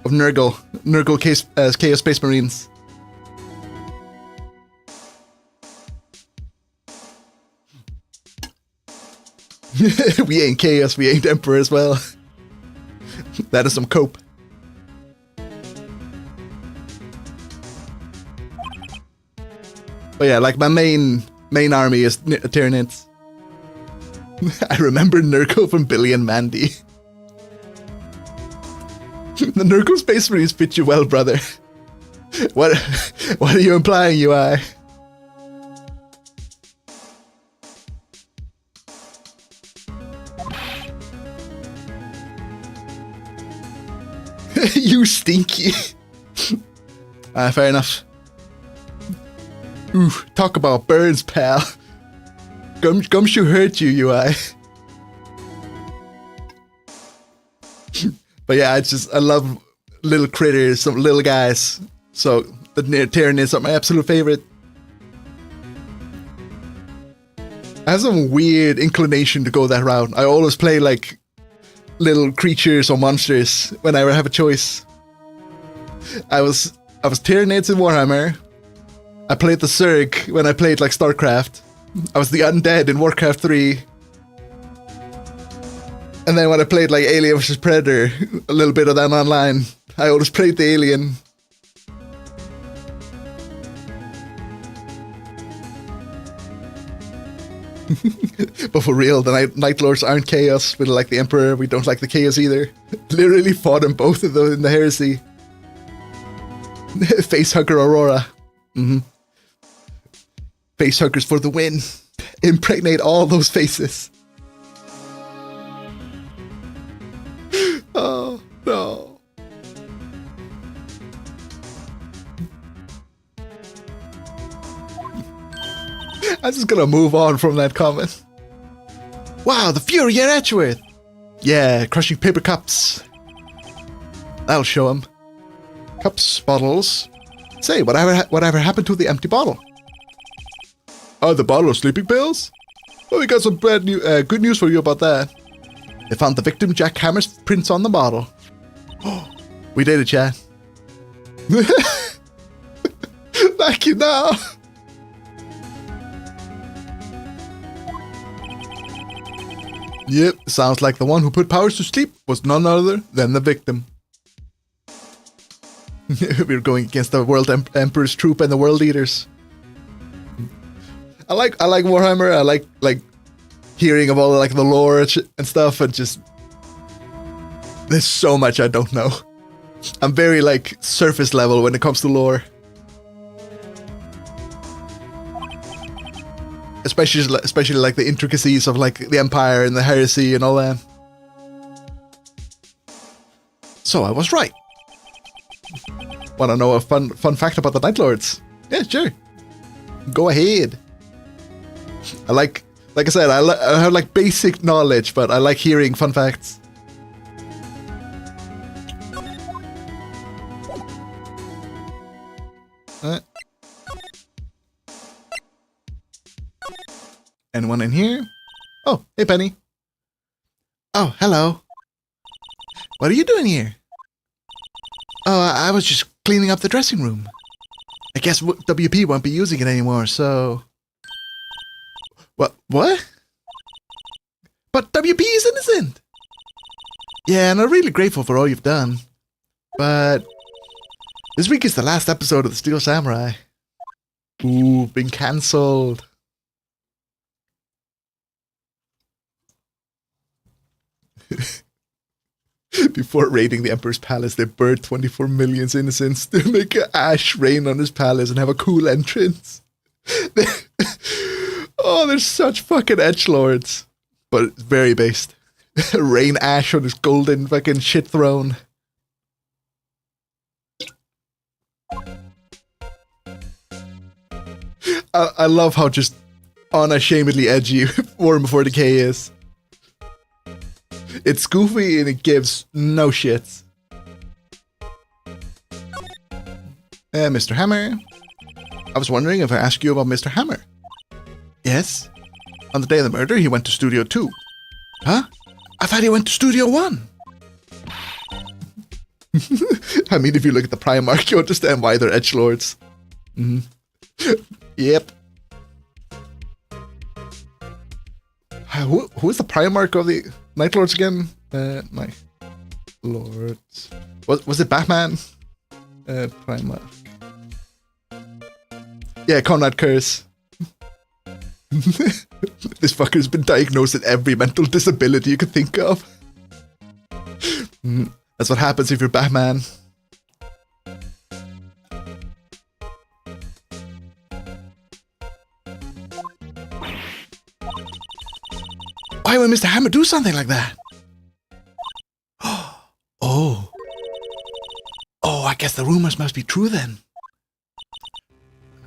Nurgle Chaos Space Marines. We ain't Chaos, we ain't Emperor as well. That is some cope. But yeah, like my main army is Tyranids. I remember Nurgle from Billy and Mandy. The Nurgle Space Marines fit you well, brother. What are you implying, UI? You stinky. Fair enough. Ooh, talk about burns, pal. Gumshoe hurt you, UI. But yeah, I love little critters, some little guys. So the Tyranids are my absolute favorite. I have some weird inclination to go that route. I always play like little creatures or monsters whenever I have a choice. I was Tyranids in Warhammer. I played the Zerg when I played like StarCraft. I was the Undead in Warcraft 3. And then when I played like Alien vs Predator, a little bit of that online, I always played the Alien. But for real, the Night Lords aren't Chaos. We don't like the Emperor, we don't like the Chaos either. Literally fought in both of them in the Heresy. Facehugger Aurora. Facehuggers for the win. Impregnate all those faces. Oh, no. I'm just gonna move on from that comment. Wow, the Fury at Edgeworth. Yeah, crushing paper cups. That'll show him. Cups, bottles. Say, whatever happened to the empty bottle? Oh, the bottle of sleeping pills? Oh, we got some good news for you about that. They found the victim Jack Hammer's prints on the bottle. We did it, chat. Thank you now. Yep, sounds like the one who put Powers to sleep was none other than the victim. We're going against the World Emperor's troop and the World Eaters. I like Warhammer. I like hearing of all like the lore and stuff, and just there's so much I don't know. I'm very like surface level when it comes to lore. Especially like the intricacies of like the Empire and the Heresy and all that. So I was right. Want to know a fun fact about the Night Lords? Yeah, sure. Go ahead. Like I said, I have like basic knowledge, but I like hearing fun facts. Anyone in here? Oh, hey Penny. Oh, hello. What are you doing here? Oh, I was just cleaning up the dressing room. I guess WP won't be using it anymore, so... What? But WP is innocent! Yeah, and I'm really grateful for all you've done. But... this week is the last episode of the Steel Samurai. Ooh, been cancelled. Before raiding the Emperor's palace, they burned 24 million innocents to make an ash rain on his palace and have a cool entrance. Oh, they're such fucking edgelords. But it's very based. Rain ash on his golden fucking shit throne. I love how just unashamedly edgy War Before Decay is. It's goofy and it gives no shits. Mr. Hammer. I was wondering if I asked you about Mr. Hammer. Yes. On the day of the murder, he went to Studio 2. Huh? I thought he went to Studio 1. I mean, if you look at the Primarch, you understand why they're edgelords. Yep. Who is the Primarch of the Night Lords again? Night Lords. Was it Batman? Primarch. Yeah, Conrad Curse. This fucker's been diagnosed with every mental disability you could think of. That's what happens if you're Batman. Why would Mr. Hammer do something like that? Oh, I guess the rumors must be true then.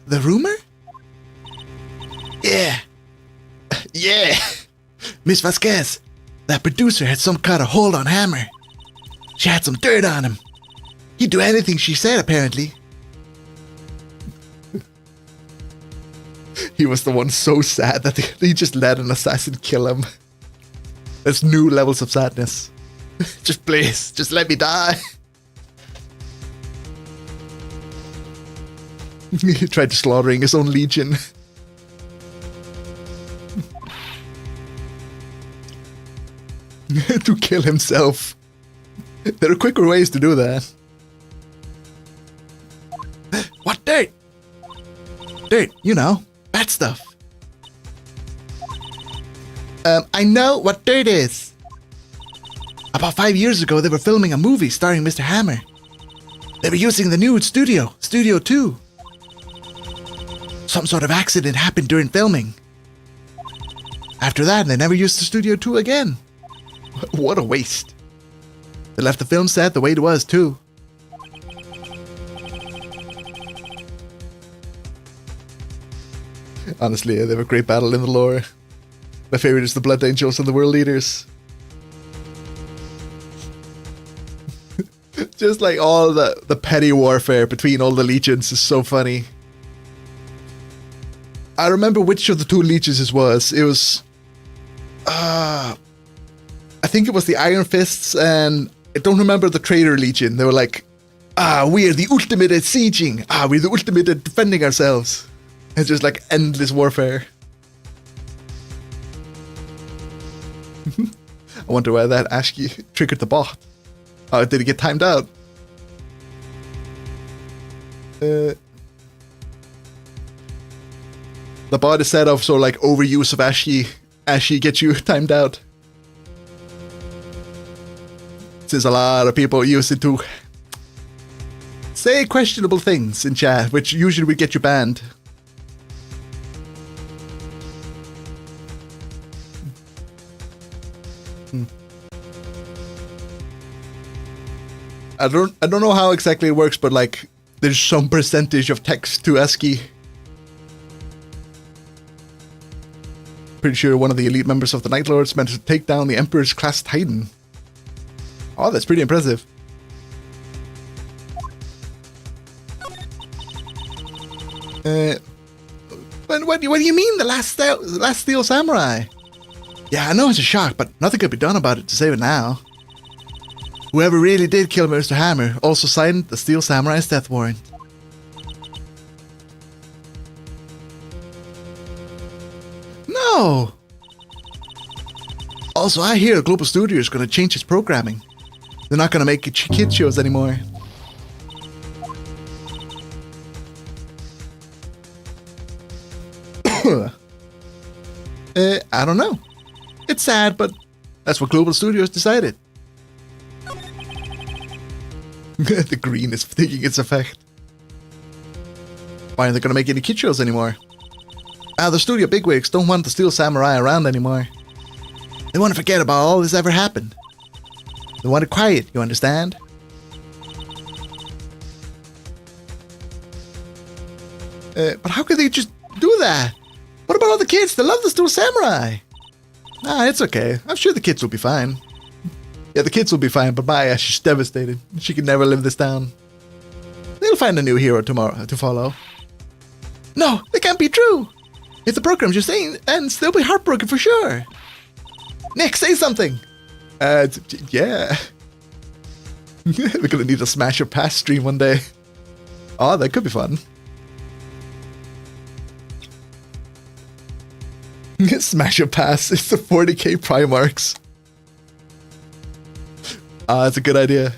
The rumor? Yeah. Miss Vasquez, that producer had some kind of hold on Hammer. She had some dirt on him. He'd do anything she said, apparently. He was the one so sad that he just let an assassin kill him. There's new levels of sadness. Just please, just let me die. He tried slaughtering his own legion. To kill himself. There are quicker ways to do that. What dirt? Dirt, you know, bad stuff. I know what dirt is. About 5 years ago, they were filming a movie starring Mr. Hammer. They were using the new studio, Studio 2. Some sort of accident happened during filming. After that, they never used the Studio 2 again. What a waste. They left the film set the way it was, too. Honestly, they have a great battle in the lore. My favorite is the Blood Angels and the World Leaders. Just like all the petty warfare between all the legions is so funny. I remember which of the two legions it was. It was... I think it was the Iron Fists, and I don't remember the Traitor Legion. They were like, we are the ultimate at sieging. We're the ultimate at defending ourselves. It's just like endless warfare. I wonder why that Ashki triggered the bot. Oh, did it get timed out? The bot is set up so like overuse of Ashki gets you timed out. Since a lot of people use it to say questionable things in chat, which usually would get you banned. I don't know how exactly it works, but like there's some percentage of text to ASCII. Pretty sure one of the elite members of the Night Lords managed to take down the Emperor's class Titan. Oh, that's pretty impressive. But what do you mean the last Steel Samurai? Yeah, I know it's a shock, but nothing could be done about it to save it now. Whoever really did kill Mr. Hammer also signed the Steel Samurai's death warrant. No! Also, I hear Global Studio is going to change its programming. They're not going to make kid shows anymore. I don't know. It's sad, but that's what Global Studios decided. The green is taking its effect. Why aren't they going to make any kid shows anymore? The studio bigwigs don't want the Steel Samurai around anymore. They want to forget about all this ever happened. They want it quiet, you understand? But how could they just do that? What about all the kids that love the Steel Samurai? It's okay. I'm sure the kids will be fine. Yeah, the kids will be fine, but Maya, she's devastated. She can never live this down. They'll find a new hero tomorrow to follow. No, that can't be true. If the program just ends, they'll be heartbroken for sure. Nick, say something. Yeah. We're gonna need a Smash or Pass stream one day. Oh, that could be fun. Smash or Pass. It's the 40k Primarchs. That's a good idea.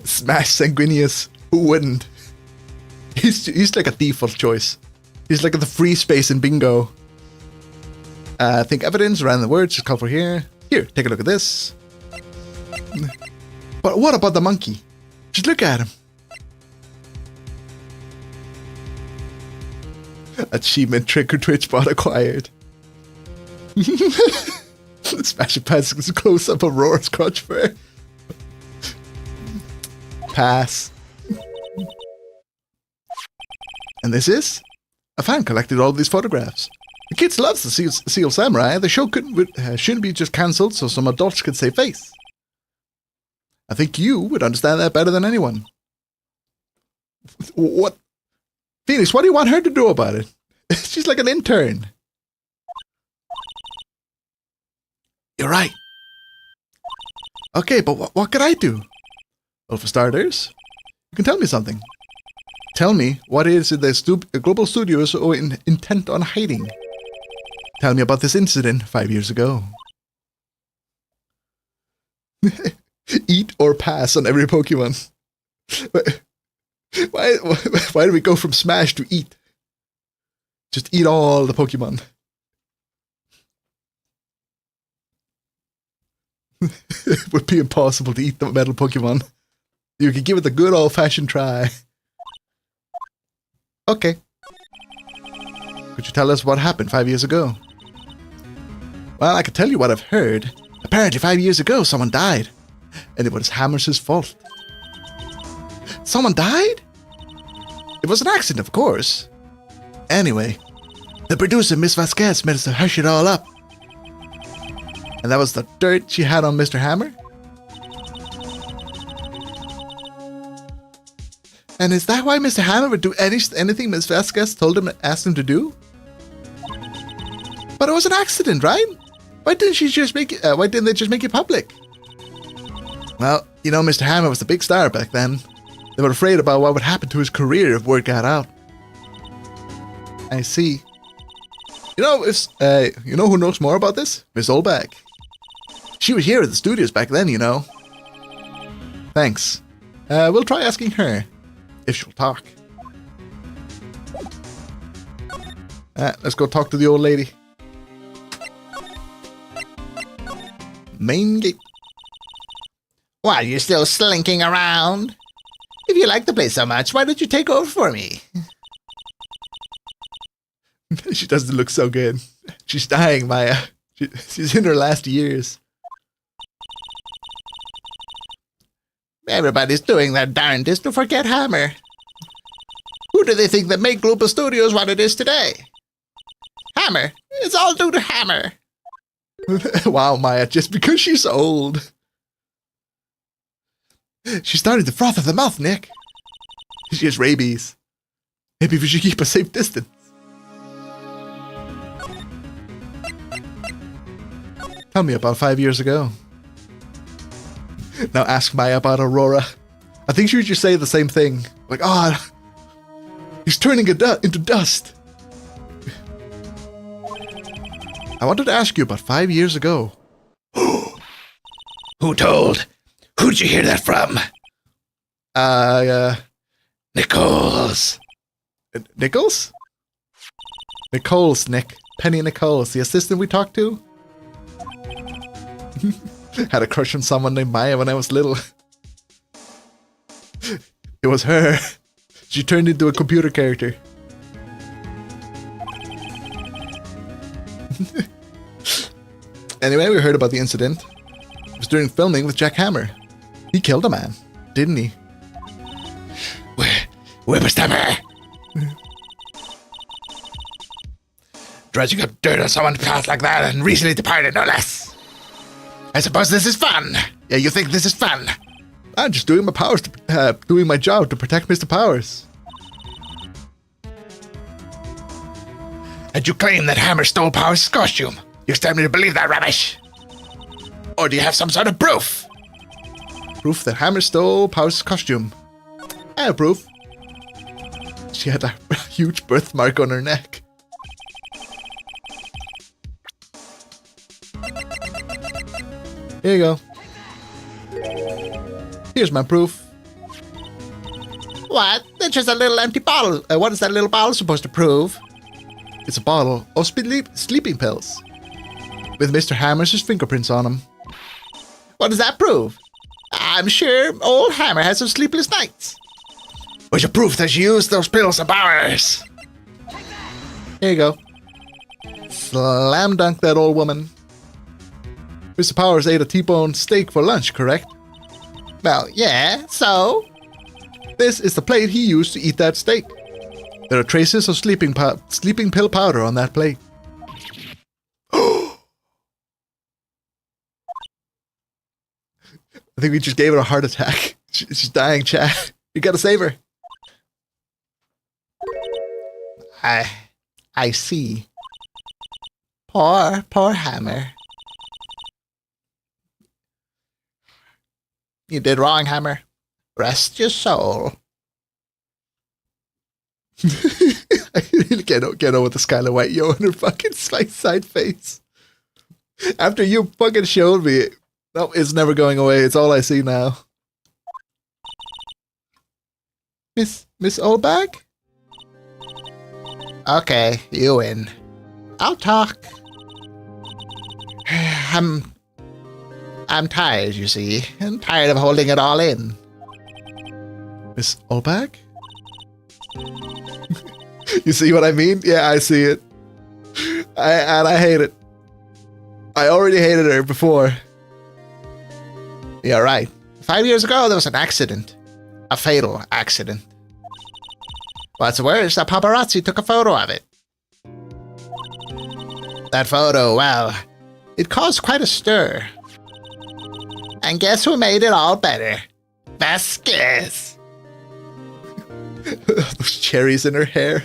Smash Sanguinius. Who wouldn't? He's like a default choice. He's like the free space in bingo. I think evidence around the words is called for here. Here, take a look at this. But what about the monkey? Just look at him. Achievement Trick or Twitch bot acquired. Smash a Pass is close up of Roar's crotch fur. Pass. And this is? A fan collected all these photographs. The kids love the Steel Samurai. The show shouldn't be just cancelled so some adults could save face. I think you would understand that better than anyone. What? Phoenix, what do you want her to do about it? She's like an intern. You're right. Okay, but what could I do? Well, for starters, you can tell me something. Tell me what is it the Global Studios are intent on hiding. Tell me about this incident 5 years ago. Eat or pass on every Pokemon. Why do we go from Smash to eat? Just eat all the Pokemon. It would be impossible to eat the metal Pokemon. You could give it the good old-fashioned try. Okay. Could you tell us what happened 5 years ago? Well, I can tell you what I've heard. Apparently 5 years ago, someone died. And it was Hammer's fault. Someone died? It It was an accident, of course. Anyway, the producer, Miss Vasquez, made us to hush it all up. And that was the dirt she had on Mr. Hammer? And is that why Mr. Hammer would do anything Miss Vasquez told him and asked him to do? But it was an accident, right? Why didn't they just make it public? Well, you know, Mr. Hammer was a big star back then. They were afraid about what would happen to his career if word got out. I see. You know, you know who knows more about this? Miss Olbach. She was here at the studios back then, you know. Thanks. We'll try asking her, if she'll talk. Let's go talk to the old lady. Main gate. Why are you still slinking around? If you like the place so much, why don't you take over for me? She doesn't look so good. She's dying, Maya. She's in her last years. Everybody's doing their darndest to forget Hammer. Who do they think that made Global Studios what it is today? Hammer. It's all due to Hammer. Wow, Maya, just because she's old. She's starting to froth at the mouth, Nick. She has rabies. Maybe we should keep a safe distance. Tell me about 5 years ago. Now ask Maya about Aurora. I think she would just say the same thing. Like, oh, he's turning into dust. I wanted to ask you about 5 years ago. Who told? Who'd you hear that from? Nichols. Nichols? Nichols, Nick. Penny Nichols, the assistant we talked to. Had a crush on someone named Maya when I was little. It was her. She turned into a computer character. Anyway, we heard about the incident. It was during filming with Jack Hammer. He killed a man, didn't he? Whippersnapper! Dredging up dirt on someone's path like that and recently departed, no less. I suppose this is fun. Yeah, you think this is fun? I'm just doing my doing my job to protect Mr. Powers. And you claim that Hammer stole Powers' costume? You expect me to believe that rubbish? Or do you have some sort of proof? Proof that Hammer stole Powers' costume. I have proof. She had a huge birthmark on her neck. Here you go. Here's my proof. What? That's just a little empty bottle. What is that little bottle supposed to prove? It's a bottle of sleeping pills. With Mr. Hammer's fingerprints on them. What does that prove? I'm sure old Hammer has some sleepless nights. Where's your proof that you used those pills of Powers? Here you go. Slam dunk that old woman. Mr. Powers ate a T-bone steak for lunch, correct? Well, yeah, so? This is the plate he used to eat that steak. There are traces of sleeping pill powder on that plate. I think we just gave her a heart attack. She's dying, Chad. You gotta save her. I see. Poor Hammer. You did wrong, Hammer. Rest your soul. I really get over the Skylar White yo in her fucking side face. After you fucking showed me it. No, it's never going away. It's all I see now. Miss Olbach? Okay, you win. I'll talk. I'm tired, you see. I'm tired of holding it all in. Miss Olbach? You see what I mean? Yeah, I see it. I hate it. I already hated her before. You're right. 5 years ago, there was an accident. A fatal accident. What's worse, a paparazzi took a photo of it. That photo, well, it caused quite a stir. And guess who made it all better? Vasquez. Those cherries in her hair.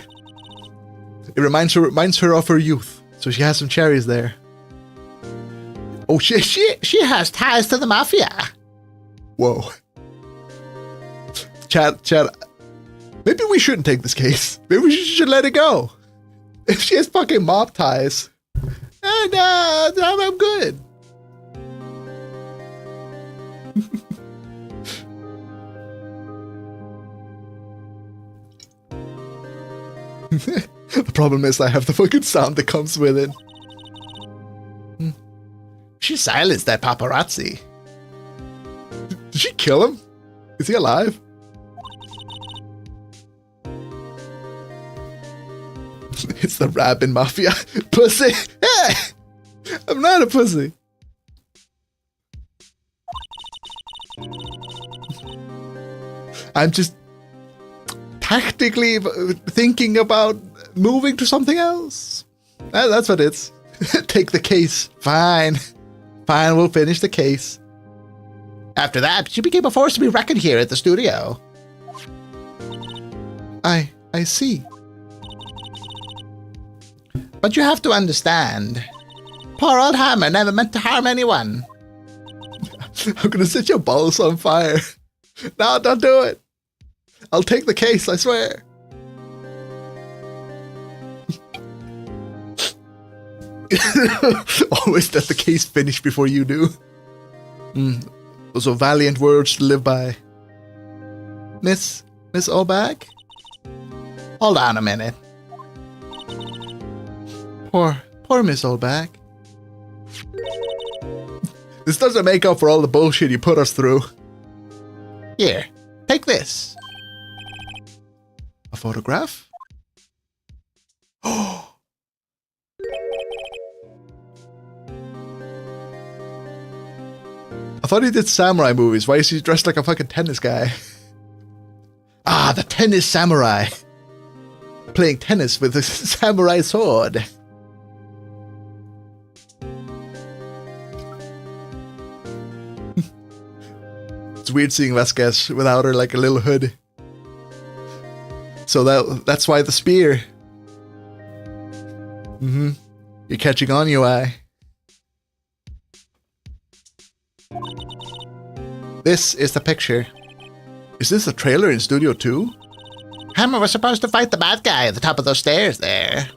It reminds her of her youth. So she has some cherries there. Oh, She has ties to the mafia. Whoa. Chad, maybe we shouldn't take this case. Maybe we should let it go. If she has fucking mob ties, and I'm good. The problem is I have the fucking sound that comes with it. She silenced that paparazzi. Did she kill him? Is he alive? It's the Rabin Mafia. Pussy! Hey! I'm not a pussy. I'm just tactically thinking about moving to something else. That's what it's. Take the case. Fine. Fine, we'll finish the case. After that, she became a force to be reckoned here at the studio. I see. But you have to understand, poor old Hammer never meant to harm anyone. I'm gonna set your balls on fire. No, don't do it. I'll take the case, I swear. Always let the case finish before you do. Those are valiant words to live by. Miss Obag? Hold on a minute. Poor Miss Obag. This doesn't make up for all the bullshit you put us through. Here, take this. A photograph? Oh! I thought he did samurai movies. Why is he dressed like a fucking tennis guy? Ah, the tennis samurai. Playing tennis with a samurai sword. It's weird seeing Vasquez without her like a little hood. So that's why the spear. You're catching on, UI. This is the picture. Is this a trailer in Studio 2? Hammer was supposed to fight the bad guy at the top of those stairs there.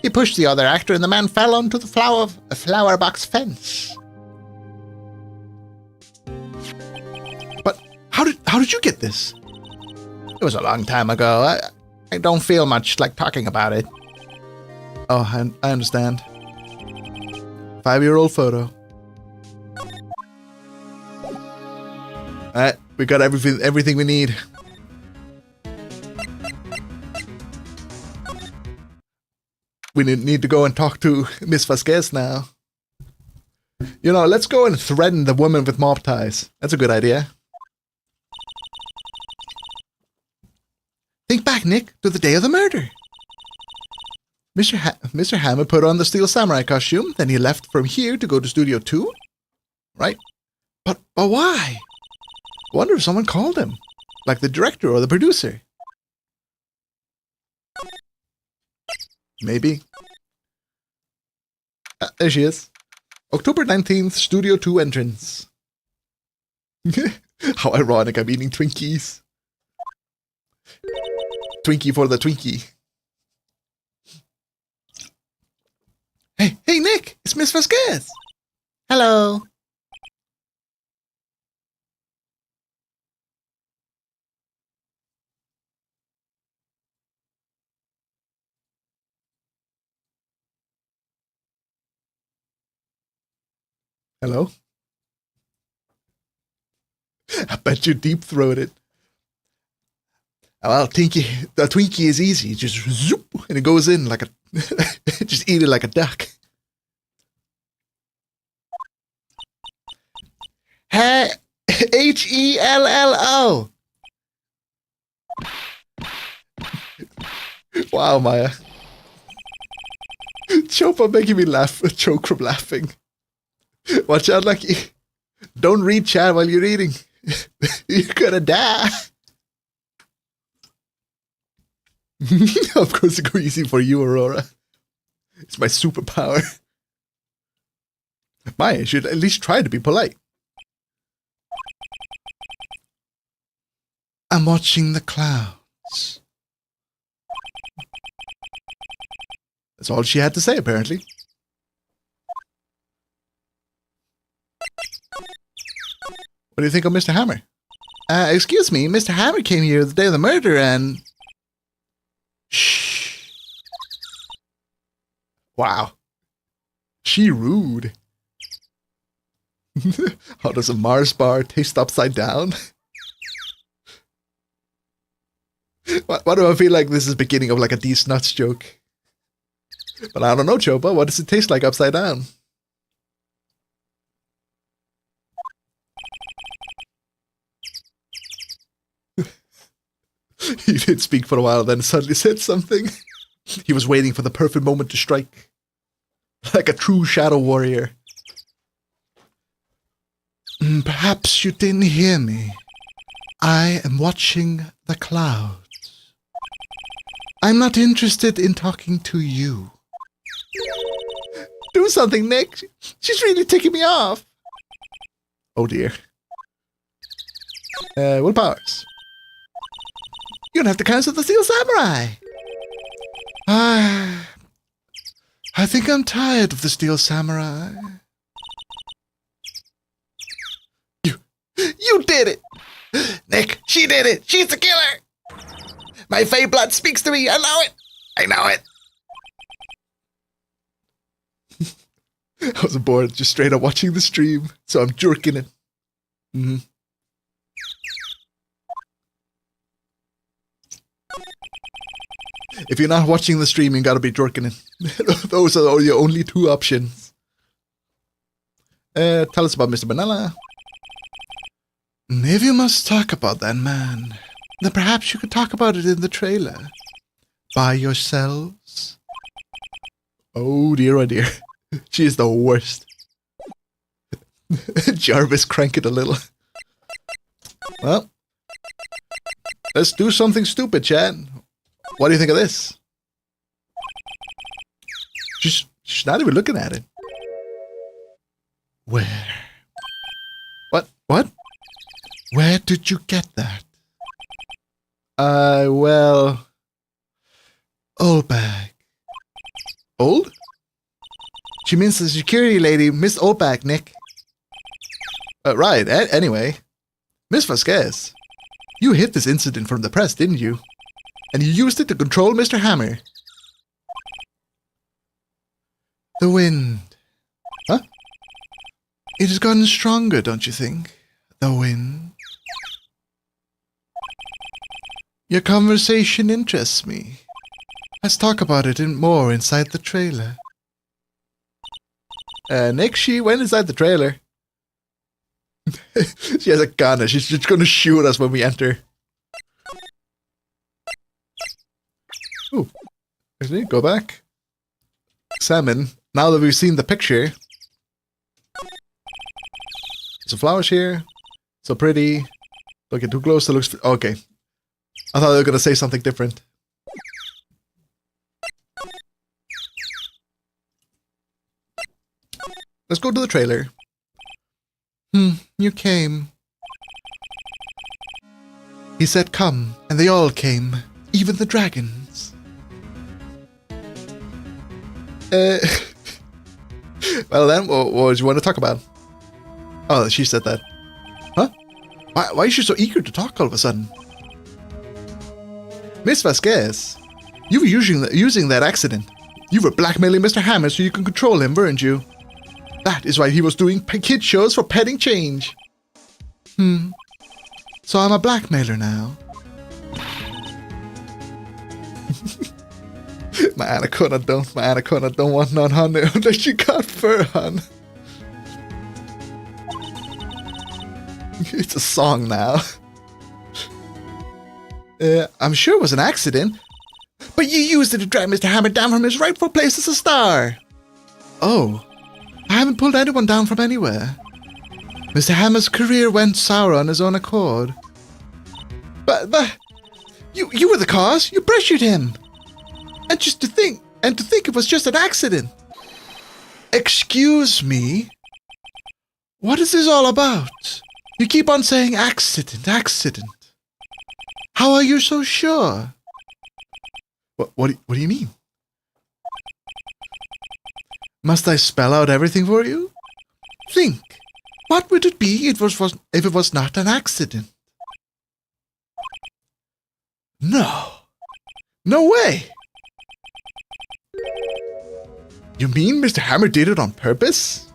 He pushed the other actor and the man fell onto the flower box fence. But how did you get this? It was a long time ago. I don't feel much like talking about it. Oh, I understand. 5-year-old photo. Alright, we got everything we need. We need to go and talk to Miss Vasquez now. You know, let's go and threaten the woman with mob ties. That's a good idea. Think back, Nick, to the day of the murder. Mr. Hammer put on the Steel Samurai costume, then he left from here to go to Studio 2? Right? But why? I wonder if someone called him. Like the director or the producer. Maybe. There she is. October 19th, Studio 2 entrance. How ironic, I'm eating Twinkies. Twinkie for the Twinkie. Hey, Nick! It's Miss Vasquez! Hello. Hello? I bet you deep-throated. Well, the Twinkie is easy. Just zoop, and it goes in like a... just eat it like a duck. Hey, Hello. Wow, Maya. Chopa making me laugh, choke from laughing. Watch out, Lucky. Don't read chat while you're eating. You're gonna die. Of course, it go easy for you, Aurora. It's my superpower. Maya should at least try to be polite. I'm watching the clouds. That's all she had to say, apparently. What do you think of Mr. Hammer? Excuse me, Mr. Hammer came here the day of the murder and... Shh. Wow. She rude. How does a Mars bar taste upside down? Why do I feel like this is the beginning of like a D's Nuts joke? But I don't know, Chopa. What does it taste like upside down? He didn't speak for a while, then suddenly said something. He was waiting for the perfect moment to strike. Like a true shadow warrior. Perhaps you didn't hear me. I am watching the clouds. I'm not interested in talking to you. Do something, Nick. She's really ticking me off. Oh dear. Willpowers. You don't have to cancel the Steel Samurai. I think I'm tired of the Steel Samurai. You did it! Nick, she did it! She's the killer! My Fey blood speaks to me, I know it! I know it! I was bored just straight up watching the stream, so I'm jerking it. If you're not watching the stream, you gotta be jerking it. Those are your only two options. Tell us about Mr. Banana. If you must talk about that man, then perhaps you could talk about it in the trailer. By yourselves. Oh dear, oh dear. She is the worst. Jarvis, crank it a little. Well, let's do something stupid, Chad. What do you think of this? She's not even looking at it. Where? What? Where did you get that? Well... Old bag. Old? She means the security lady, Miss Oldback, Nick. Right, anyway. Miss Vasquez, you hid this incident from the press, didn't you? And you used it to control Mr. Hammer. The wind. Huh? It has gotten stronger, don't you think? The wind. Your conversation interests me. Let's talk about it more inside the trailer. Nick, she went inside the trailer. She has a gun and she's just gonna shoot us when we enter. Ooh. Actually, go back. Salmon. Now that we've seen the picture. Some flowers here. So pretty. Don't get too close. It looks... Okay. I thought they were gonna say something different. Let's go to the trailer. You came. He said come, and they all came. Even the dragons. Well then, what do you want to talk about? Oh, she said that. Huh? Why is she so eager to talk all of a sudden? Miss Vasquez, you were using that accident. You were blackmailing Mr. Hammer so you can control him, weren't you? That is why he was doing kid shows for petting change. So I'm a blackmailer now. My anaconda don't want none, honey, unless you got fur, hon. It's a song now. I'm sure it was an accident, But you used it to drag Mr. Hammer down from his rightful place as a star. Oh, I haven't pulled anyone down from anywhere. Mr. Hammer's career went sour on his own accord. But you were the cause. You pressured him. And to think it was just an accident. Excuse me? What is this all about? You keep on saying accident, accident. How are you so sure? What do you mean? Must I spell out everything for you? Think. What would it be if it was not an accident? No. No way. You mean Mr. Hammer did it on purpose?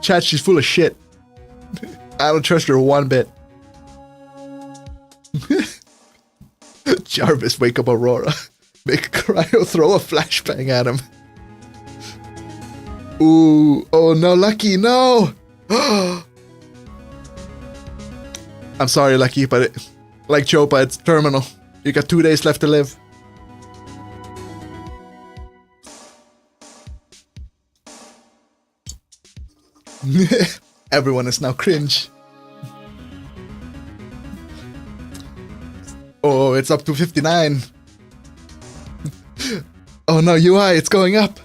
Chat, she's full of shit. I don't trust her one bit. Jarvis, wake up Aurora. Make a cryo throw a flashbang at him. Ooh, oh no, Lucky, no! I'm sorry, Lucky, but like Chopa, it's terminal. You got 2 days left to live. Everyone is now cringe. Oh, it's up to 59. Oh no, UI, it's going up.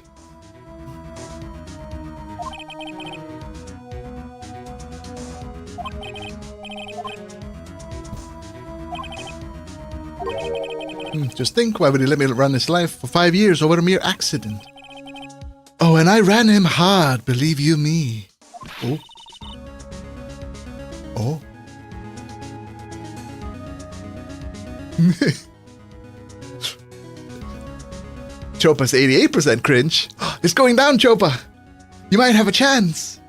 Just think, why would he let me run his life for 5 years over a mere accident? Oh, and I ran him hard, believe you me. Oh. Oh. Chopa's 88% cringe. It's going down, Chopa. You might have a chance.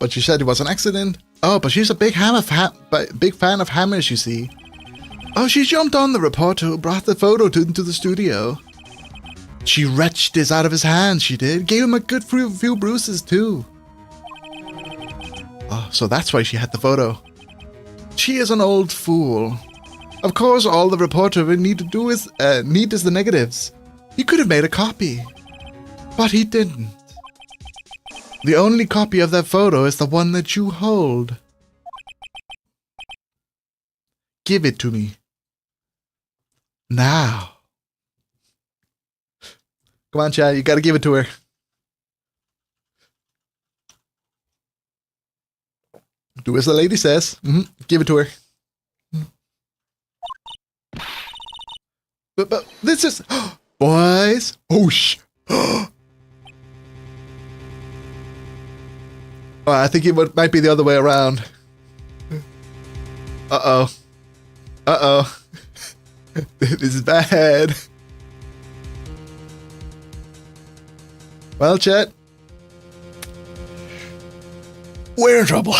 But she said it was an accident. Oh, but she's a big fan of hammers, you see. Oh, she jumped on the reporter who brought the photo into the studio. She wrenched this out of his hand, she did. Gave him a good few bruises, too. Oh, so that's why she had the photo. She is an old fool. Of course, all the reporter would need to do is the negatives. He could have made a copy. But he didn't. The only copy of that photo is the one that you hold. Give it to me. Now. Come on, Chad, you gotta give it to her. Do as the lady says. Give it to her. But this is... Boys. Oh, I think it might be the other way around. Uh-oh. Uh-oh. This is bad. Well, Chet. We're in trouble.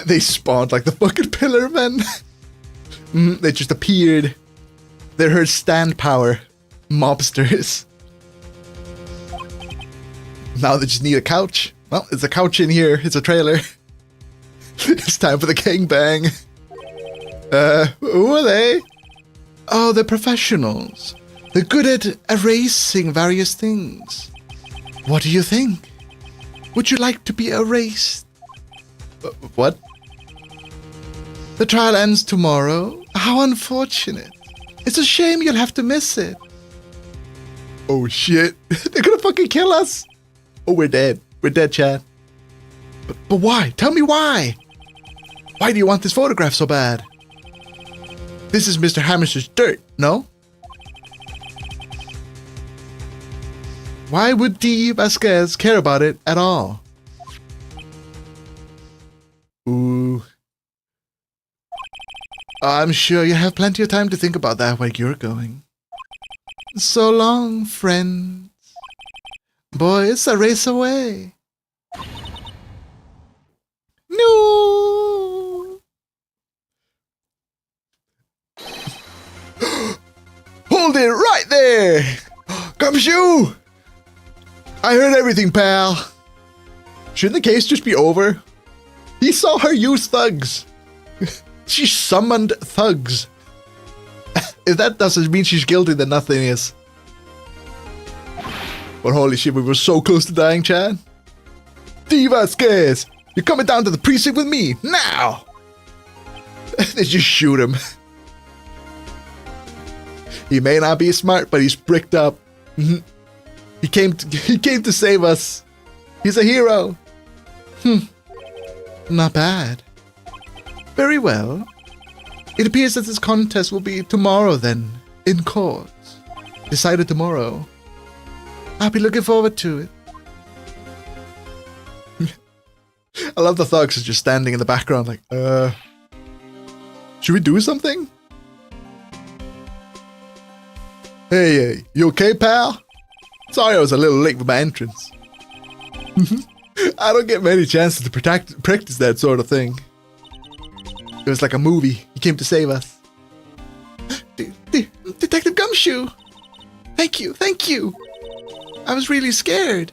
They spawned like the fucking pillar men. They just appeared. They're her stand power. Mobsters. Now they just need a couch. Well, it's a couch in here. It's a trailer. It's time for the gangbang. Who are they? Oh, they're professionals. They're good at erasing various things. What do you think? Would you like to be erased? What? The trial ends tomorrow? How unfortunate. It's a shame you'll have to miss it. Oh shit. They're gonna fucking kill us. Oh, we're dead. We're dead, Chad. But why? Tell me why. Why do you want this photograph so bad? This is Mr. Hammer's dirt, no? Why would D. Vasquez care about it at all? Ooh. I'm sure you have plenty of time to think about that where you're going. So long, friends. Boys, a race away. No. Hold it right there. Gumshoe. I heard everything, pal. Shouldn't the case just be over? He saw her use thugs. She summoned thugs. If that doesn't mean she's guilty, then nothing is. But holy shit, we were so close to dying, Chad. Vasquez, you're coming down to the precinct with me, now! They just shoot him. He may not be smart, but he's bricked up. He came to save us. He's a hero. Not bad. Very well. It appears that this contest will be tomorrow then, in court. Decided tomorrow. I'll be looking forward to it. I love the thugs just standing in the background like, should we do something? Hey, you okay, pal? Sorry I was a little late with my entrance. I don't get many chances to practice that sort of thing. It was like a movie. He came to save us. Detective Gumshoe! Thank you. I was really scared.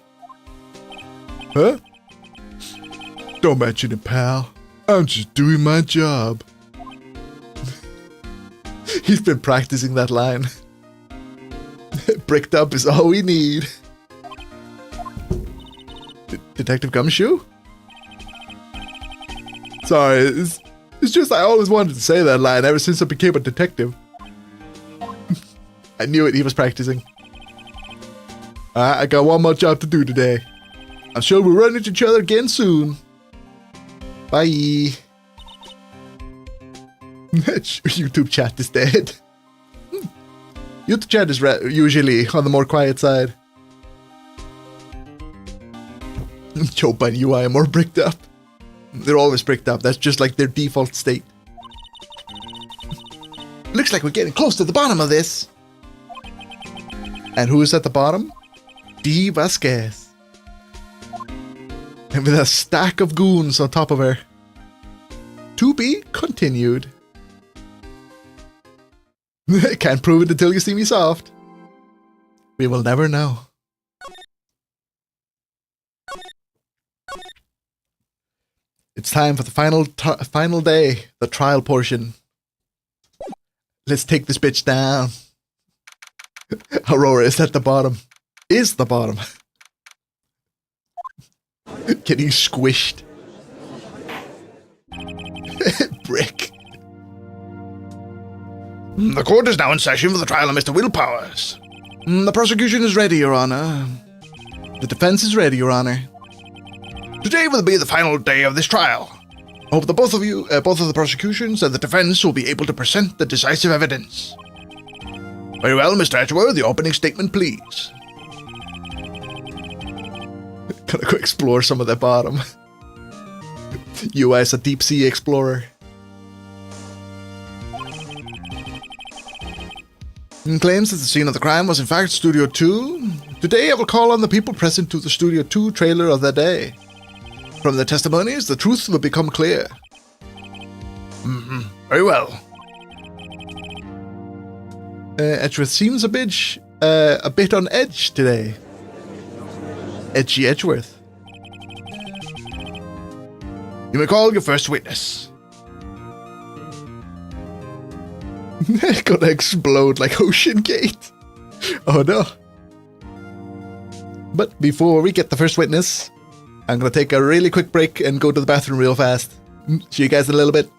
Huh? Don't mention it, pal. I'm just doing my job. He's been practicing that line. Bricked up is all we need. Detective Gumshoe? Sorry, it's just I always wanted to say that line ever since I became a detective. I knew it, he was practicing. I got one more job to do today. I'm sure we'll run into each other again soon. Bye. YouTube chat is dead. YouTube chat is usually on the more quiet side. Joe and UI are more bricked up. They're always bricked up. That's just like their default state. Looks like we're getting close to the bottom of this. And who is at the bottom? Vasquez. And with a stack of goons on top of her. To be continued. Can't prove it until you see me soft. We will never know. It's time for the final day, the trial portion. Let's take this bitch down. Aurora is at the bottom. Is the bottom. Getting squished. Brick. The court is now in session for the trial of Mr. Willpowers. The prosecution is ready, Your Honor. The defense is ready, Your Honor. Today will be the final day of this trial. I hope that both of the prosecutions and the defense will be able to present the decisive evidence. Very well, Mr. Edgeworth, the opening statement, please. Gotta go explore some of the bottom. UI is a deep sea explorer. Claims that the scene of the crime was in fact Studio 2. Today I will call on the people present to the Studio 2 trailer of the day. From the testimonies, the truth will become clear. Very well. Edgeworth seems a bit on edge today. Edgy Edgeworth. You may call your first witness. Gonna explode like Ocean Gate. Oh no. But before we get the first witness, I'm gonna take a really quick break and go to the bathroom real fast. See you guys in a little bit.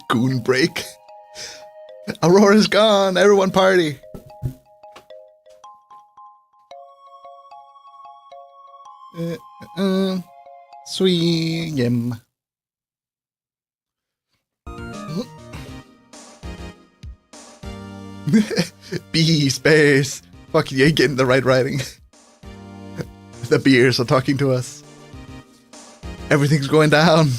Goon break. Aurora's gone. Everyone party. Swim. B space. Fuck, you ain't getting the right writing. The beers are talking to us. Everything's going down.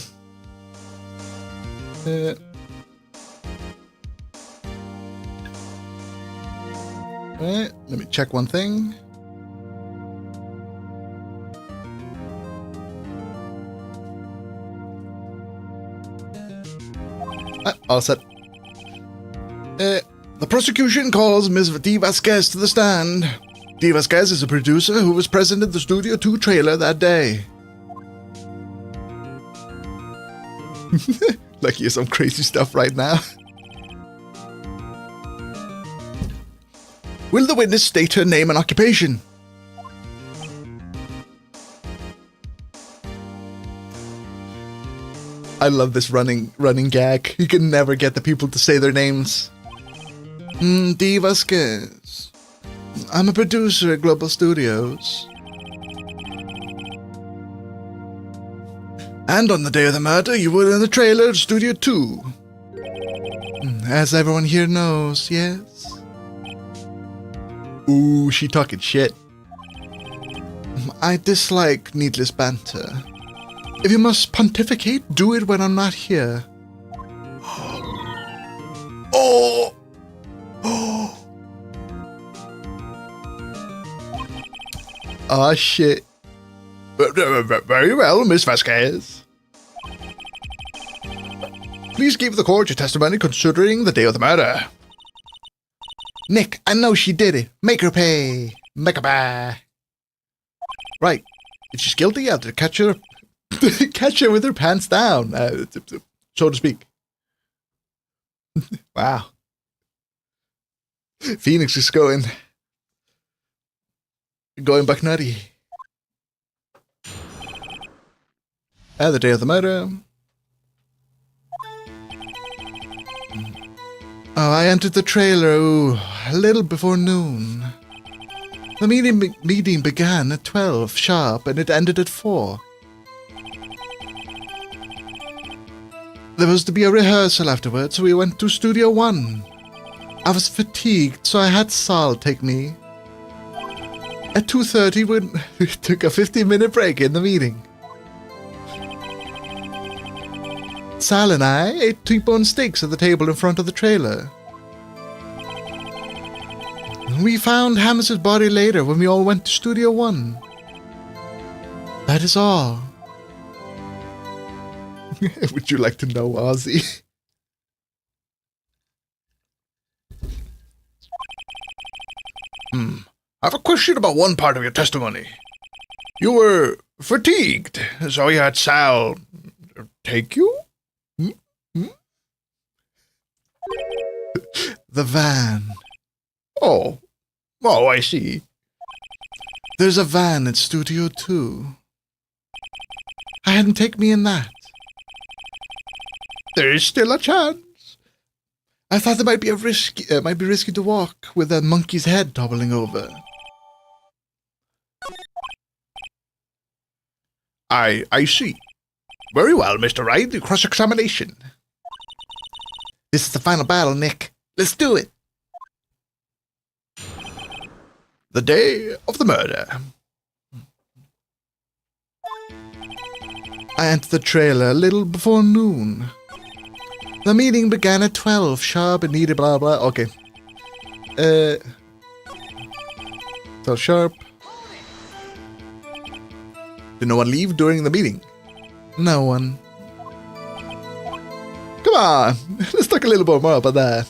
Right, let me check one thing. All set. The prosecution calls Ms. D. Vasquez to the stand. D. Vasquez is a producer who was present in the Studio 2 trailer that day. Like here's some crazy stuff right now. Will the witness state her name and occupation? I love this running gag. You can never get the people to say their names. D. Vasquez. I'm a producer at Global Studios. And on the day of the murder, you were in the trailer of Studio 2. As everyone here knows, yes? Ooh, she talking shit. I dislike needless banter. If you must pontificate, do it when I'm not here. Oh! Oh! Oh, shit. Very well, Miss Vasquez. Please give the court your testimony considering the day of the murder. Nick, I know she did it. Make her pay. Make her pay. Right. If she's guilty, you have to catch her with her pants down, so to speak. Wow. Phoenix is going back nutty. The day of the murder. Oh, I entered the trailer, a little before noon. The meeting began at 12 sharp and it ended at 4. There was to be a rehearsal afterwards, so we went to Studio 1. I was fatigued, so I had Sal take me. At 2:30, we took a 15-minute break in the meeting. Sal and I ate T-bone steaks at the table in front of the trailer. We found Hammer's body later when we all went to Studio 1. That is all. Would you like to know, Ozzy? I have a question about one part of your testimony. You were fatigued, so you had Sal take you? The van. Oh, I see. There's a van at Studio 2. I had him take me in that. There is still a chance. I thought there might be risky to walk with a monkey's head toppling over. I see. Very well, Mr. Wright. The cross-examination. This is the final battle, Nick. Let's do it. The day of the murder. I entered the trailer a little before noon. The meeting began at 12 sharp and needed blah blah. Okay. 12 sharp. Did no one leave during the meeting? No one. Come on. Let's talk a little bit more about that.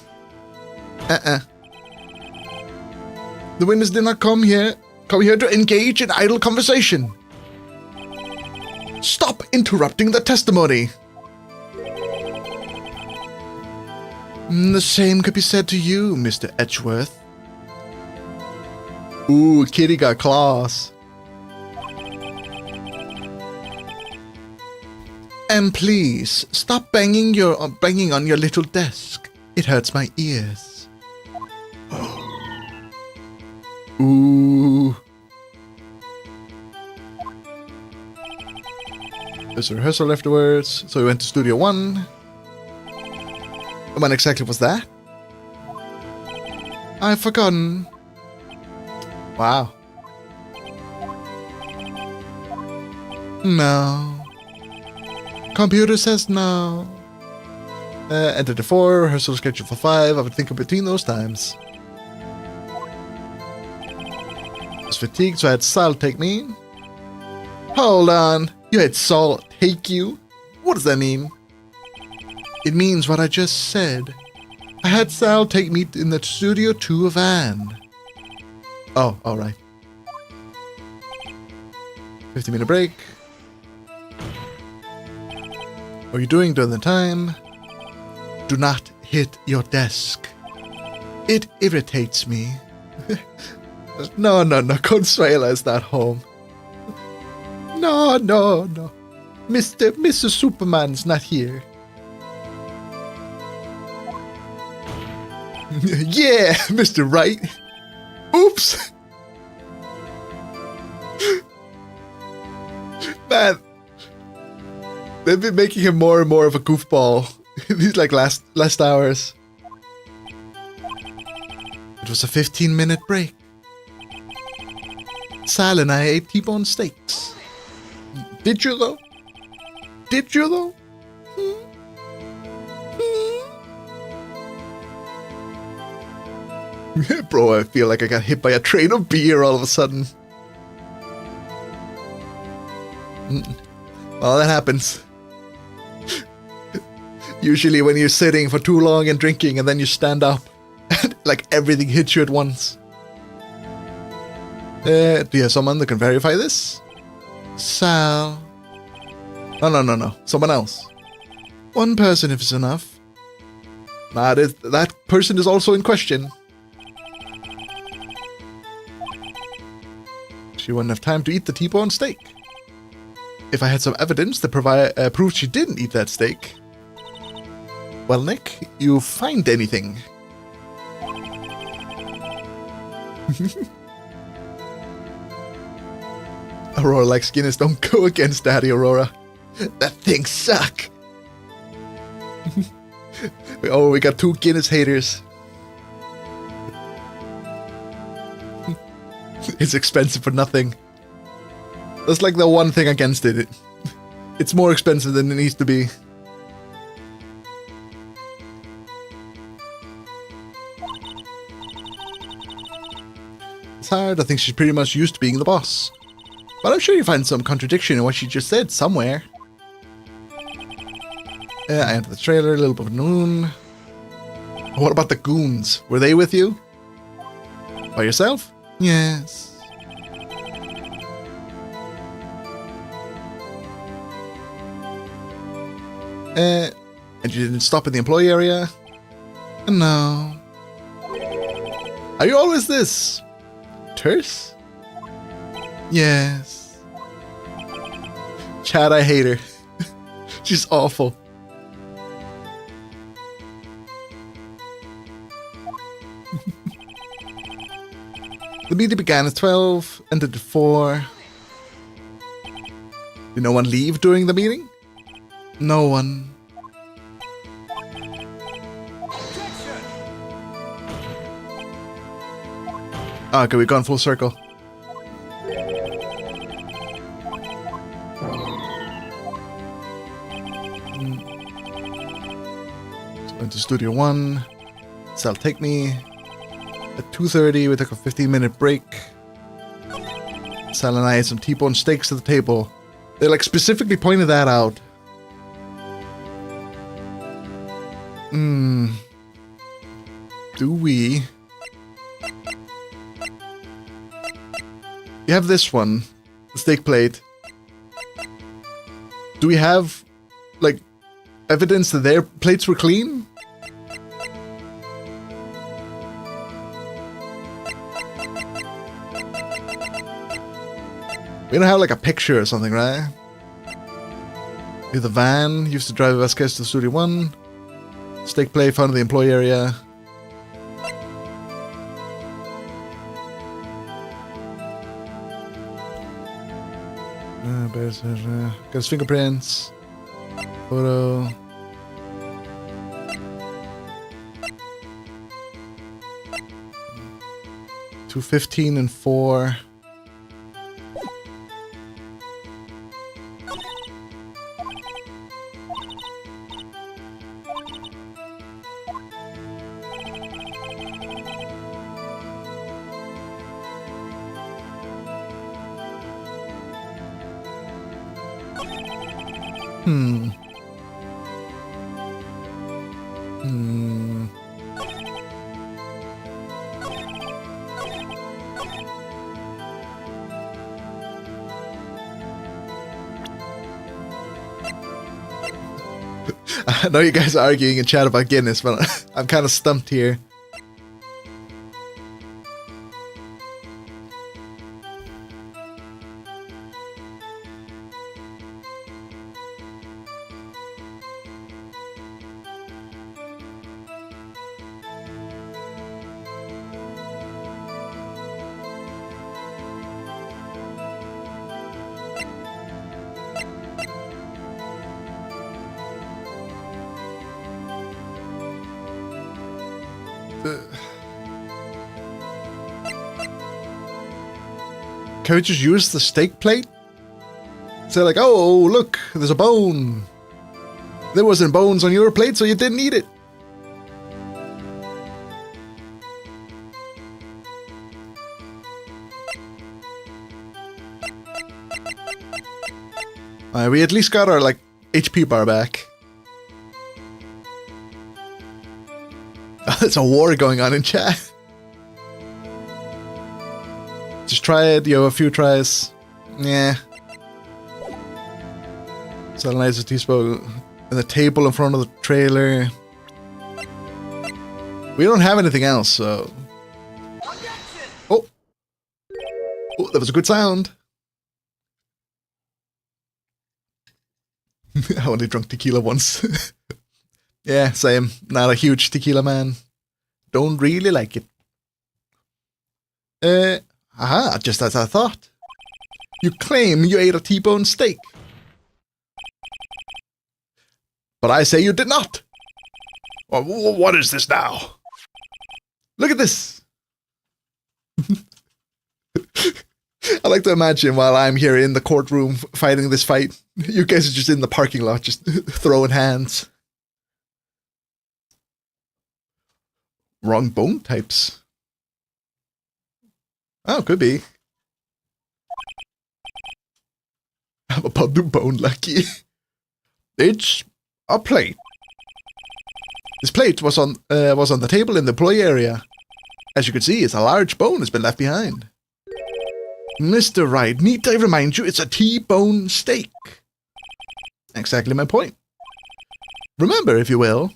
The witness did not come here to engage in idle conversation. Stop interrupting the testimony. The same could be said to you, Mr. Edgeworth. Ooh, Kitty got claws. And please, stop banging on your little desk. It hurts my ears. Ooh. There's a rehearsal afterwards, so we went to Studio 1. When exactly was that? I've forgotten. Wow. No. Computer says no. Enter the 4, rehearsal schedule for 5. I would think in between those times. I was fatigued, so I had Sal take me. Hold on. You had Sal take you? What does that mean? It means what I just said. I had Sal take me in the Studio 2 van. Oh, alright. 15-minute break. What are you doing during the time? Do not hit your desk. It irritates me. No. Consuela is not home. No. Mr. Superman's not here. Yeah, Mr. Wright. Oops. Man, they've been making him more and more of a goofball these like last hours. It was a 15-minute break. Sal and I ate T-bone steaks. Did you though? Bro, I feel like I got hit by a train of beer all of a sudden. Well, that happens. Usually when you're sitting for too long and drinking and then you stand up, like everything hits you at once. Do you have someone that can verify this? Sal. No. Someone else. One person if it's enough. Nah, that person is also in question. She wouldn't have time to eat the T-bone steak. If I had some evidence that proved she didn't eat that steak. Well, Nick, you find anything? Aurora likes Guinness. Don't go against Daddy, Aurora. That thing suck. Oh, we got 2 Guinness haters. It's expensive for nothing. That's like the one thing against it. It's more expensive than it needs to be. It's hard. I think she's pretty much used to being the boss. But I'm sure you find some contradiction in what she just said somewhere. I entered the trailer, a little bit of noon. What about the goons? Were they with you? By yourself? Yes. And you didn't stop in the employee area? No. Are you always this terse? Yes. Chad, I hate her. She's awful. The meeting began at 12, ended at 4. Did no one leave during the meeting? No one. Okay, we've gone full circle. So went to Studio 1. Sal take me. At 2:30, we took a 15-minute break. Sal and I had some T-bone steaks at the table. They like specifically pointed that out. Do we? You have this one, the steak plate. Do we have, like, evidence that their plates were clean? We don't have, like, a picture or something, right? The van used to drive Vasquez to Studio 1. Steak play found in the employee area. Got his fingerprints. Photo. $215 and 4. I know you guys are arguing in chat about Guinness, but I'm kind of stumped here. Can we just use the steak plate? Say like, oh, look, there's a bone. There wasn't bones on your plate, so you didn't eat it. We at least got our, like, HP bar back. There's a war going on in chat. Just try it, you have a few tries. Yeah. Salinize the teaspoon and the table in front of the trailer. We don't have anything else, so... Oh! Oh, that was a good sound. I only drunk tequila once. Yeah, same. Not a huge tequila man. Don't really like it. Aha, just as I thought. You claim you ate a T-bone steak. But I say you did not. Well, what is this now? Look at this. I like to imagine while I'm here in the courtroom fighting this fight, you guys are just in the parking lot, just throwing hands. Wrong bone types. Oh, could be. I'm about to bone lucky. It's a plate. This plate was on the table in the employee area. As you can see, it's a large bone has been left behind. Mr. Wright, need I remind you, it's a T-bone steak. Exactly my point. Remember, if you will,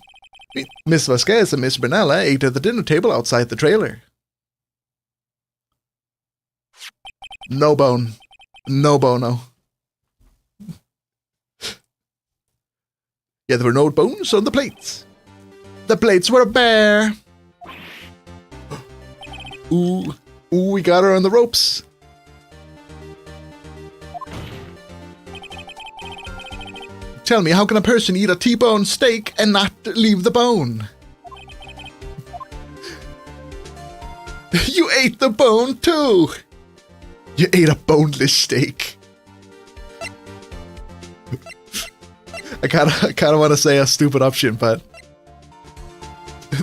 Miss Vasquez and Miss Bernella ate at the dinner table outside the trailer. No bone. No bono. Yeah, there were no bones on the plates. The plates were bare. Ooh, we got her on the ropes. Tell me, how can a person eat a T-bone steak and not leave the bone? You ate the bone too. You ate a boneless steak. I kind of want to say a stupid option, but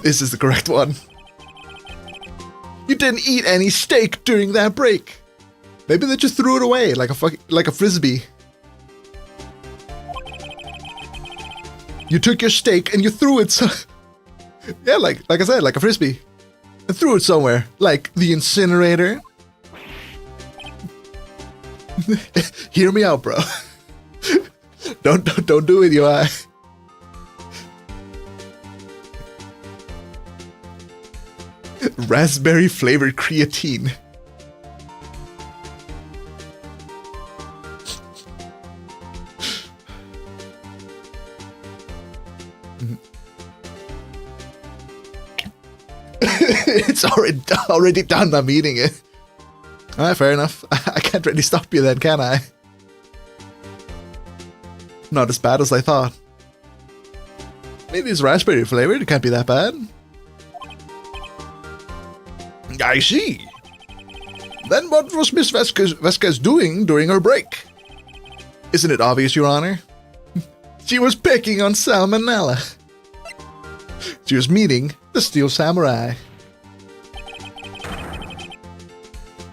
this is the correct one. You didn't eat any steak during that break. Maybe they just threw it away like a frisbee. You took your steak and you threw it yeah, like I said, like a frisbee. And threw it somewhere, like the incinerator. Hear me out, bro. Don't do it, you eye. Raspberry flavored creatine. It's already done. I'm eating it. Alright, fair enough. I can't really stop you then, can I? Not as bad as I thought. Maybe it's raspberry flavored. It can't be that bad. I see. Then what was Miss Vasquez doing during her break? Isn't it obvious, Your Honor? She was picking on salmonella. She was meeting the Steel Samurai.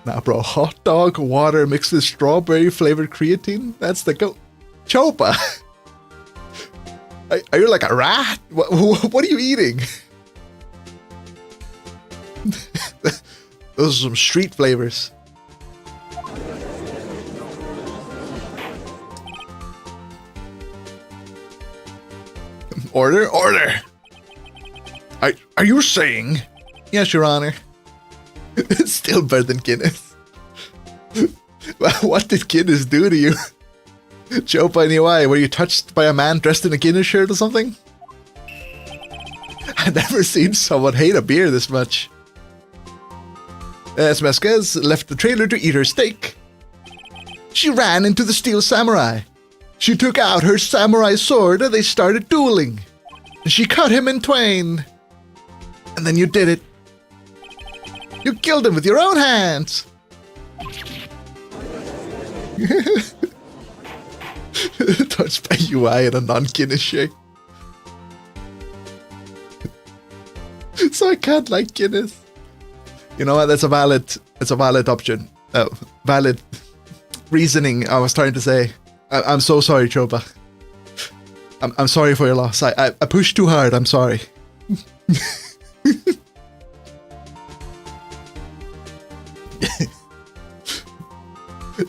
Now, bro, hot dog, water mixed with strawberry flavored creatine? That's the go. Chopa! Are you like a rat? What are you eating? Those are some street flavors. Order? Order! Are you saying? Yes, Your Honor. It's still better than Guinness. What did Guinness do to you? Chopa and UI, were you touched by a man dressed in a Guinness shirt or something? I've never seen someone hate a beer this much. As Vasquez left the trailer to eat her steak, she ran into the Steel Samurai. She took out her samurai sword and they started dueling. She cut him in twain. And then you did it. You killed him with your own hands. Touched by UI in a non-Guinness shape. So I can't like Guinness. You know what? That's a valid option. Valid reasoning. I was trying to say. I'm so sorry, Chopa. I'm sorry for your loss. I pushed too hard. I'm sorry.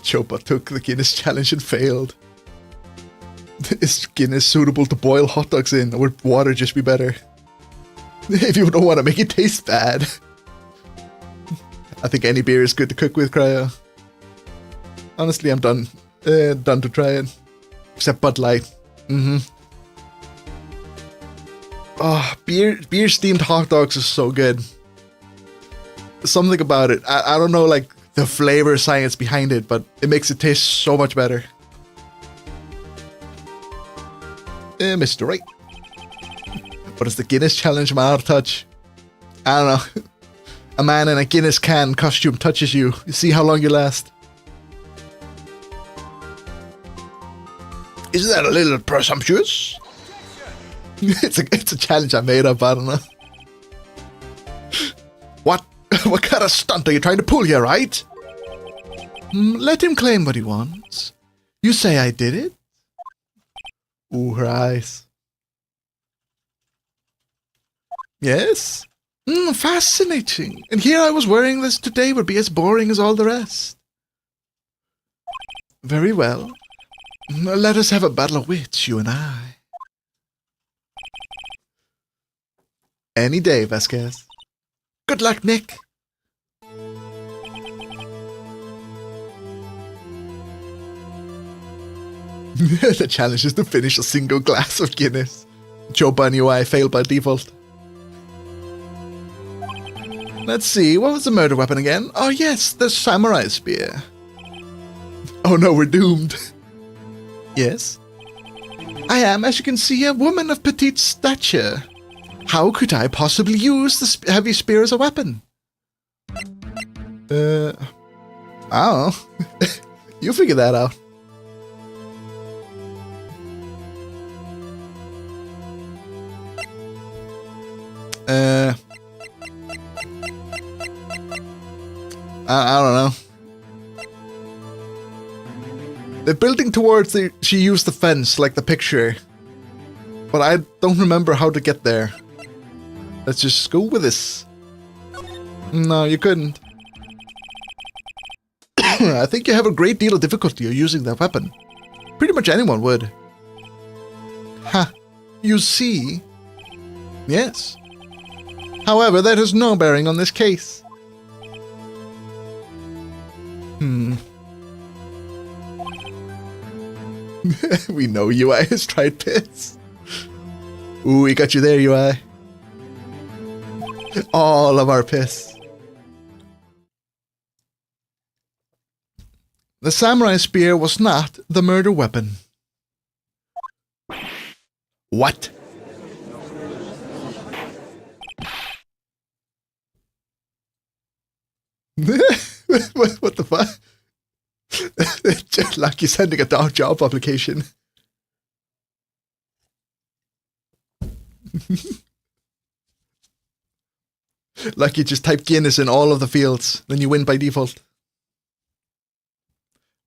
Chopa took the Guinness challenge and failed. Is Guinness suitable to boil hot dogs in, or would water just be better? If you don't want to make it taste bad. I think any beer is good to cook with, Cryo. Honestly, I'm done. Done to try it. Except Bud Light. Oh, beer steamed hot dogs is so good. Something about it. I don't know, like, the flavor science behind it, but it makes it taste so much better. Mr. Wright. What is the Guinness challenge? I'm out of touch. I don't know. A man in a Guinness can costume touches you. You see how long you last. Isn't that a little presumptuous? It's a challenge I made up. I don't know. What kind of stunt are you trying to pull here, right? Let him claim what he wants. You say I did it? Ooh, her eyes. Yes? Fascinating. And here I was worrying this today would be as boring as all the rest. Very well. Let us have a battle of wits, you and I. Any day, Vasquez. Good luck, Nick. The challenge is to finish a single glass of Guinness. Chopa and UI failed by default. Let's see, what was the murder weapon again? Oh yes, the samurai spear. Oh no, we're doomed. Yes? I am, as you can see, a woman of petite stature. How could I possibly use the heavy spear as a weapon? I don't know. You figure that out. I don't know. They're building towards she used the fence, like the picture. But I don't remember how to get there. Let's just go with this. No, you couldn't. I think you have a great deal of difficulty using that weapon. Pretty much anyone would. Ha! You see? Yes. However, that has no bearing on this case. We know UI has tried this. Ooh, we got you there, UI. All of our piss. The samurai spear was not the murder weapon. What? What the fuck? Just like you're sending a dog job application. Like you just type Guinness in all of the fields, then you win by default.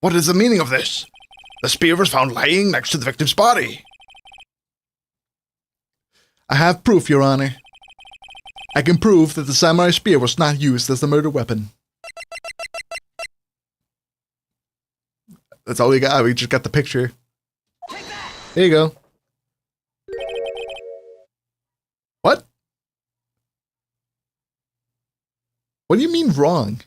What is the meaning of this? The spear was found lying next to the victim's body. I have proof, Your Honor. I can prove that the samurai spear was not used as the murder weapon. That's all we got. We just got the picture. There you go. What? What do you mean wrong?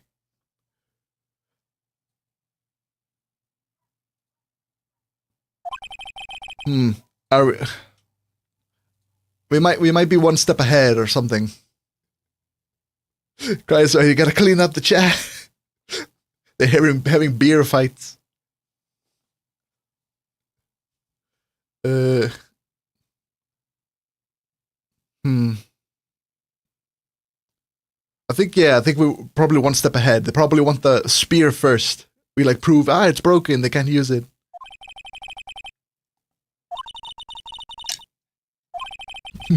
Are we might be one step ahead or something. Guys, you gotta clean up the chat. They're having beer fights. I think we're probably one step ahead. They probably want the spear first. We like prove, it's broken, they can't use it.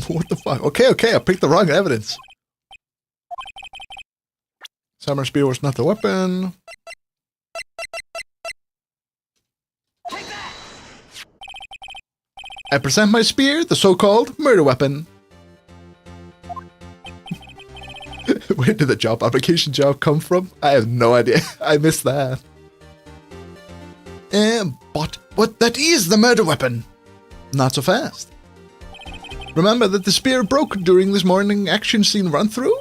What the fuck? Okay, I picked the wrong evidence. Samurai spear was not the weapon. I present my spear, the so-called murder weapon. Where did the job application job come from? I have no idea. I missed that. But that is the murder weapon. Not so fast. Remember that the spear broke during this morning action scene run-through?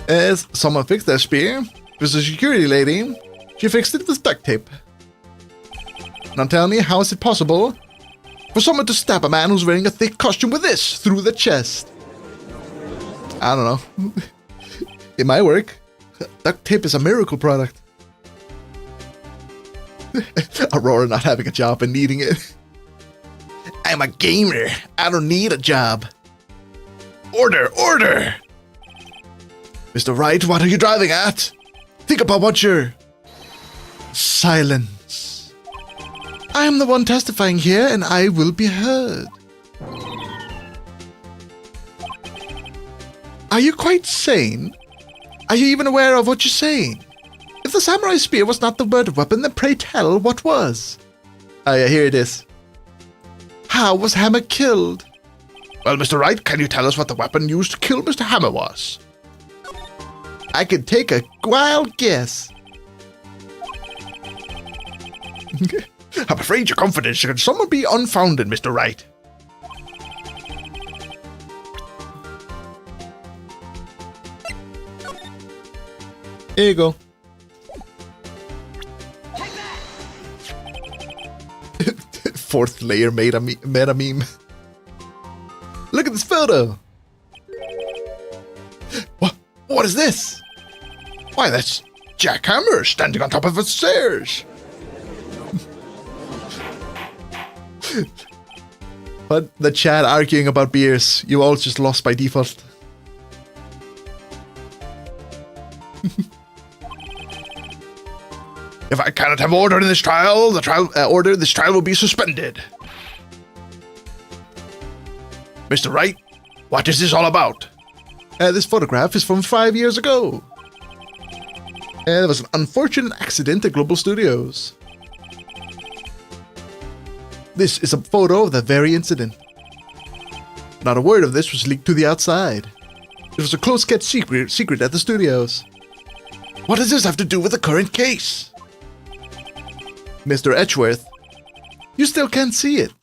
As someone fixed that spear. It was a security lady. She fixed it with duct tape. Now tell me, how is it possible for someone to stab a man who's wearing a thick costume with this through the chest? I don't know. It might work. Duct tape is a miracle product. Aurora not having a job and needing it. I'm a gamer. I don't need a job. Order! Mr. Wright, what are you driving at? Think about what you're... Silence. I am the one testifying here, and I will be heard. Are you quite sane? Are you even aware of what you're saying? If the samurai spear was not the murder weapon, then pray tell what was. Oh yeah, here it is. How was Hammer killed? Well, Mr. Wright, can you tell us what the weapon used to kill Mr. Hammer was? I could take a wild guess. I'm afraid your confidence can somewhat be unfounded, Mr. Wright. Here you go. Fourth layer meta meme. Look at this photo. What is this? Why, that's Jack Hammer standing on top of the stairs. But the chat arguing about beers, you all just lost by default. If I cannot have order in this trial, this trial will be suspended. Mr. Wright, what is this all about? This photograph is from 5 years ago. There was an unfortunate accident at Global Studios. This is a photo of that very incident. Not a word of this was leaked to the outside. It was a close-kept secret at the studios. What does this have to do with the current case? Mr. Edgeworth, you still can't see it.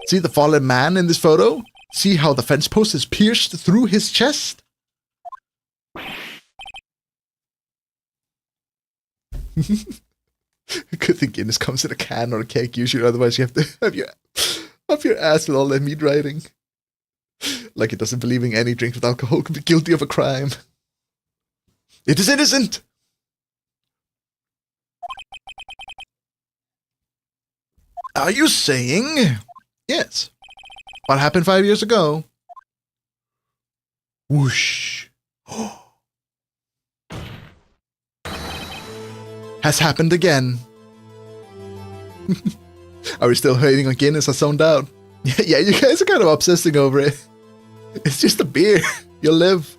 See the fallen man in this photo? See how the fence post is pierced through his chest? Good thing Guinness comes in a can or a cake usually, otherwise you have to have your ass with all that meat writing. Like he doesn't believe in any drink with alcohol could be guilty of a crime. It is innocent! Are you saying? Yes. What happened 5 years ago? Whoosh. Has happened again. Are we still waiting on Guinness? I zoned out. Yeah, you guys are kind of obsessing over it. It's just a beer. You'll live.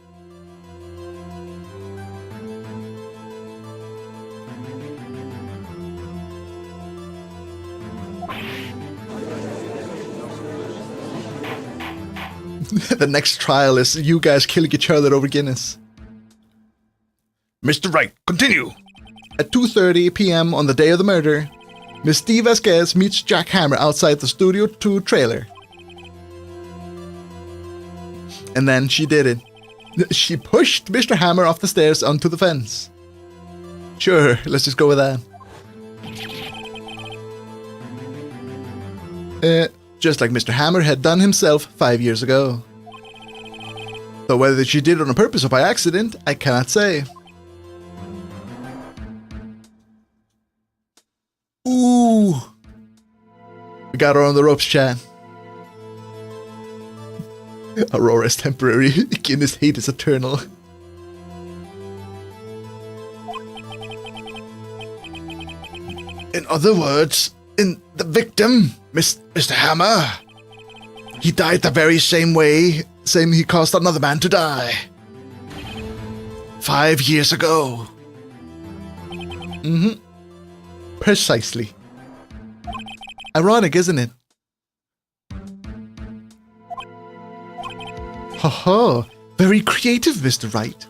The next trial is you guys killing each other over Guinness. Mr. Wright, continue. At 2:30 p.m. on the day of the murder, Miss Steve Vasquez meets Jack Hammer outside the Studio 2 trailer. And then she did it. She pushed Mr. Hammer off the stairs onto the fence. Sure, let's just go with that. Just like Mr. Hammer had done himself 5 years ago. Though whether she did it on purpose or by accident, I cannot say. Ooh. We got her on the ropes, chat. Aurora is temporary. Guinness hate is eternal. In other words, in the victim, Mr. Hammer, he died the very same way, same he caused another man to die. 5 years ago. Mm-hmm. Precisely. Ironic, isn't it? Haha, very creative, Mr. Wright.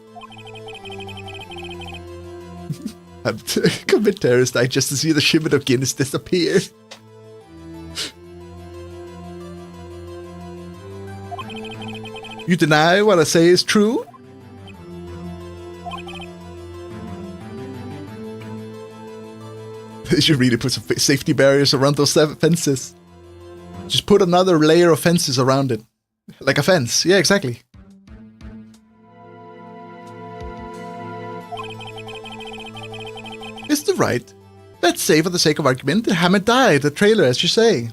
I'm commit terrorist act just to see the shipment of Guinness disappear. You deny what I say is true? They should really put some safety barriers around those fences. Just put another layer of fences around it. Like a fence. Yeah, exactly. Mr. Wright, let's say for the sake of argument that Hammer died, the trailer as you say.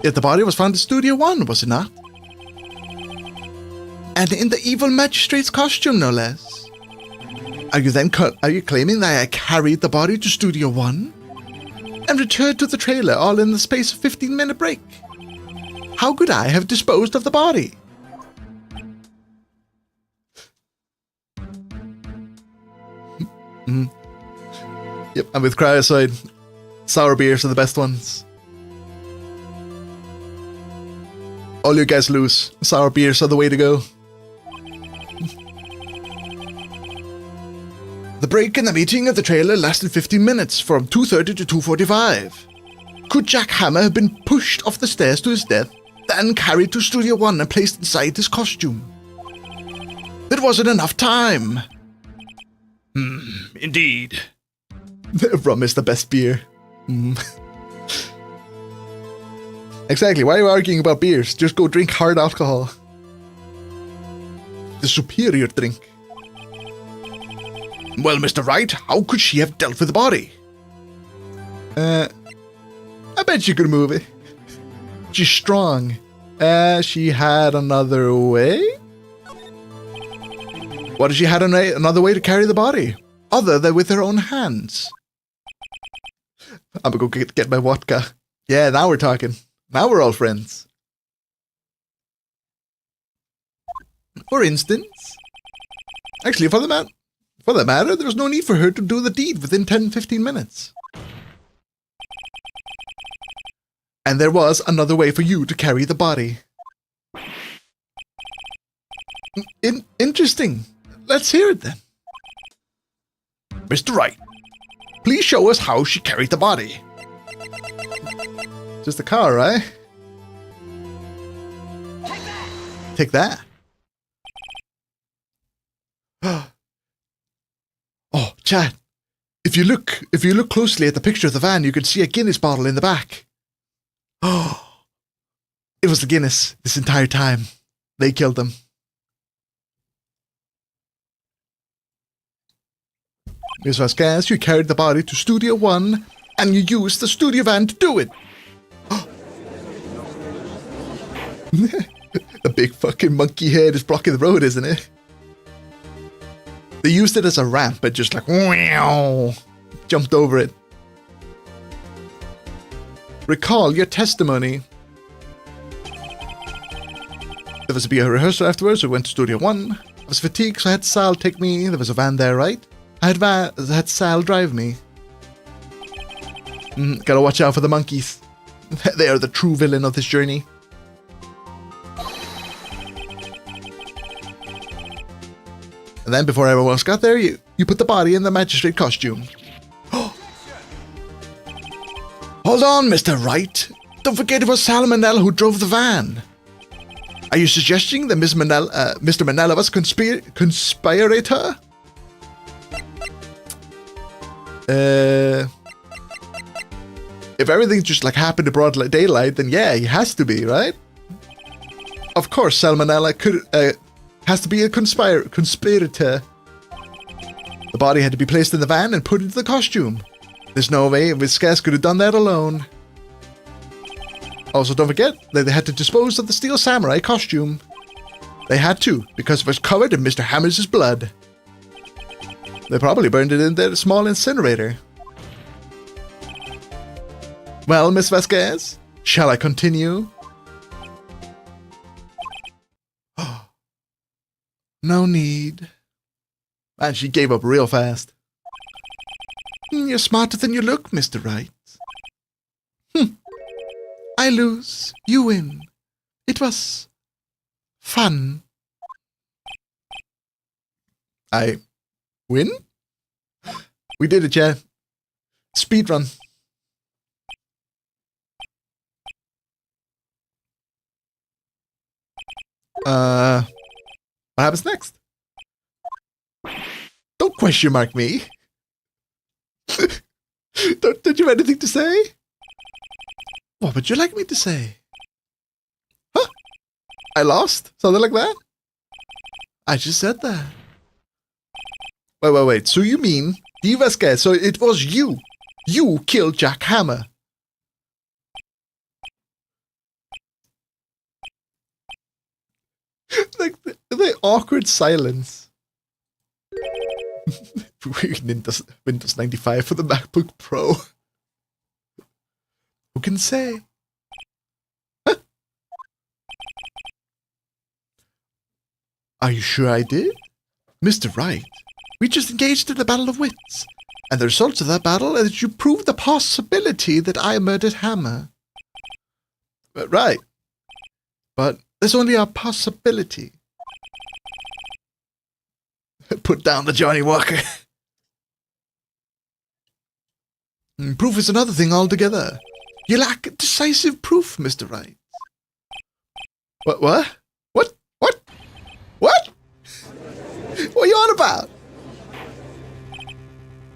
Yet the body was found in Studio 1, was it not? And in the evil magistrate's costume, no less. Are you claiming that I carried the body to Studio 1 and returned to the trailer all in the space of 15-minute break? How could I have disposed of the body? Yep, I'm with Cryosoid. Sour beers are the best ones. All you guys lose. Sour beers are the way to go. The break in the meeting at the trailer lasted 15 minutes, from 2:30 to 2:45. Could Jack Hammer have been pushed off the stairs to his death, then carried to Studio 1 and placed inside his costume? It wasn't enough time. Indeed. Rum is the best beer. Exactly, why are you arguing about beers? Just go drink hard alcohol. The superior drink. Well, Mr. Wright, how could she have dealt with the body? I bet you could move it. She's strong. She had another way? What if she had another way to carry the body? Other than with her own hands? I'm gonna go get my vodka. Yeah, now we're talking. Now we're all friends. For instance... Actually, for that matter, there's no need for her to do the deed within 10-15 minutes. And there was another way for you to carry the body. Interesting. Let's hear it then. Mr. Wright, please show us how she carried the body. Just a car, right? Take that. Oh, Chad. If you look closely at the picture of the van, you can see a Guinness bottle in the back. Oh. It was the Guinness this entire time. They killed them. Miss Vasquez, you carried the body to Studio 1, and you used the studio van to do it. The big fucking monkey head is blocking the road, isn't it? They used it as a ramp, but just like, wow, jumped over it. Recall your testimony. There was to be a rehearsal afterwards, so we went to Studio 1. I was fatigued, so I had Sal take me. There was a van there, right? I had Sal drive me. Gotta watch out for the monkeys. They are the true villain of this journey. And then before everyone else got there, you put the body in the magistrate costume. Hold on, Mr. Wright. Don't forget it was Sal Manella who drove the van. Are you suggesting that Mr. Manella was conspirator? If everything just like happened in broad daylight, then yeah, he has to be, right? Of course, Sal Manella has to be a conspirator. The body had to be placed in the van and put into the costume. There's no way Vasquez could have done that alone. Also, don't forget that they had to dispose of the Steel Samurai costume. They had to, because it was covered in Mr. Hammers' blood. They probably burned it in their small incinerator. Well, Miss Vasquez, shall I continue? No need. And she gave up real fast. You're smarter than you look, Mr. Wright. I lose, you win. It was fun. I win? We did it, yeah. Speedrun. What happens next? Don't question mark me. Don't you have anything to say? What would you like me to say? Huh? I lost? Something like that? I just said that. Wait. So you mean D. Vasquez, so it was you. You killed Jack Hammer. Like the awkward silence. Windows 95 for the MacBook Pro. Who can say? Huh? Are you sure I did? Mr. Wright, we just engaged in a battle of wits. And the results of that battle is that you proved the possibility that I murdered Hammer. Right. But there's only a possibility. Put down the Johnny Walker. Proof is another thing altogether. You lack decisive proof, Mr. Wright. What? What are you on about?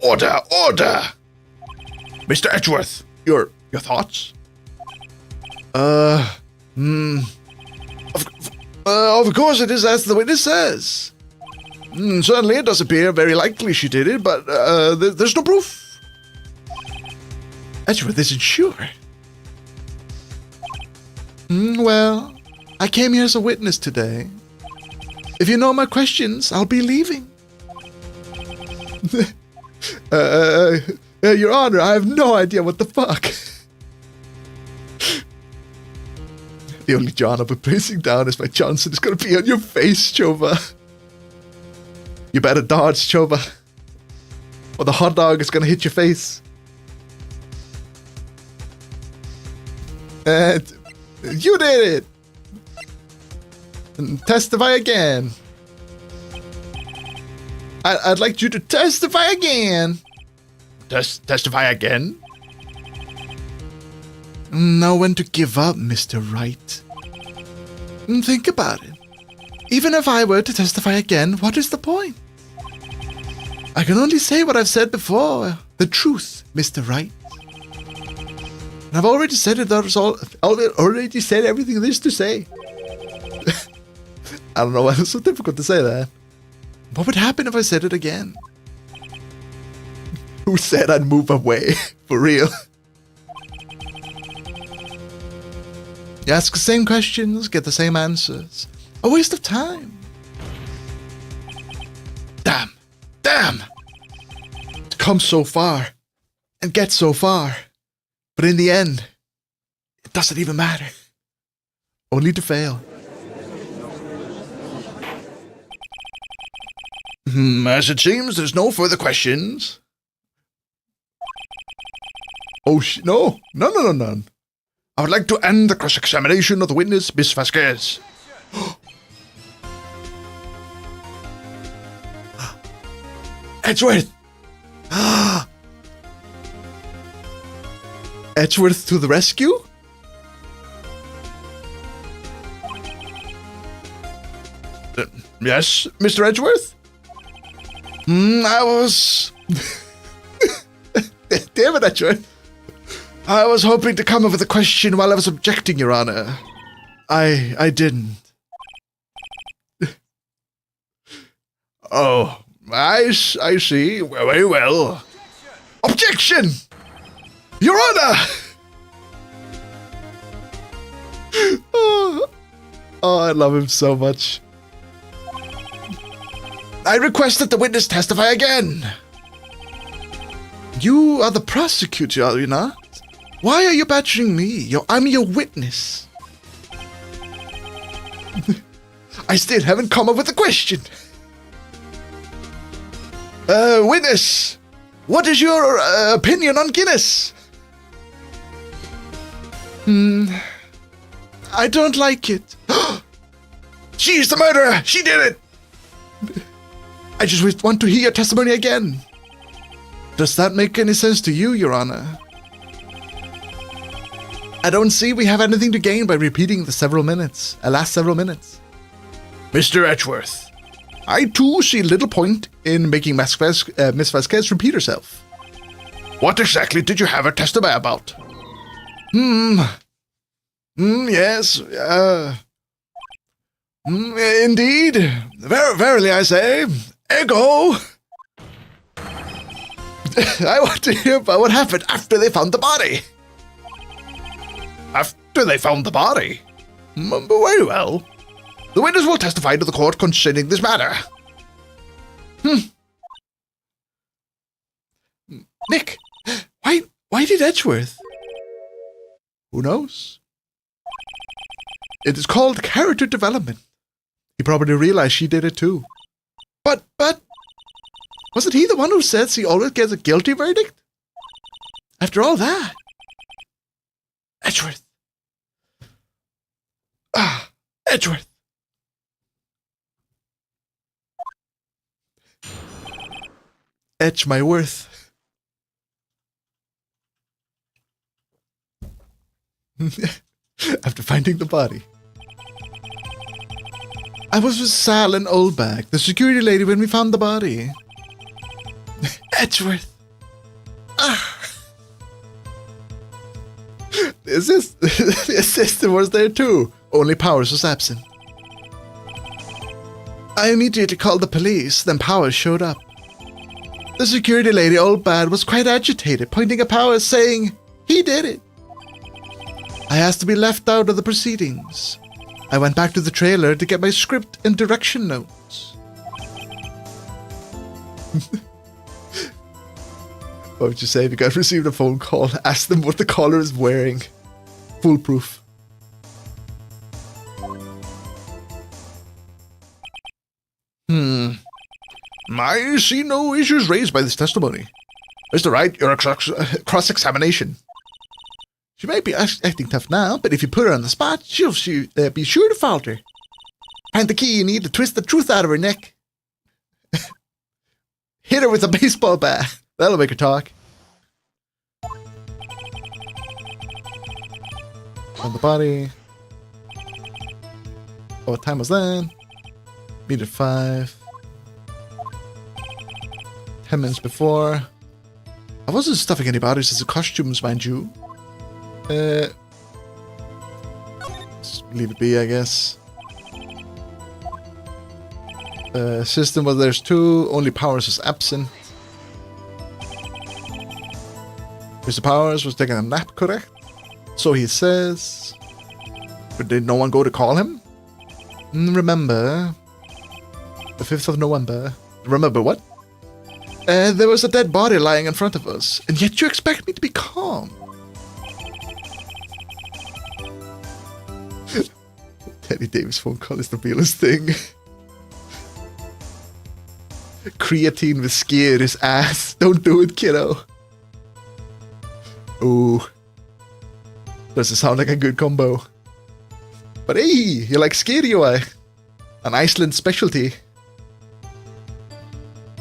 Order! Mr. Edgeworth, your thoughts? Of course it is as the witness says. Certainly it does appear very likely she did it, but there's no proof. Edgeworth isn't sure. Well, I came here as a witness today. If you know my questions, I'll be leaving. Your Honor, I have no idea what the fuck. The only John I'll be placing down is my Johnson is going to be on your face, Chova. You better dodge, Chova, or the hot dog is going to hit your face. And you did it! And testify again. I'd like you to testify again. Testify again? Know when to give up, Mr. Wright. Think about it. Even if I were to testify again, what is the point? I can only say what I've said before. The truth, Mr. Wright. And I've already said it. Already said everything there is to say. I don't know why it's so difficult to say that. What would happen if I said it again? Who said I'd move away? For real. You ask the same questions, get the same answers. A waste of time. Damn. Damn. To come so far and get so far. But in the end, it doesn't even matter. Only to fail. As it seems, there's no further questions. Oh, no. None. I would like to end the cross-examination of the witness, Miss Vasquez. Edgeworth! Edgeworth to the rescue? Yes, Mr. Edgeworth? I was... Damn it, Edgeworth. I was hoping to come up with a question while I was objecting, Your Honor. I didn't. Oh, I see. Very well. Objection! Your Honor! Oh, I love him so much. I request that the witness testify again. You are the prosecutor, are you not? Why are you badgering me? I'm your witness. I still haven't come up with a question. Witness, what is your opinion on Guinness? I don't like it. She's the murderer! She did it! I just want to hear your testimony again. Does that make any sense to you, Your Honor? I don't see we have anything to gain by repeating the last several minutes. Mr. Edgeworth, I too see little point in making Miss Vasquez repeat herself. What exactly did you have her testify about? Yes, indeed. Verily I say, ego. I want to hear about what happened after they found the body. After they found the body? Very well. The witness will testify to the court concerning this matter. Nick, why did Edgeworth? Who knows? It is called character development. He probably realized she did it too. But, wasn't he the one who says he always gets a guilty verdict? After all that? Edgeworth. Edgeworth. Edge my worth. After finding the body. I was with Sal and Oldback, the security lady, when we found the body. Edgeworth. The assistant was there too, only Powers was absent. I immediately called the police, then Powers showed up. The security lady, Oldbad, was quite agitated, pointing at Powers, saying he did it. I asked to be left out of the proceedings. I went back to the trailer to get my script and direction notes. What would you say if you guys received a phone call? Ask them what the caller is wearing. Foolproof. I see no issues raised by this testimony. Mr. Wright, you're a cross-examination. She may be acting tough now, but if you put her on the spot, she'll be sure to falter. Find the key you need to twist the truth out of her neck. Hit her with a baseball bat. That'll make her talk. On the body. Oh, what time was that? Meter 5. 10 minutes before. I wasn't stuffing any bodies as costumes, mind you. Just leave it be, I guess. System where there's 2, only Powers is absent. Mr. Powers was taking a nap, correct? So he says. But did no one go to call him? Remember, the 5th of November. Remember what? There was a dead body lying in front of us, and yet you expect me to be calm. Teddy Davis phone call is the realest thing. Creatine with scared his ass. Don't do it, kiddo. Ooh. Doesn't sound like a good combo. But hey, you like scary UI. An Iceland specialty.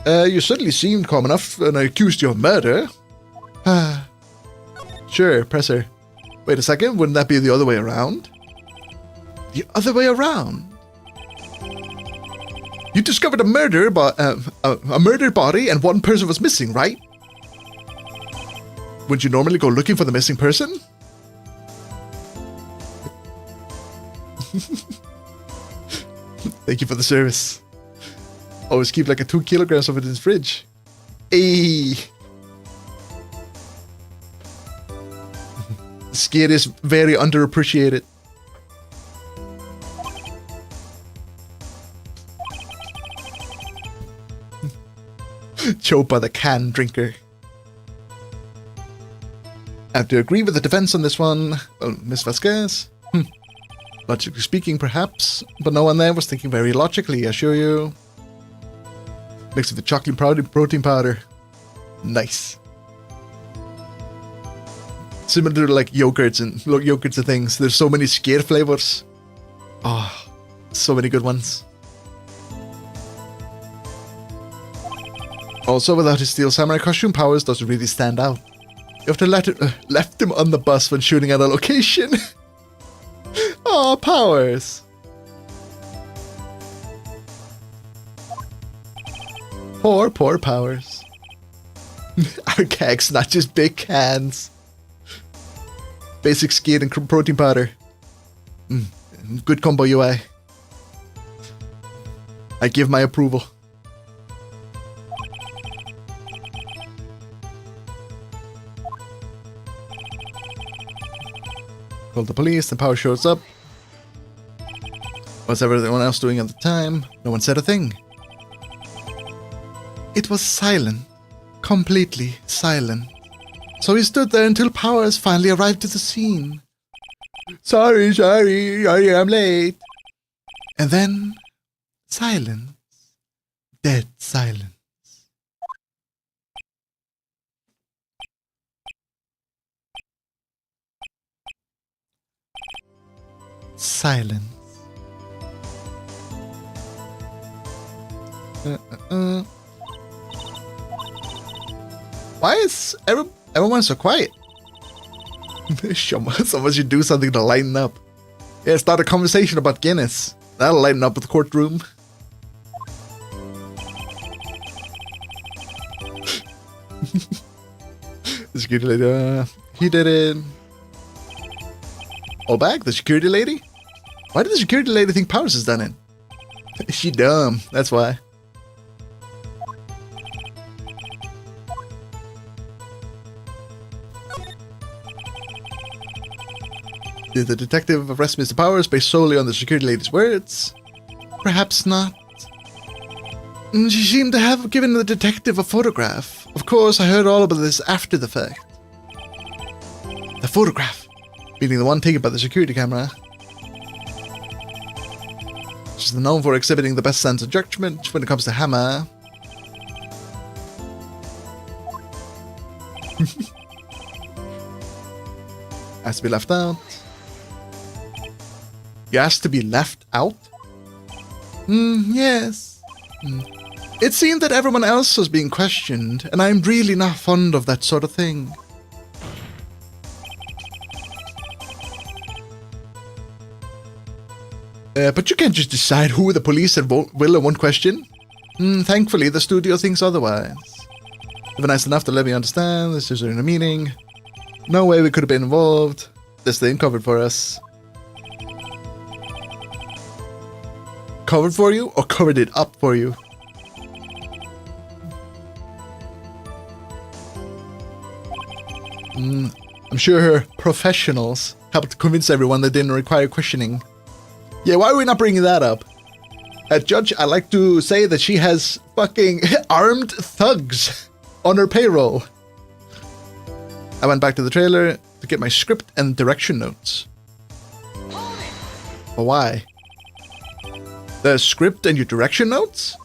You certainly seemed calm enough when I accused you of murder. Sure, presser. Wait a second, wouldn't that be the other way around? The other way around? You discovered a murdered body and one person was missing, right? Wouldn't you normally go looking for the missing person? Thank you for the service. Always keep like a 2 kilograms of it in his fridge. Hey. Skid is very underappreciated. Chopa the can drinker. I have to agree with the defense on this one. Well, Miss Vasquez. Logically speaking, perhaps, but no one there was thinking very logically, I assure you. Mixed with the chocolate protein powder. Nice. Similar to like yogurts and things. There's so many scare flavors. Oh, so many good ones. Also, without his steel samurai costume, Powers doesn't really stand out. You have to left him on the bus when shooting at a location. Aw, Powers. Poor Powers. Our kegs, not just big cans. Basic skin and protein powder. Good combo UI. I give my approval. Call the police, the Power shows up. What's everyone else doing at the time? No one said a thing. It was silent. Completely silent. So he stood there until Powers finally arrived at the scene. Sorry, I'm late. And then, silence. Dead silence. Silence. Why is everyone so quiet? Someone should do something to lighten up. Yeah, start a conversation about Guinness. That'll lighten up the courtroom. The security lady, he did it. All back? The security lady? Why did the security lady think Powers has done it? She dumb, that's why. Did the detective arrest Mr. Powers based solely on the security lady's words? Perhaps not. She seemed to have given the detective a photograph. Of course, I heard all about this after the fact. The photograph, being the one taken by the security camera. She's known for exhibiting the best sense of judgment when it comes to hammer. Has to be left out. You asked to be left out? Yes. It seemed that everyone else was being questioned, and I'm really not fond of that sort of thing. But you can't just decide who the police will and won't question. Thankfully, the studio thinks otherwise. They were nice enough to let me understand this is in a meeting. No way we could have been involved. this thing covered for us. Covered for you, or covered it up for you? I'm sure her professionals helped convince everyone that didn't require questioning. Yeah, why are we not bringing that up? Judge, I'd like to say that she has fucking armed thugs on her payroll. I went back to the trailer to get my script and direction notes. But why? The script and your direction notes?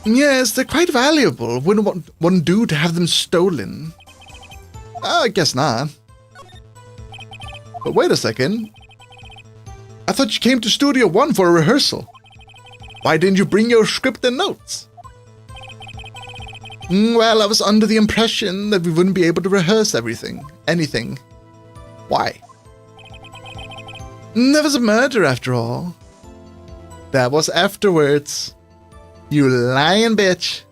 Yes, they're quite valuable. Wouldn't one do to have them stolen? I guess not. But wait a second. I thought you came to Studio One for a rehearsal. Why didn't you bring your script and notes? Well, I was under the impression that we wouldn't be able to rehearse anything. Why? There was a murder after all. That was afterwards. You lying bitch.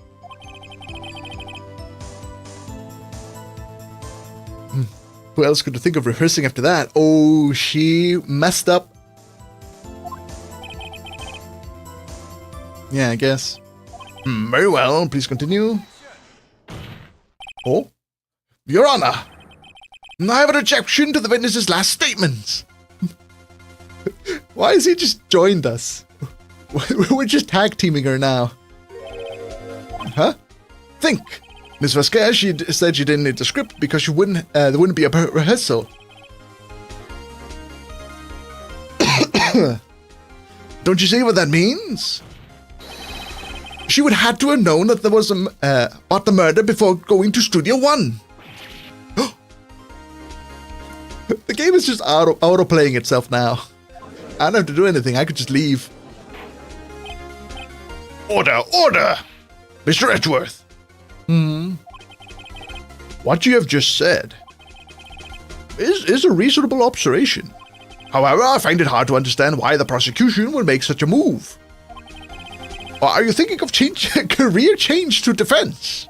Who else could think of rehearsing after that? Oh, she messed up. Yeah, I guess. Very well, please continue. Oh, Your Honor, I have an objection to the witness's last statements. Why has he just joined us? We're just tag teaming her now. Huh? Think. Miss Vasquez, she said she didn't need the script because there wouldn't be a rehearsal. Don't you see what that means? She would have to have known that there was about the murder before going to Studio One. The game is just auto-playing itself now. I don't have to do anything, I could just leave. Order, order! Mr. Edgeworth. What you have just said is a reasonable observation. However, I find it hard to understand why the prosecution would make such a move. Or are you thinking of career change to defense?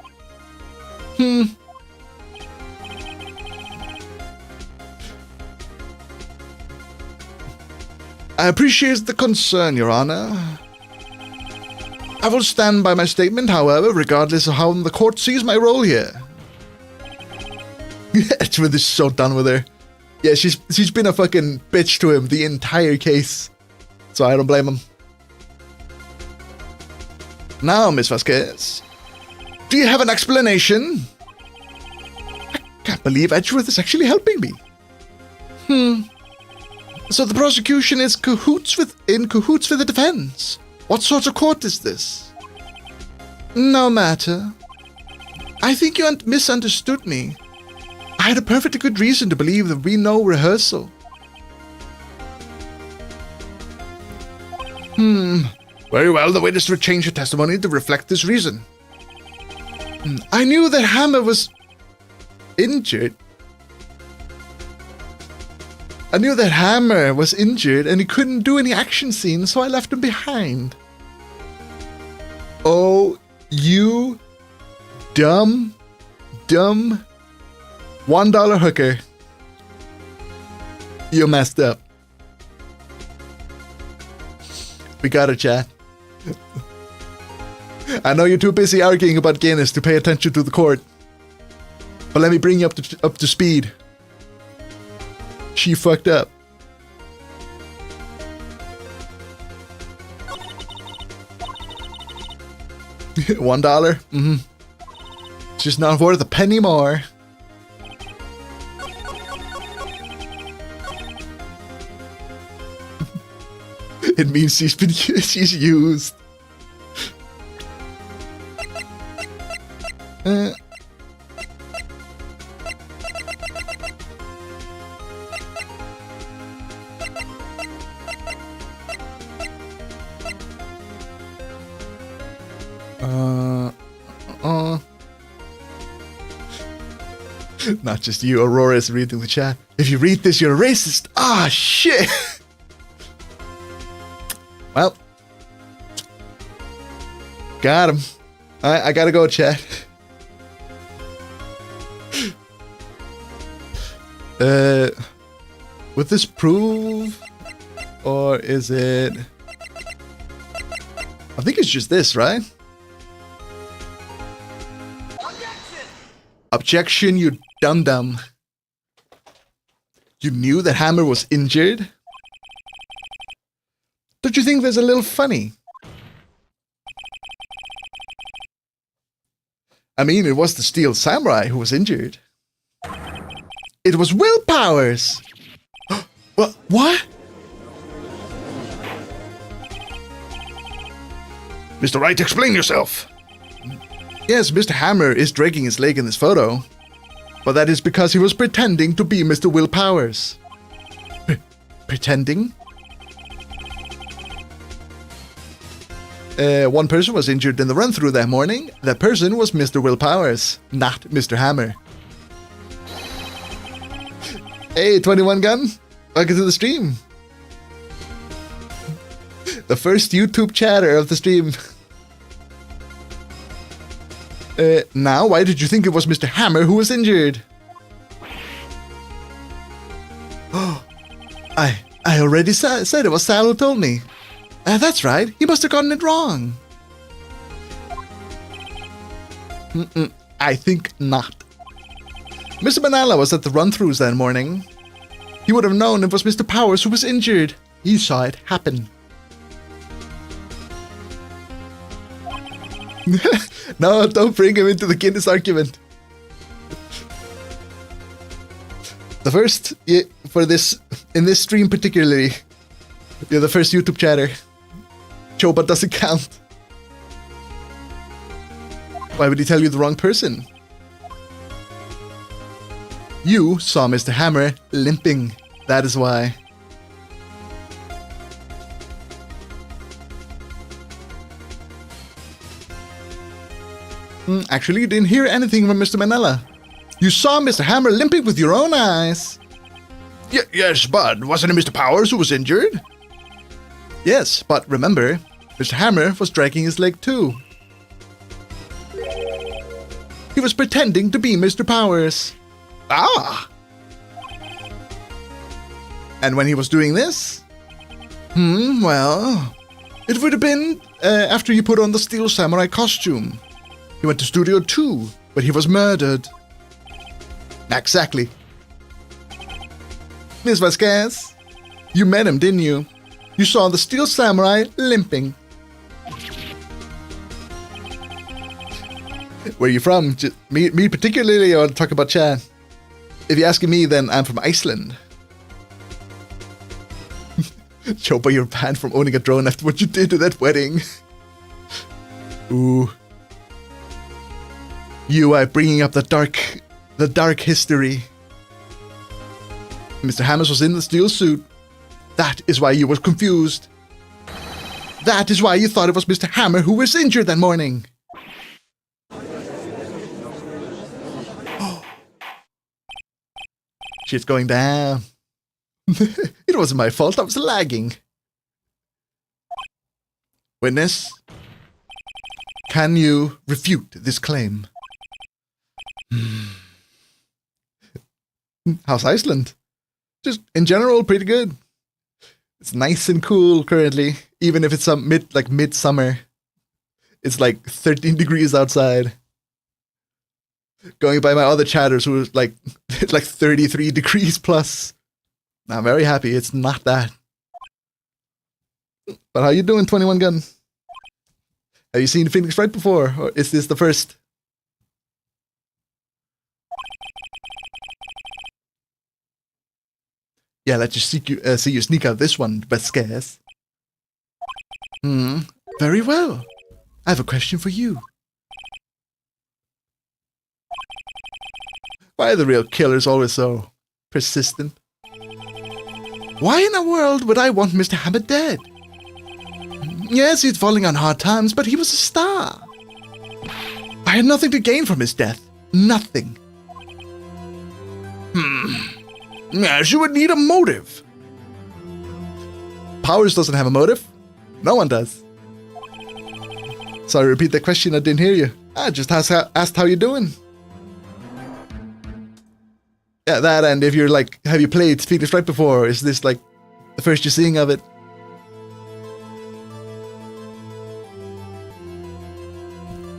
I appreciate the concern, Your Honor. I will stand by my statement, however, regardless of how the court sees my role here. Edgeworth is so done with her. Yeah, she's been a fucking bitch to him the entire case. So I don't blame him. Now, Miss Vasquez, do you have an explanation? I can't believe Edgeworth is actually helping me. So the prosecution is in cahoots with the defense. What sort of court is this? No matter. I think you misunderstood me. I had a perfectly good reason to believe there would be no rehearsal. Very well, the witness will change her testimony to reflect this reason. I knew that Hammer was injured. and he couldn't do any action scenes, so I left him behind. Oh, you dumb $1 hooker. You messed up. We got it, chat. I know you're too busy arguing about Guinness to pay attention to the court. But let me bring you up to speed. She fucked up. $1? It's just not worth a penny more. It means she's used. Not just you, Aurora is reading the chat. If you read this, you're a racist. Ah, shit. Well, got him. I gotta go, chat. Would this prove? Or is it... I think it's just this, right? Objection, you dum-dum. You knew that Hammer was injured? Don't you think that's a little funny? I mean, it was the Steel Samurai who was injured. It was Willpowers! What? Mr. Wright, explain yourself. Yes, Mr. Hammer is dragging his leg in this photo. But that is because he was pretending to be Mr. Willpowers. Pretending? One person was injured in the run-through that morning. That person was Mr. Willpowers, not Mr. Hammer. Hey, 21 Gun. Welcome to the stream. The first YouTube chatter of the stream. Now, why did you think it was Mr. Hammer who was injured? Oh, I already said it was Sal who told me. That's right, he must have gotten it wrong. I think not. Mr. Manala was at the run-throughs that morning. He would have known it was Mr. Powers who was injured. He saw it happen. No, don't bring him into the Guinness argument. The first, for this, in this stream particularly, you're the first YouTube chatter. Choba doesn't count. Why would he tell you the wrong person? You saw Mr. Hammer limping. That is why. Actually, you didn't hear anything from Mr. Manella. You saw Mr. Hammer limping with your own eyes. Yes, but wasn't it Mr. Powers who was injured? Yes, but remember, Mr. Hammer was dragging his leg too. He was pretending to be Mr. Powers. Ah! And when he was doing this? Well, it would have been after you put on the Steel Samurai costume. He went to Studio 2, but he was murdered. Exactly. Miss Vasquez, you met him, didn't you? You saw the Steel Samurai limping. Where are you from? Me particularly, or talk about Chad? If you're asking me, then I'm from Iceland. Chopa, you're banned from owning a drone after what you did to that wedding. Ooh. You are bringing up the dark history. Mr. Hammers was in the steel suit. That is why you were confused. That is why you thought it was Mr. Hammer who was injured that morning. Shit's going down. It wasn't my fault, I was lagging. Witness, can you refute this claim? How's Iceland? Just in general, pretty good. It's nice and cool currently, even if it's midsummer. It's like 13 degrees outside. Going by my other chatters who was like 33 degrees plus. I'm very happy it's not that. But how you doing, 21 Gun? Have you seen Phoenix Wright before, or is this the first? Yeah, let's just see you sneak out this one, Vasquez. Very well. I have a question for you. Why are the real killers always so persistent? Why in the world would I want Mr. Hammer dead? Yes, he's falling on hard times, but he was a star. I had nothing to gain from his death. Nothing. Yes, you would need a motive. Powers doesn't have a motive. No one does. Sorry, repeat the question, I didn't hear you. I just asked how you doing. Yeah, that, and if you're like, have you played Phoenix Wright before? Is this like the first you're seeing of it?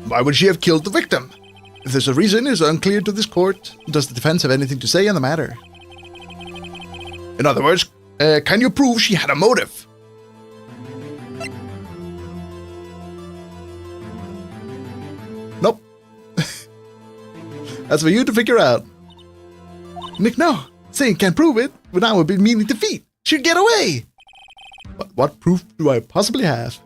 Why would she have killed the victim? If there's a reason, it's unclear to this court. Does the defense have anything to say on the matter? In other words, can you prove she had a motive? Nope. That's for you to figure out. Nick, no. Saying can't prove it, but now would be meaning defeat. She'd get away. What proof do I possibly have?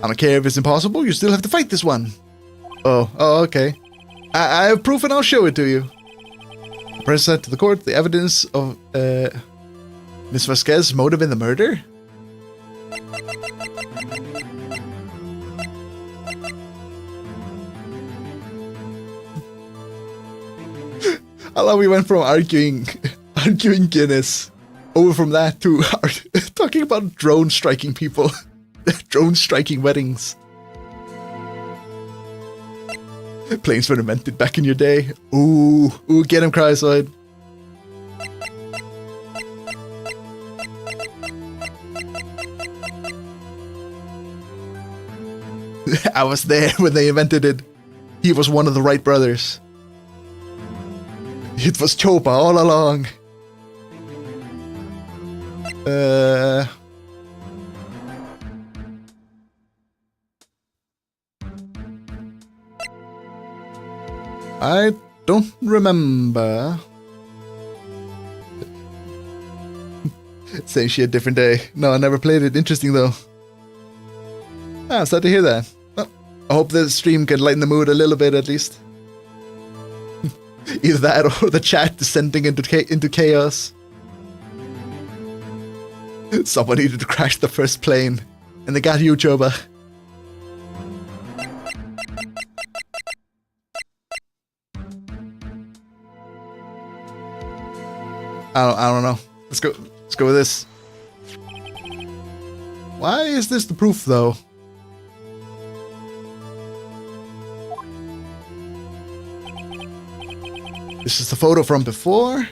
I don't care if it's impossible, you still have to fight this one. Oh, okay. I have proof and I'll show it to you. Present to the court the evidence of Miss Vasquez's motive in the murder. I love we went from arguing Guinness over from that to talking about drone striking people. Drone striking weddings. Planes were invented back in your day. Ooh, get him, Chryside. I was there when they invented it. He was one of the Wright brothers. It was Chopa all along. I don't remember. Saying she had a different day. No, I never played it. Interesting though. I'm sad to hear that. Well, I hope the stream can lighten the mood a little bit at least. Either that or the chat descending into chaos. Someone needed to crash the first plane, and they got you, Choba. I don't know. Let's go with this. Why is this the proof though? This is the photo from before.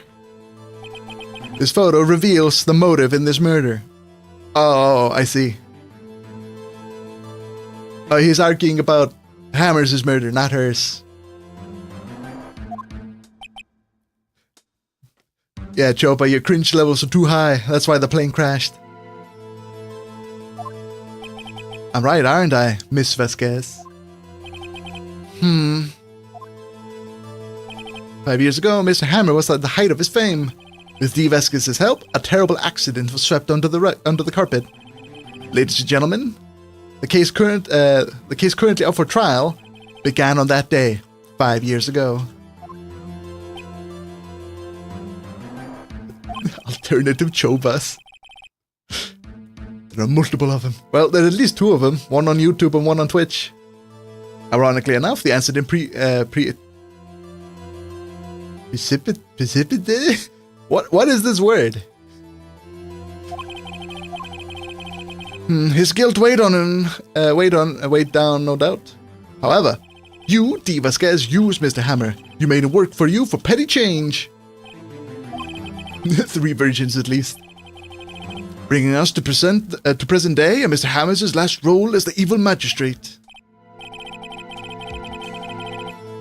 This photo reveals the motive in this murder. Oh, I see. Oh, he's arguing about Hammer's murder, not hers. Yeah, Chopa, your cringe levels are too high. That's why the plane crashed. I'm right, aren't I, Miss Vasquez? 5 years ago, Mr. Hammer was at the height of his fame. With D. Vasquez's help, a terrible accident was swept under the carpet. Ladies and gentlemen, the case currently up for trial began on that day, 5 years ago. Alternative Chobas. There are multiple of them. Well, there are at least two of them. One on YouTube and one on Twitch. Ironically enough, the answer didn't precipitate. What is this word? His guilt weighed down, no doubt. However, you, D. Vasquez, used Mr. Hammer. You made him work for you for petty change. 3 versions at least. Bringing us to present day, and Mr. Hammer's last role as the evil magistrate.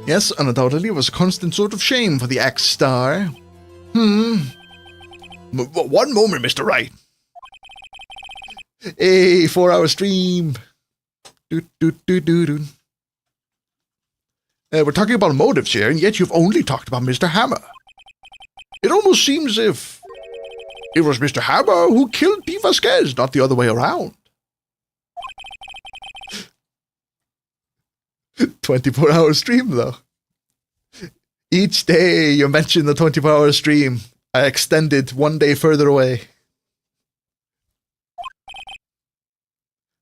Yes, undoubtedly, it was a constant sort of shame for the axe star. One moment, Mr. Wright. Hey, 4-hour stream. We're talking about motives here, and yet you've only talked about Mr. Hammer. It almost seems as if it was Mr. Hammer who killed D. Vasquez, not the other way around. 24-hour stream, though. Each day you mention the 24-hour stream, I extend it 1 day further away.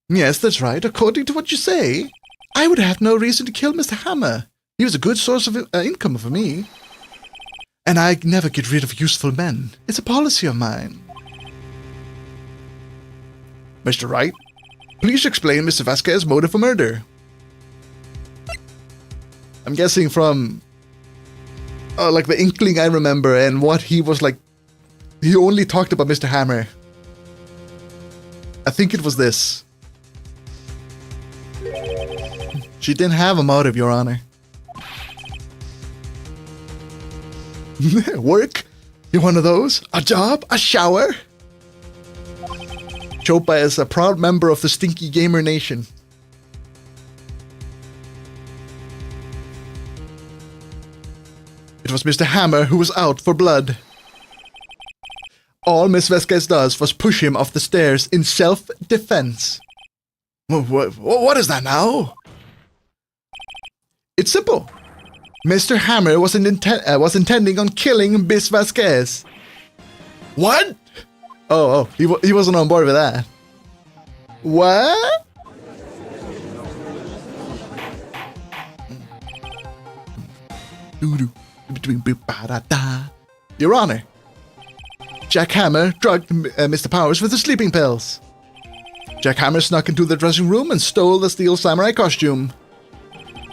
Yes, that's right. According to what you say, I would have no reason to kill Mr. Hammer. He was a good source of income for me. And I never get rid of useful men. It's a policy of mine. Mr. Wright, please explain Mr. Vasquez's motive for murder. I'm guessing from like the inkling I remember, and what he was like. He only talked about Mr. Hammer. I think it was this. She didn't have a motive, Your Honor. Work? You one of those? A job? A shower? Chopa is a proud member of the Stinky Gamer Nation. It was Mr. Hammer who was out for blood. All Miss Vasquez does was push him off the stairs in self-defense. What is that now? It's simple. Mr. Hammer was intending on killing Miss Vasquez. What? Oh, he wasn't on board with that. What? Your Honor, Jack Hammer drugged Mr. Powers with the sleeping pills. Jack Hammer snuck into the dressing room and stole the steel samurai costume.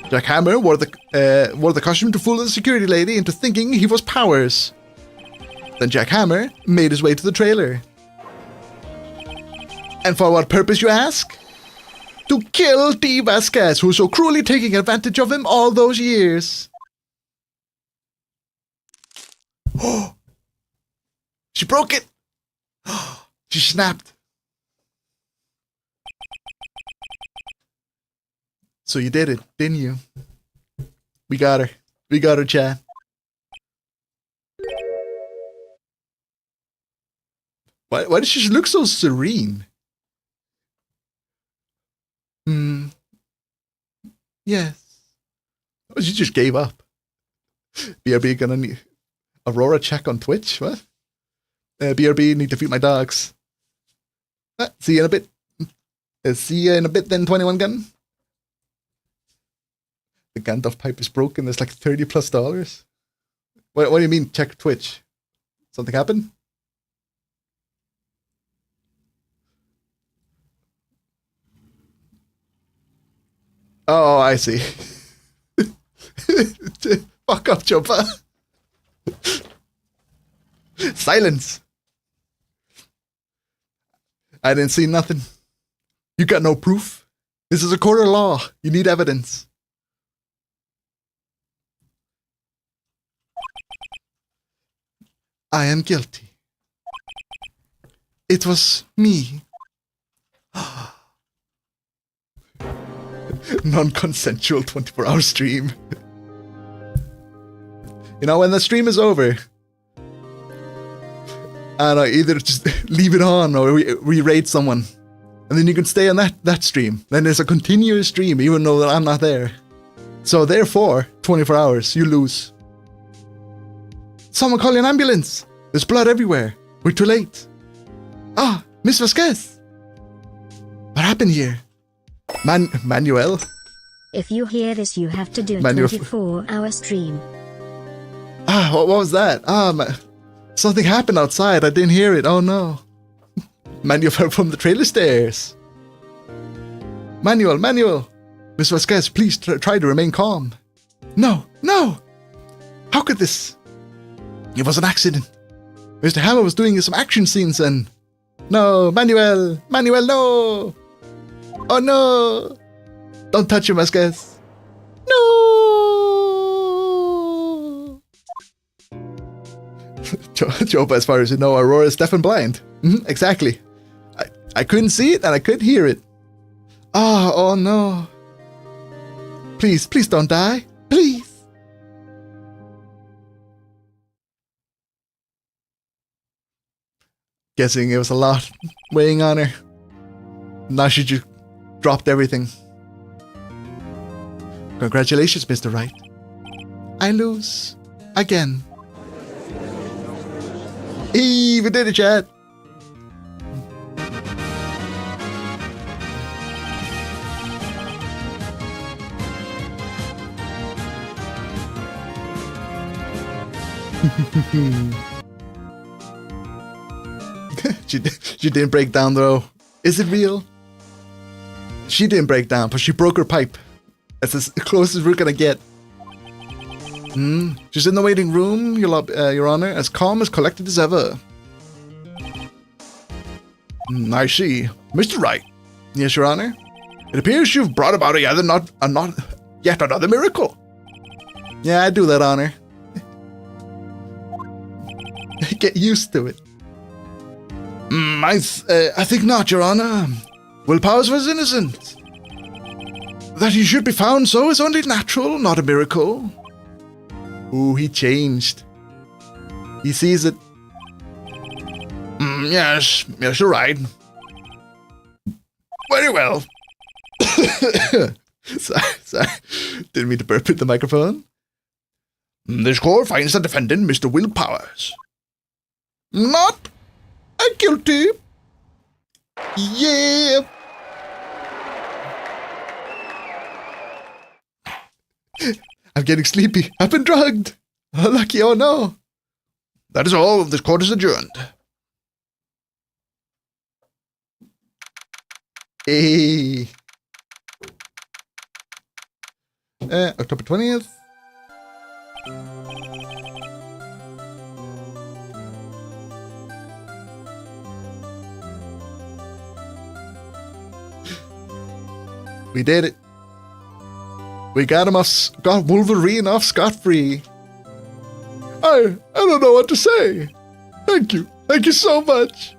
Jack Hammer wore the costume to fool the security lady into thinking he was Powers. Then Jack Hammer made his way to the trailer. And for what purpose, you ask? To kill T. Vasquez, who was so cruelly taking advantage of him all those years. Oh! She broke it! She snapped. So you did it, didn't you? We got her. We got her, chat. Why does she look so serene? Yes. Oh, she just gave up. BRB gonna need Aurora check on Twitch? What? BRB need to feed my dogs. See you in a bit. See you in a bit then, 21 gun. The Gandalf pipe is broken. There's like $30+. What do you mean check Twitch? Something happened? Oh, I see. Fuck up, Chopa. Silence. I didn't see nothing. You got no proof. This is a court of law. You need evidence. I am guilty. It was me. Non-consensual 24-hour stream. You know, when the stream is over, I don't know, either just leave it on or re-raid someone. And then you can stay on that stream. Then there's a continuous stream, even though that I'm not there. So therefore, 24 hours, you lose. Someone call an ambulance. There's blood everywhere. We're too late. Ah, Miss Vasquez. What happened here? Manuel? If you hear this, you have to do a Manuel. 24-hour stream. Ah, what was that? Something happened outside. I didn't hear it. Oh no. Manuel fell from the trailer stairs. Manuel. Miss Vasquez, please try to remain calm. No. How could this? It was an accident. Mr. Hammer was doing some action scenes and... No, Manuel, no. Oh no. Don't touch him, Vasquez. No. Jopa, as far as you know, Aurora is deaf and blind. Exactly. I couldn't see it and I couldn't hear it. Oh no. Please don't die. Please. Guessing it was a lot weighing on her. Now she just dropped everything. Congratulations, Mr. Wright. I lose. Again. Hey, we did it, chat. She didn't break down though. Is it real? She didn't break down, but she broke her pipe. That's as close as we're gonna get. She's in the waiting room, Your Honor, as calm as collected as ever. I see. Mr. Wright. Yes, Your Honor. It appears you've brought about yet another miracle. Yeah, I do that, Honor. Get used to it. I think not, Your Honor. Willpowers was innocent. That he should be found so is only natural, not a miracle. Ooh, he changed. He sees it. Yes, you're right. Very well. Sorry. Didn't mean to burp at the microphone. This court finds the defendant, Mr. Willpowers, not guilty. Yeah. I'm getting sleepy. I've been drugged. Oh, lucky, oh no. That is all. This court is adjourned. Hey. October 20th. We did it. We got Wolverine off scot-free. I don't know what to say. Thank you. Thank you so much.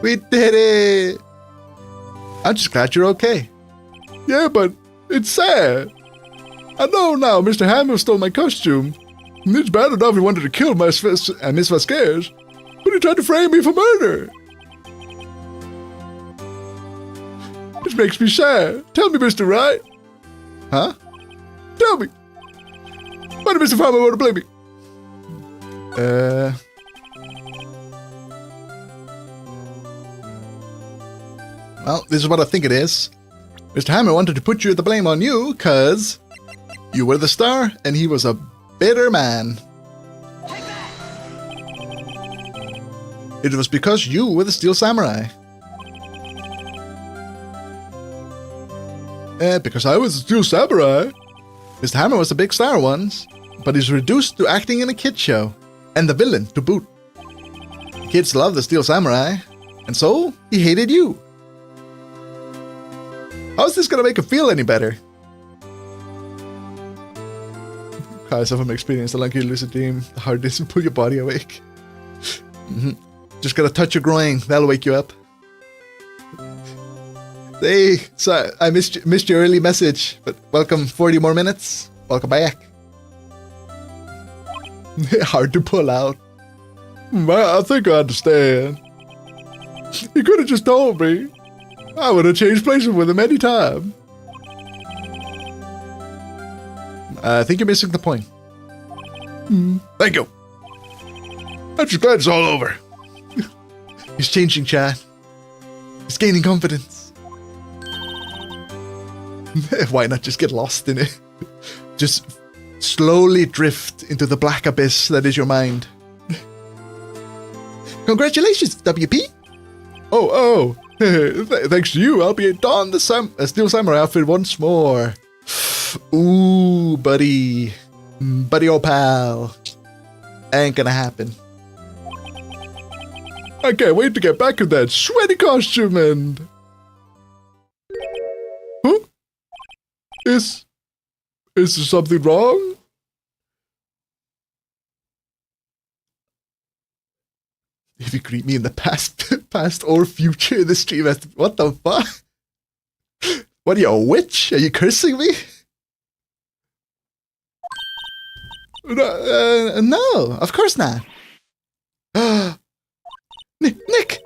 We did it. I'm just glad you're okay. Yeah, but it's sad. I know now Mr. Hammer stole my costume. And it's bad enough he wanted to kill Miss Vasquez, but he tried to frame me for murder. This makes me sad. Tell me, Mr. Wright. Huh? Tell me. Why did Mr. Farmer want to blame me? Well, this is what I think it is. Mr. Hammer wanted to put the blame on you because you were the star and he was a bitter man. It was because you were the Steel Samurai. Because I was a Steel Samurai. Mr. Hammer was the big star once, but he's reduced to acting in a kid show, and the villain to boot. Kids love the Steel Samurai, and so he hated you. How's this gonna make him feel any better? Cause of him experience the lucky lucid dream, the hardness and pull your body awake. Just gotta touch your groin, that'll wake you up. Hey, so I missed your early message, but welcome 40 more minutes. Welcome back. Hard to pull out. I think I understand. He could have just told me. I would have changed places with him any time. I think you're missing the point. Thank you. I'm just glad it's all over. He's changing, Chad. He's gaining confidence. Why not just get lost in it? Just slowly drift into the black abyss that is your mind. Congratulations, WP! Oh, thanks to you, I'll be don the Steel Samurai outfit once more. Ooh, buddy. Buddy old pal. Ain't gonna happen. I can't wait to get back in that sweaty costume and... Huh? Is there something wrong? If you greet me in the past or future in the stream, what the fuck? What are you, a witch? Are you cursing me? No, of course not. Nick!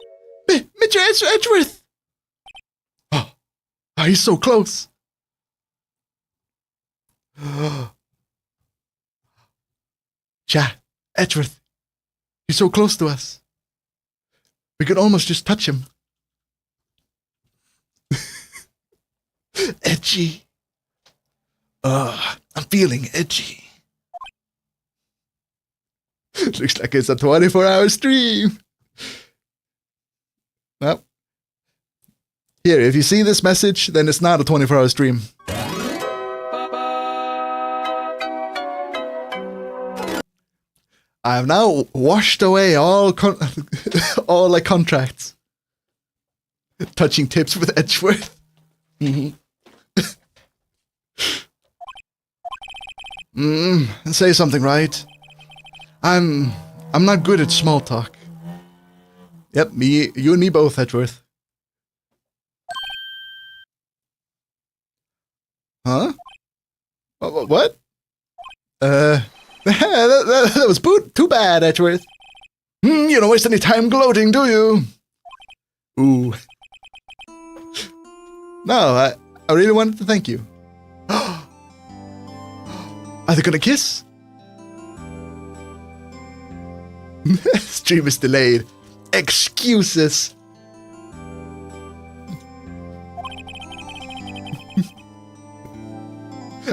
Mr. Edgeworth! Oh, he's so close. Chat, Edgeworth, he's so close to us. We could almost just touch him. Edgy. I'm feeling edgy. Looks like it's a 24-hour stream. Well, here, if you see this message, then it's not a 24-hour stream. I have now washed away all all like contracts. Touching tips with Edgeworth. Say something, right? I'm not good at small talk. Yep, you and me both, Edgeworth. Huh? What? That was too bad, Edgeworth. You don't waste any time gloating, do you? Ooh. No, I really wanted to thank you. Are they gonna kiss? Stream is delayed. Excuses.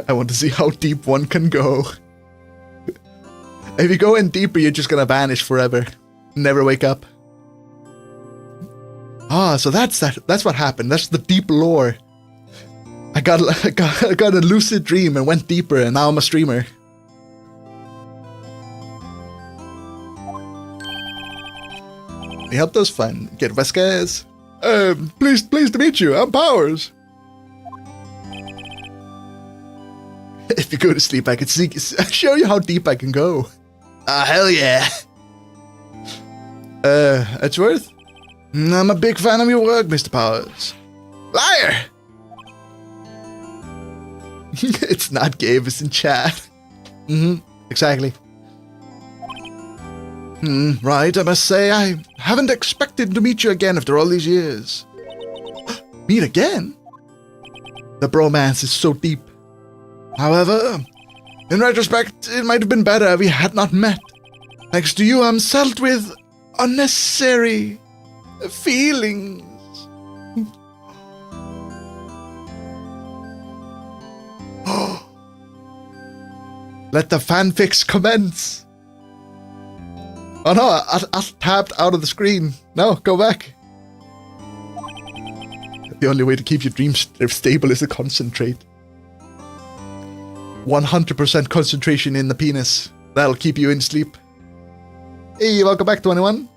I want to see how deep one can go. If you go in deeper, you're just gonna vanish forever. Never wake up. Ah, so that's what happened. That's the deep lore. I got a lucid dream and went deeper, and now I'm a streamer. You helped us get Vasquez. Pleased to meet you. I'm Powers. If you go to sleep, I can show you how deep I can go. Hell yeah. Edgeworth? I'm a big fan of your work, Mr. Powers. Liar! It's not Gabe, it's in chat. Exactly. Right, I must say, I haven't expected to meet you again after all these years. Meet again? The bromance is so deep. However, in retrospect, it might have been better if we had not met. Thanks to you, I'm saddled with unnecessary feelings. Let the fanfics commence. Oh no, I tapped out of the screen. No, go back. The only way to keep your dreams stable is to concentrate. 100% concentration in the penis. That'll keep you in sleep. Hey, welcome back, 21.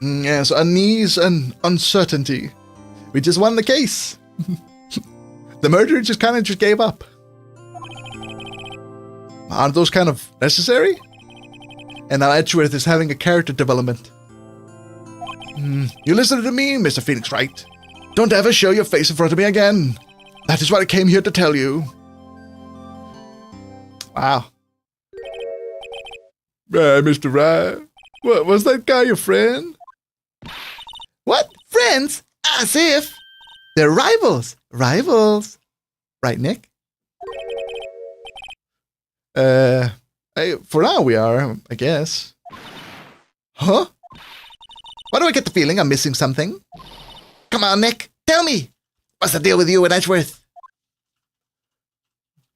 Yes, unease and uncertainty. We just won the case. The murderer just gave up. Aren't those kind of necessary? And now Edgeworth is having a character development. You listen to me, Mr. Phoenix Wright. Don't ever show your face in front of me again. That is what I came here to tell you. Wow. Mr. Wright. What, was that guy your friend? What? Friends? As if. They're rivals. Rivals. Right, Nick? For now we are, I guess. Huh? Why do I get the feeling I'm missing something? Come on, Nick. Tell me. What's the deal with you and Edgeworth?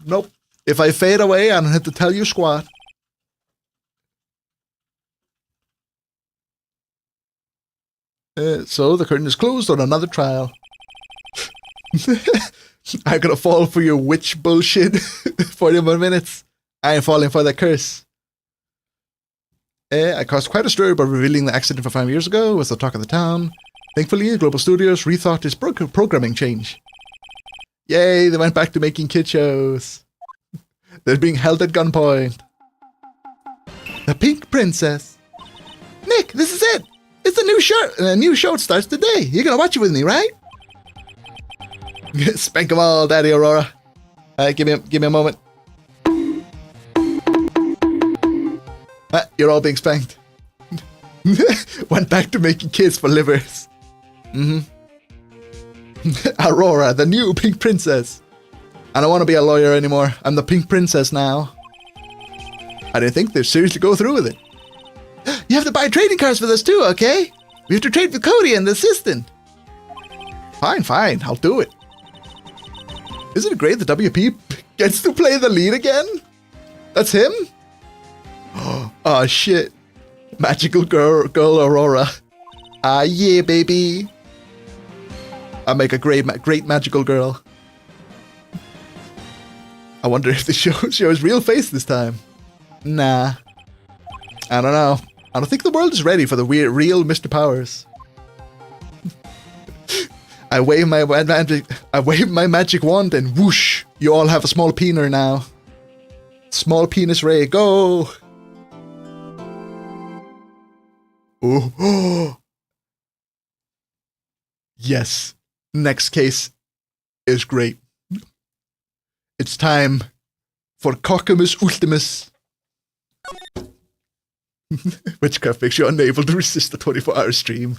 Nope. If I fade away, I don't have to tell you squat. So the curtain is closed on another trial. I'm gonna fall for your witch bullshit. 40 more minutes. I ain't falling for that curse. I caused quite a stir by revealing the accident from 5 years ago. It was the talk of the town. Thankfully, Global Studios rethought its programming change. Yay, they went back to making kid shows. They're being held at gunpoint. The Pink Princess. Nick, this is it. It's a new show. A new show starts today. You're gonna watch it with me, right? Spank them all, Daddy Aurora. Give me a moment. You're all being spanked. Went back to making kids for livers. Aurora, the new Pink Princess. I don't want to be a lawyer anymore. I'm the Pink Princess now. I didn't think they'd seriously go through with it. You have to buy trading cards for this too, okay? We have to trade with Cody and the assistant. Fine, I'll do it. Isn't it great that WP gets to play the lead again? That's him? Oh shit. Magical girl Aurora. Ah yeah, baby. I'll make a great magical girl. I wonder if the show his real face this time. Nah. I don't know. I don't think the world is ready for the real Mr. Powers. I wave my magic wand and whoosh, you all have a small peener now. Small penis ray, go! Oh. Yes. Next case is great. It's time for Cockamus Ultimus. Witchcraft makes you unable to resist the 24-hour stream.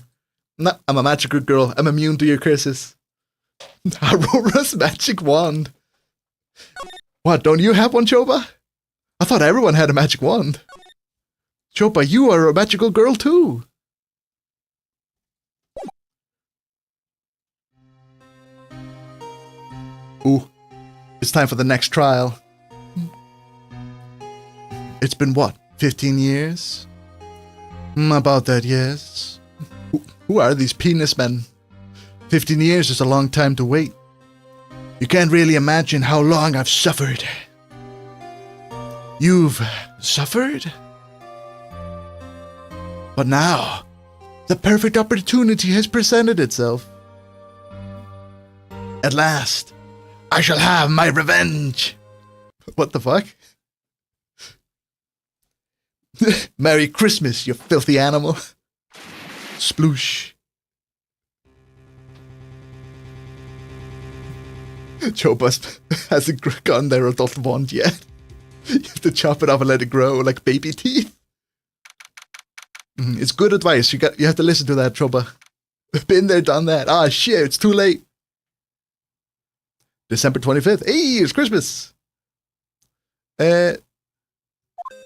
Nah, I'm a magical girl. I'm immune to your curses. Aurora's magic wand. What, don't you have one, Choba? I thought everyone had a magic wand. Choba, you are a magical girl too. Ooh, it's time for the next trial. It's been what, 15 years? About that, yes. Who are these penis men? 15 years is a long time to wait. You can't really imagine how long I've suffered. You've suffered? But now, the perfect opportunity has presented itself. At last, I shall have my revenge. What the fuck? Merry Christmas, you filthy animal. Sploosh. Choba hasn't gotten their adult wand yet. You have to chop it off and let it grow like baby teeth. It's good advice. You have to listen to that, Choba. Been there, done that. Ah, shit, it's too late. December 25th. Hey, it's Christmas. Wright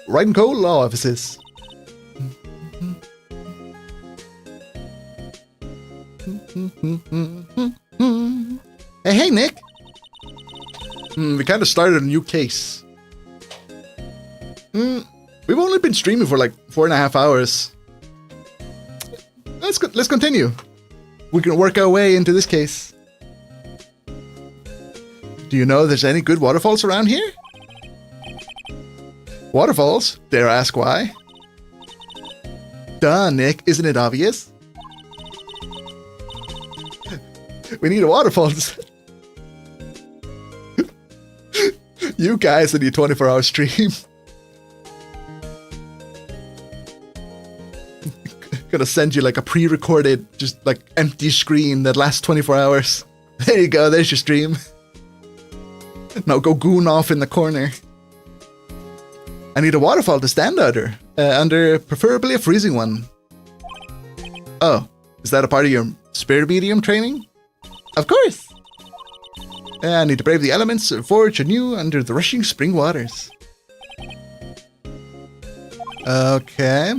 and Cole Law Offices. Hey, Nick. We kind of started a new case. We've only been streaming for like 4.5 hours. Let's continue. We can work our way into this case. Do you know there's any good waterfalls around here? Waterfalls? Dare I ask why? Duh, Nick. Isn't it obvious? We need a waterfall. You guys in your 24-hour stream. Gonna send you like a pre-recorded, just like empty screen that lasts 24 hours. There you go, there's your stream. Now go goon off in the corner. I need a waterfall to stand under preferably a freezing one. Oh, is that a part of your spirit medium training? Of course. I need to brave the elements, forge anew under the rushing spring waters. Okay.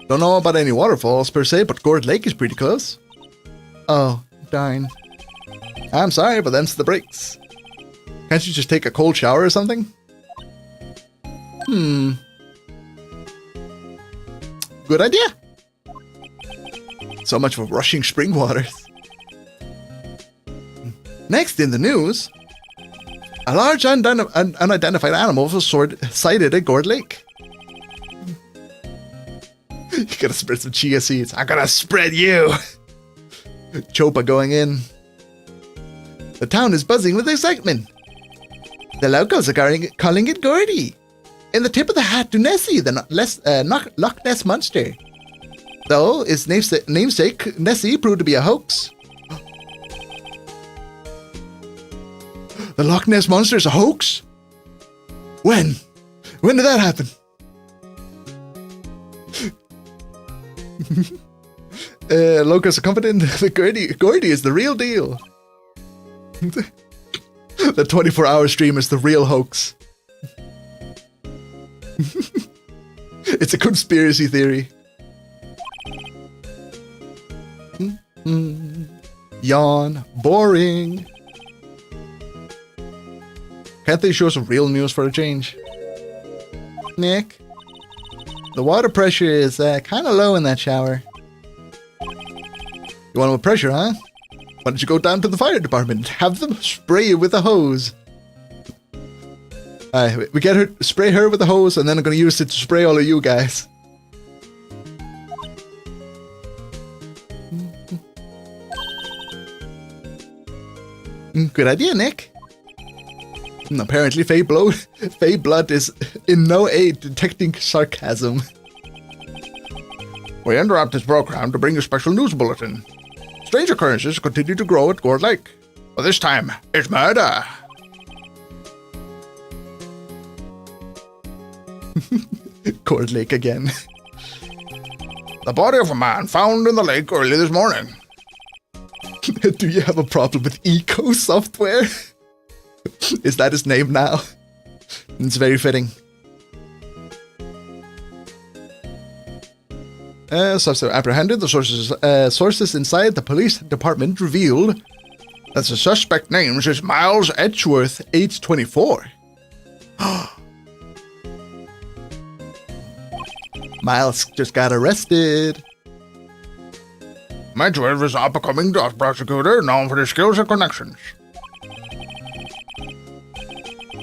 Don't know about any waterfalls per se, but Gourd Lake is pretty close. Oh, darn. I'm sorry, but them's the breaks. Can't you just take a cold shower or something? Good idea. So much for rushing spring waters. Next in the news, a large unidentified animal was sighted at Gourd Lake. You gotta spread some chia seeds. I'm gonna spread you. Chopa going in. The town is buzzing with excitement. The locals are calling it Gordy. In the tip of the hat to Nessie, the Loch Ness monster. Though its namesake Nessie proved to be a hoax. The Loch Ness monster is a hoax? When? When did that happen? Locals are confident that Gordy is the real deal. The 24-hour stream is the real hoax. It's a conspiracy theory. Yawn. Boring. Can't they show some real news for a change? Nick? The water pressure is kind of low in that shower. You want more pressure, huh? Why don't you go down to the fire department and have them spray you with a hose? We get her, spray her with the hose, and then I'm gonna use it to spray all of you guys. Good idea, Nick. Apparently, Fey Blood is in no aid detecting sarcasm. We interrupt this program to bring you a special news bulletin. Strange occurrences continue to grow at Gourd Lake. But this time, it's murder. Gourd Lake again. The body of a man found in the lake early this morning. Do you have a problem with eco software? Is that his name now? It's very fitting. So apprehended. The sources inside the police department revealed that the suspect name is Miles Edgeworth, age 24. Miles just got arrested. Edgeworth is an up-and-coming dog prosecutor known for his skills and connections.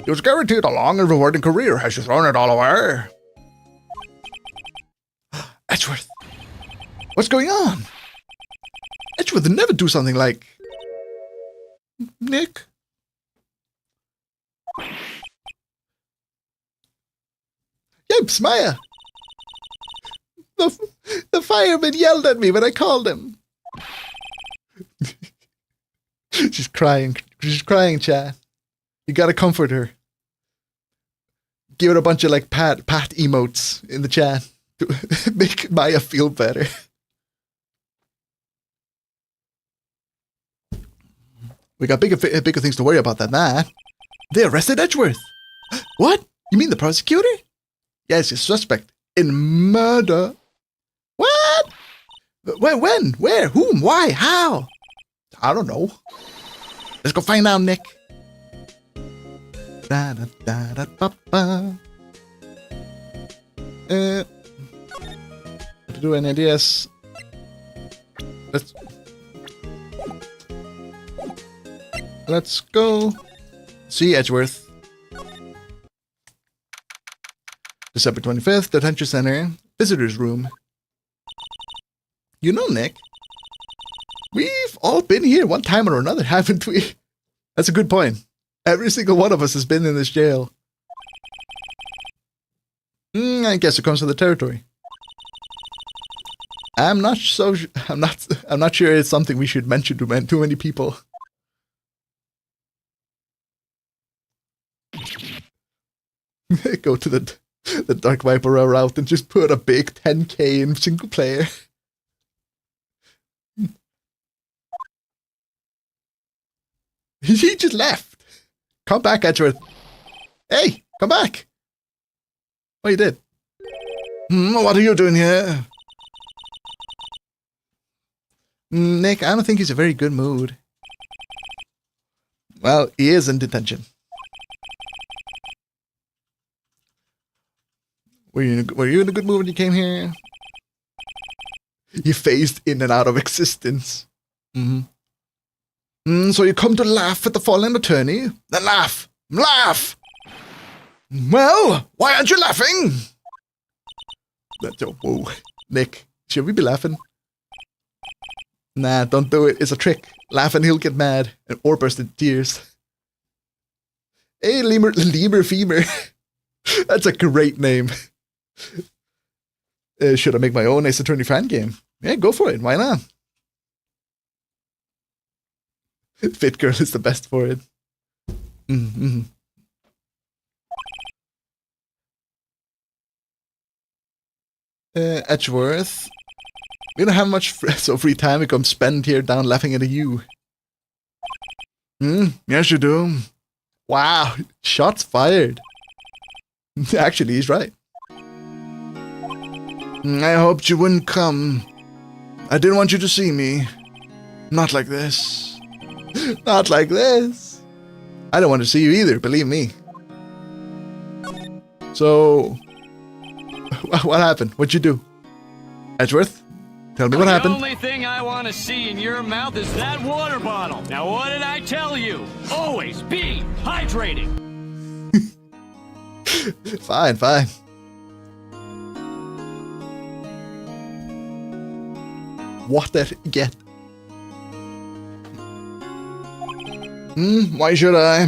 He was guaranteed a long and rewarding career. Has you thrown it all away? Edgeworth, what's going on? Edgeworth would never do something like... Nick? Yipes, Maya! The fireman yelled at me when I called him. She's crying. She's crying, chat. You gotta comfort her. Give her a bunch of like pat emotes in the chat to make Maya feel better. We got bigger things to worry about than that. They arrested Edgeworth. What? You mean the prosecutor? Yes, his suspect in murder. What? When? Where? Whom? Why? How? I don't know. Let's go find out, Nick. Da da da da ba ba. To do an ideas. Let's go see Edgeworth. December 25th, Detention Center, Visitors Room. You know, Nick, we've all been here one time or another, haven't we? That's a good point. Every single one of us has been in this jail. I guess it comes to the territory. I'm not sure it's something we should mention to too many people. Go to the Dark Viper route and just put a big 10k in single player. He just left. Come back, Edgeworth. Hey, come back. Oh, you did. What are you doing here? Nick, I don't think he's in a very good mood. Well, he is in detention. Were you in a good mood when you came here? You phased in and out of existence. So you come to laugh at the fallen attorney? Then laugh! Laugh! Well, why aren't you laughing? Whoa. Nick, should we be laughing? Nah, don't do it. It's a trick. Laugh and he'll get mad or burst into tears. Hey, Lemur Femur. That's a great name. Should I make my own Ace Attorney fan game? Yeah, go for it. Why not? Fit Girl is the best for it. Edgeworth. We don't have much free time. We come spend here down laughing at you. Yes, you do. Wow, shots fired. Actually, he's right. I hoped you wouldn't come. I didn't want you to see me. Not like this. Not like this. I don't want to see you either, believe me. So, what happened? What'd you do? Edgeworth, tell me what happened. The only thing I want to see in your mouth is that water bottle. Now, what did I tell you? Always be hydrating. Fine, fine. Water get. Why should I?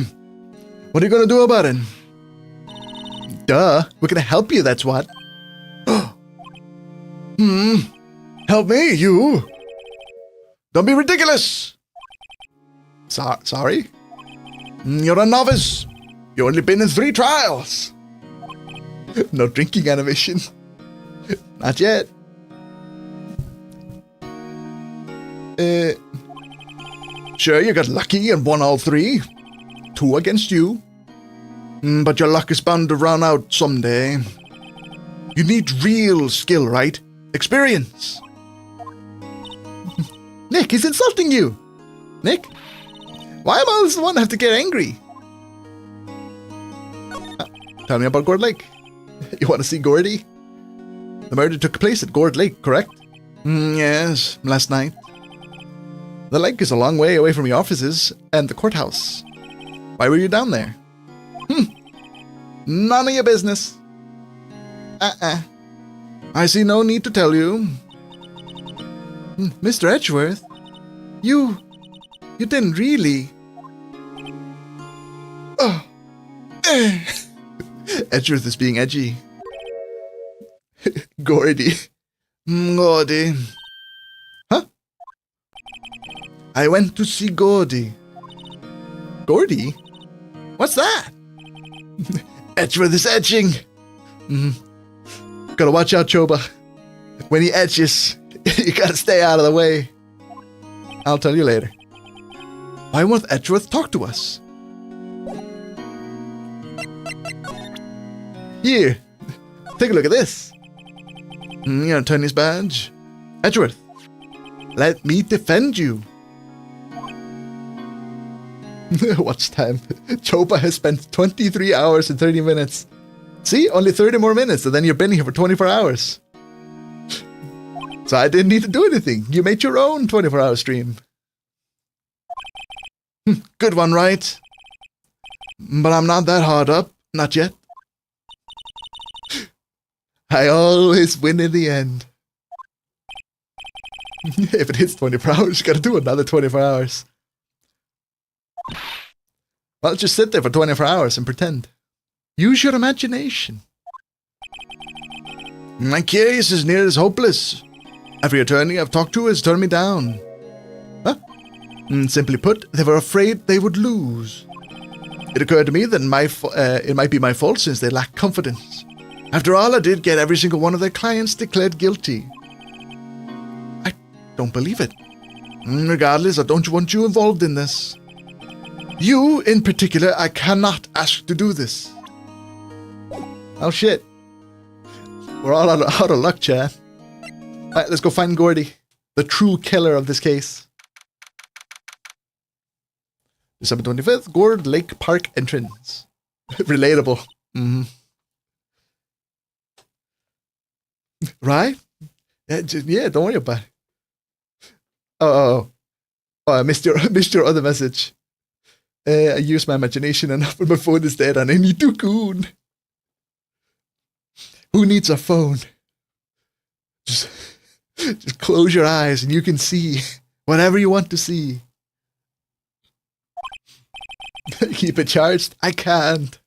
What are you gonna do about it? Duh, we're gonna help you, that's what. Help me, you. Don't be ridiculous. Sorry? You're a novice. You've only been in 3 trials. No drinking animation. Not yet. Sure, you got lucky and won all 3. 2 against you. But your luck is bound to run out someday. You need real skill, right? Experience. Nick, he's insulting you. Nick? Why am I always the one to have to get angry? Tell me about Gourd Lake. You want to see Gordy? The murder took place at Gourd Lake, correct? Yes, last night. The lake is a long way away from your offices and the courthouse. Why were you down there? None of your business. I see no need to tell you. Mr. Edgeworth, you didn't really. Oh. Edgeworth is being edgy. Gordy. Gordy. Huh? I went to see Gordy. Gordy? What's that? Edgeworth is edging. Gotta watch out, Choba. When he edges, you gotta stay out of the way. I'll tell you later. Why won't Edgeworth talk to us? Here, take a look at this. Your attorney's badge. Edgeworth, let me defend you. Watch time. Chopa has spent 23 hours and 30 minutes. See, only 30 more minutes and then you've been here for 24 hours. So I didn't need to do anything. You made your own 24-hour stream. Good one, Wright. But I'm not that hard up. Not yet. I always win in the end. If it hits 24 hours, you gotta do another 24 hours. Well, just sit there for 24 hours and pretend. Use your imagination. My case is near as hopeless. Every attorney I've talked to has turned me down. Huh? Simply put, they were afraid they would lose. It occurred to me that it might be my fault since they lack confidence. After all, I did get every single one of their clients declared guilty. I don't believe it. Regardless, I don't want you involved in this. You, in particular, I cannot ask to do this. Oh shit. We're all out of luck, Chad. Alright, let's go find Gordy, the true killer of this case. December 25th, Gourd Lake Park entrance. Relatable. Right? Yeah, don't worry about it. Oh, I missed your other message. I used my imagination enough, but my phone is dead and I need to goon. Who needs a phone? Just close your eyes and you can see whatever you want to see. Keep it charged? I can't.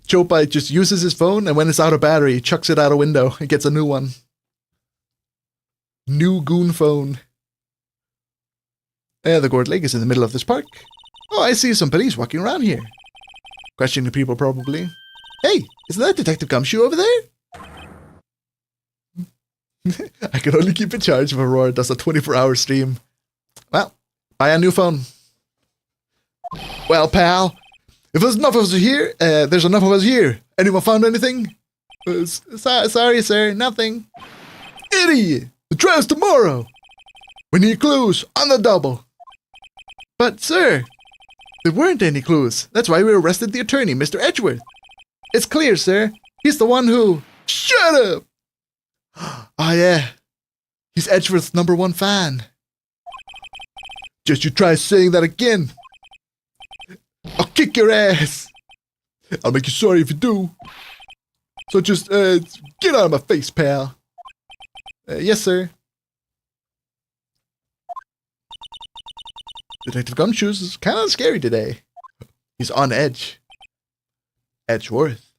Chopai just uses his phone and when it's out of battery, he chucks it out a window and gets a new one. New goon phone. The Gourd Lake is in the middle of this park. Oh, I see some police walking around here. Questioning people probably. Hey, isn't that Detective Gumshoe over there? I can only keep it charged if Aurora does a 24-hour stream. Well, buy a new phone. Well, pal, if there's enough of us here, there's enough of us here. Anyone found anything? Sorry, sir, nothing. Idiot! The trial's tomorrow. We need clues on the double. But, sir, there weren't any clues. That's why we arrested the attorney, Mr. Edgeworth. It's clear, sir. He's the one who... Shut up! Oh, yeah. He's Edgeworth's #1 fan. Just you try saying that again. I'll kick your ass. I'll make you sorry if you do. So just, get out of my face, pal. Yes, sir. Detective Gumshoes is kind of scary today. He's on edge. Edgeworth.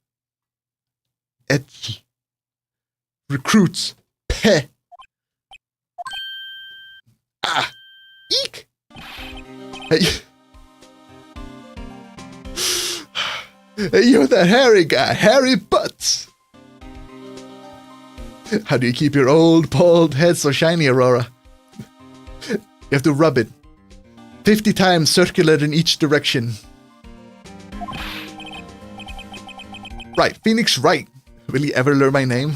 Edgy. Recruits. Peh. Ah. Eek. Hey. Hey, you're that hairy guy. Hairy Butts. How do you keep your old, bald head so shiny, Aurora? You have to rub it 50 times circular in each direction. Right, Phoenix Wright. Will he ever learn my name?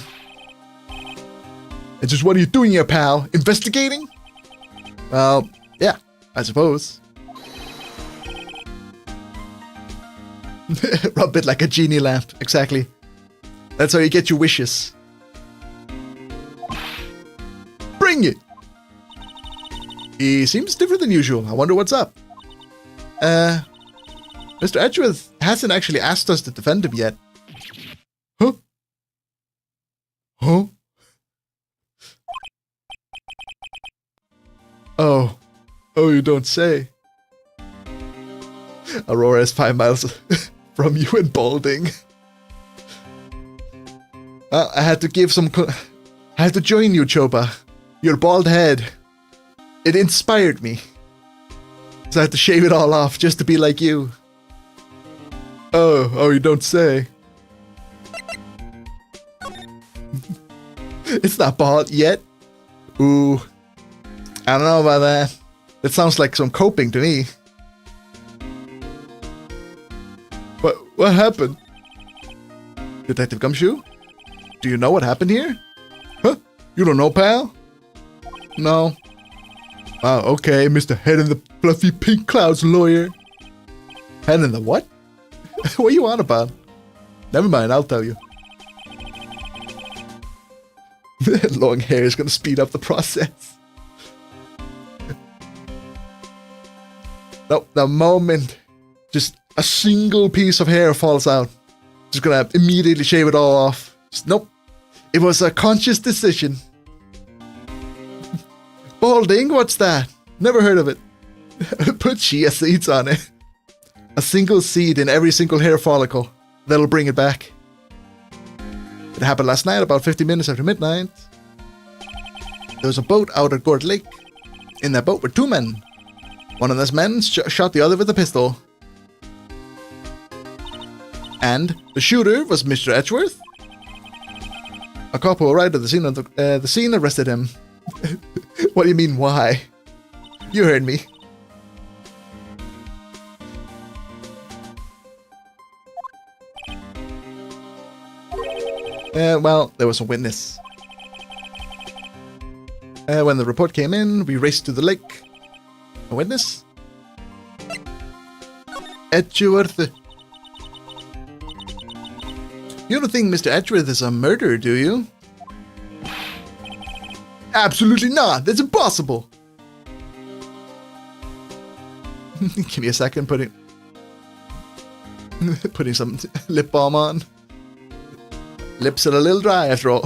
And just what are you doing here, pal? Investigating? Well, yeah, I suppose. Rub it like a genie lamp, exactly. That's how you get your wishes. Bring it! He seems different than usual. I wonder what's up. Mr. Edgeworth hasn't actually asked us to defend him yet. Huh? Huh? Oh. Oh, you don't say. Aurora is 5 miles from you in Balding. Well, I had to give some... I had to join you, Chopa. Your bald head. It inspired me. So I had to shave it all off just to be like you. Oh, you don't say. It's not bald yet. Ooh. I don't know about that. That sounds like some coping to me. What happened? Detective Gumshoe? Do you know what happened here? Huh? You don't know, pal? No. Oh, okay, Mr. Head in the Fluffy Pink Clouds lawyer. Head in the what? What are you on about? Never mind, I'll tell you. Long hair is gonna speed up the process. No, the moment just a single piece of hair falls out, just gonna immediately shave it all off. Just, nope. It was a conscious decision. Balding? What's that? Never heard of it. Put chia seeds on it. A single seed in every single hair follicle. That'll bring it back. It happened last night, about 50 minutes after midnight. There was a boat out at Gord Lake. In that boat were 2 men. One of those men shot the other with a pistol. And the shooter was Mr. Edgeworth. A cop who arrived at the scene arrested him. What do you mean, why? You heard me. Well, there was a witness. When the report came in, we raced to the lake. A witness? Edgeworth. You don't think Mr. Edgeworth is a murderer, do you? Absolutely not! That's impossible! Give me a second, putting some lip balm on. Lips are a little dry after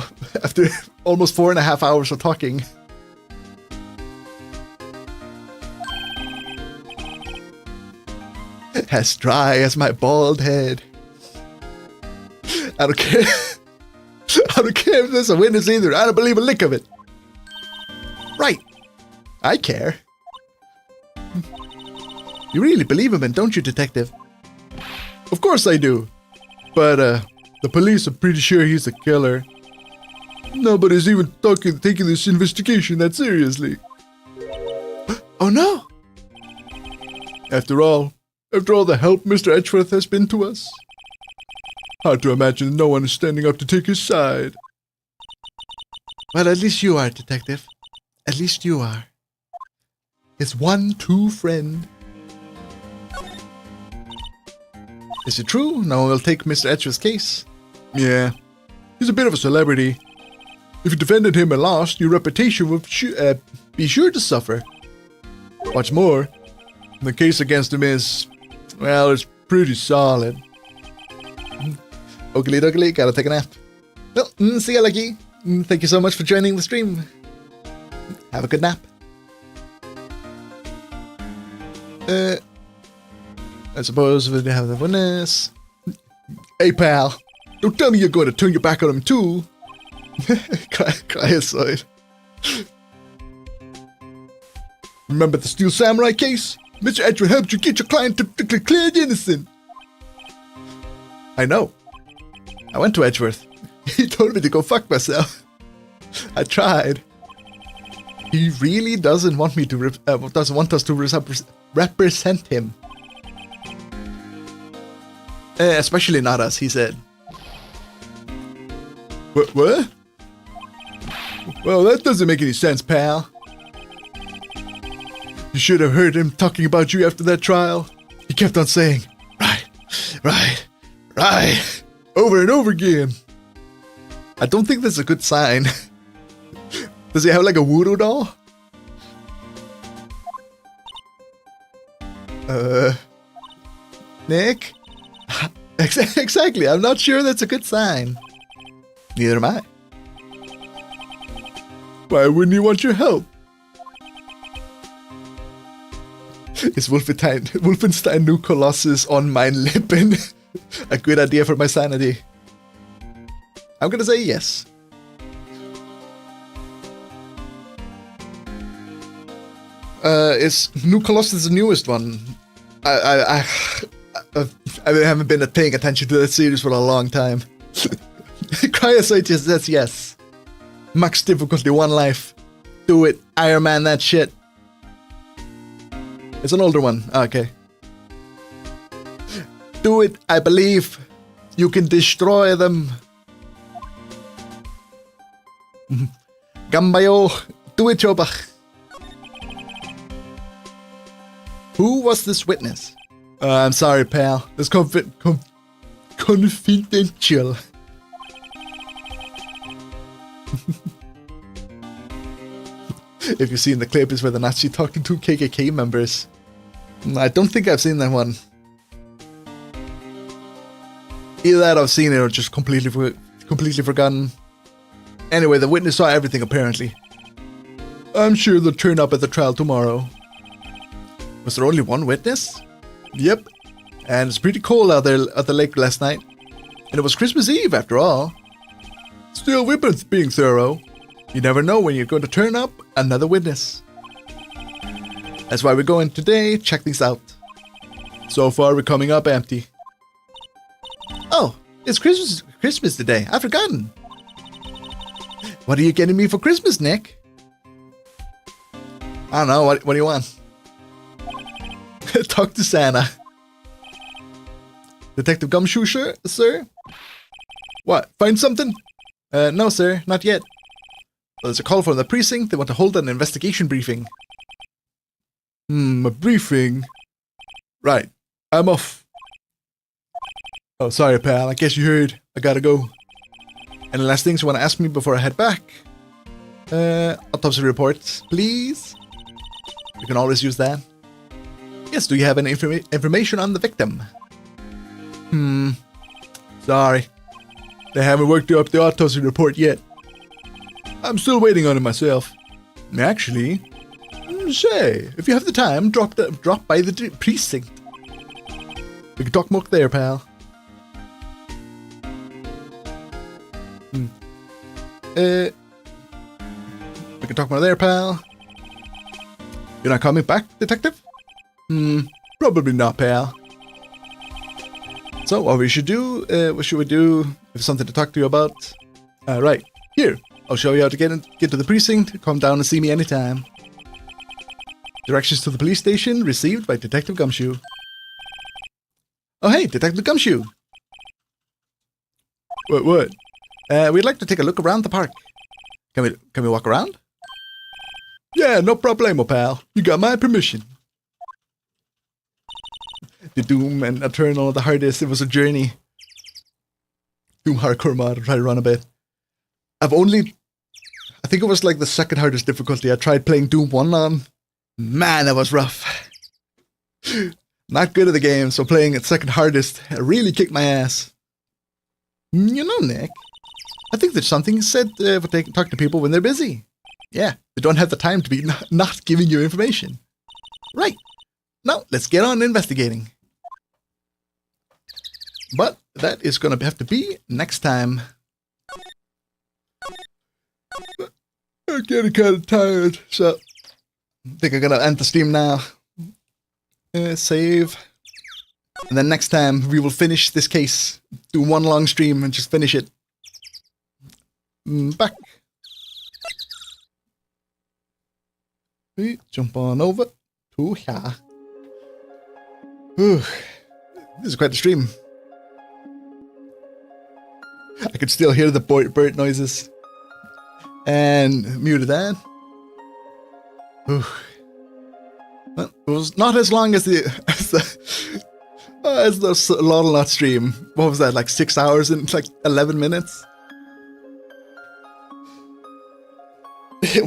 almost 4.5 hours of talking. As dry as my bald head. I don't care. I don't care if there's a witness either. I don't believe a lick of it. Right. I care. You really believe him, don't you, Detective? Of course I do. But, the police are pretty sure he's the killer. Nobody's even taking this investigation that seriously. Oh no! After all the help Mr. Edgeworth has been to us, hard to imagine no one is standing up to take his side. Well, at least you are, Detective. At least you are. His one true friend. Is it true? No one will take Mr. Edgeworth's case. Yeah, he's a bit of a celebrity. If you defended him and lost, your reputation would be sure to suffer. What's more, the case against him is, well, it's pretty solid. Oogly doogly, gotta take a nap. Well, see ya, Lucky. Thank you so much for joining the stream. Have a good nap. I suppose we have the witness. Hey, pal. Don't tell me you're going to turn your back on him, too. Cry aside. Remember the Steel Samurai case? Mr. Edgeworth helped you get your client to declared innocent. I know. I went to Edgeworth. He told me to go fuck myself. I tried. He really doesn't want me to doesn't want us to represent him. Especially not us, he said. What? Well, that doesn't make any sense, pal. You should have heard him talking about you after that trial. He kept on saying, right, over and over again. I don't think that's a good sign. Does he have like a voodoo doll? Nick? Exactly, I'm not sure that's a good sign. Neither am I. Why wouldn't he want your help? Is Wolfenstein New Colossus on mein Lippen a good idea for my sanity? I'm gonna say yes. Is New Colossus the newest one? I haven't been paying attention to that series for a long time. Cryosite just says yes. Max difficulty, 1 life. Do it. Iron Man that shit. It's an older one. Okay. Do it. I believe. You can destroy them. Gambayo. Do it, Chobach. Who was this witness? I'm sorry, pal. It's confidential. If you've seen the clip, is where the Nazi talking to KKK members. I don't think I've seen that one. Either that I've seen it or just completely forgotten. Anyway, the witness saw everything apparently. I'm sure they'll turn up at the trial tomorrow. Was there only one witness? Yep. And it's pretty cold out there at the lake last night. And it was Christmas Eve after all. Still, we're both being thorough. You never know when you're going to turn up another witness. That's why we're going today, check things out. So far, we're coming up empty. Oh, it's Christmas today. I've forgotten. What are you getting me for Christmas, Nick? I don't know. What do you want? Talk to Santa. Detective Gumshoe, sir? What? Find something? No, sir. Not yet. Well, there's a call from the precinct. They want to hold an investigation briefing. A briefing? Right. I'm off. Oh, sorry, pal. I guess you heard. I gotta go. Any last things you want to ask me before I head back? Autopsy reports, please. You can always use that. Yes, do you have any information on the victim? Sorry. They haven't worked up the autopsy report yet. I'm still waiting on it myself. Actually, say, if you have the time, drop by the precinct. We can talk more there, pal. We can talk more there, pal. You're not coming back, detective? Probably not, pal. So, what we should do, what should we do? If something to talk to you about. Right, here. I'll show you how to get to the precinct. Come down and see me anytime. Directions to the police station received by Detective Gumshoe. Oh, hey, Detective Gumshoe. What? We'd like to take a look around the park. Can we walk around? Yeah, no problemo, pal. You got my permission. The Doom and Eternal, the hardest. It was a journey. Doom hardcore mod. I'll try to run a bit. I think it was like the second hardest difficulty. I tried playing Doom 1 on. Man, that was rough. Not good at the game, so playing it second hardest really kicked my ass. You know, Nick, I think there's something said for talking to people when they're busy. Yeah, they don't have the time to be not giving you information. Right. Now, let's get on investigating. But that is going to have to be next time. I'm getting kind of tired, so I think I'm going to end the stream now. Save. And then next time we will finish this case. Do one long stream and just finish it. Back. We jump on over to here. Whew. This is quite a stream. I could still hear the bird noises. And muted that. Whew. Well, it was not as long as the Lottle Not stream. What was that, like 6 hours and like 11 minutes?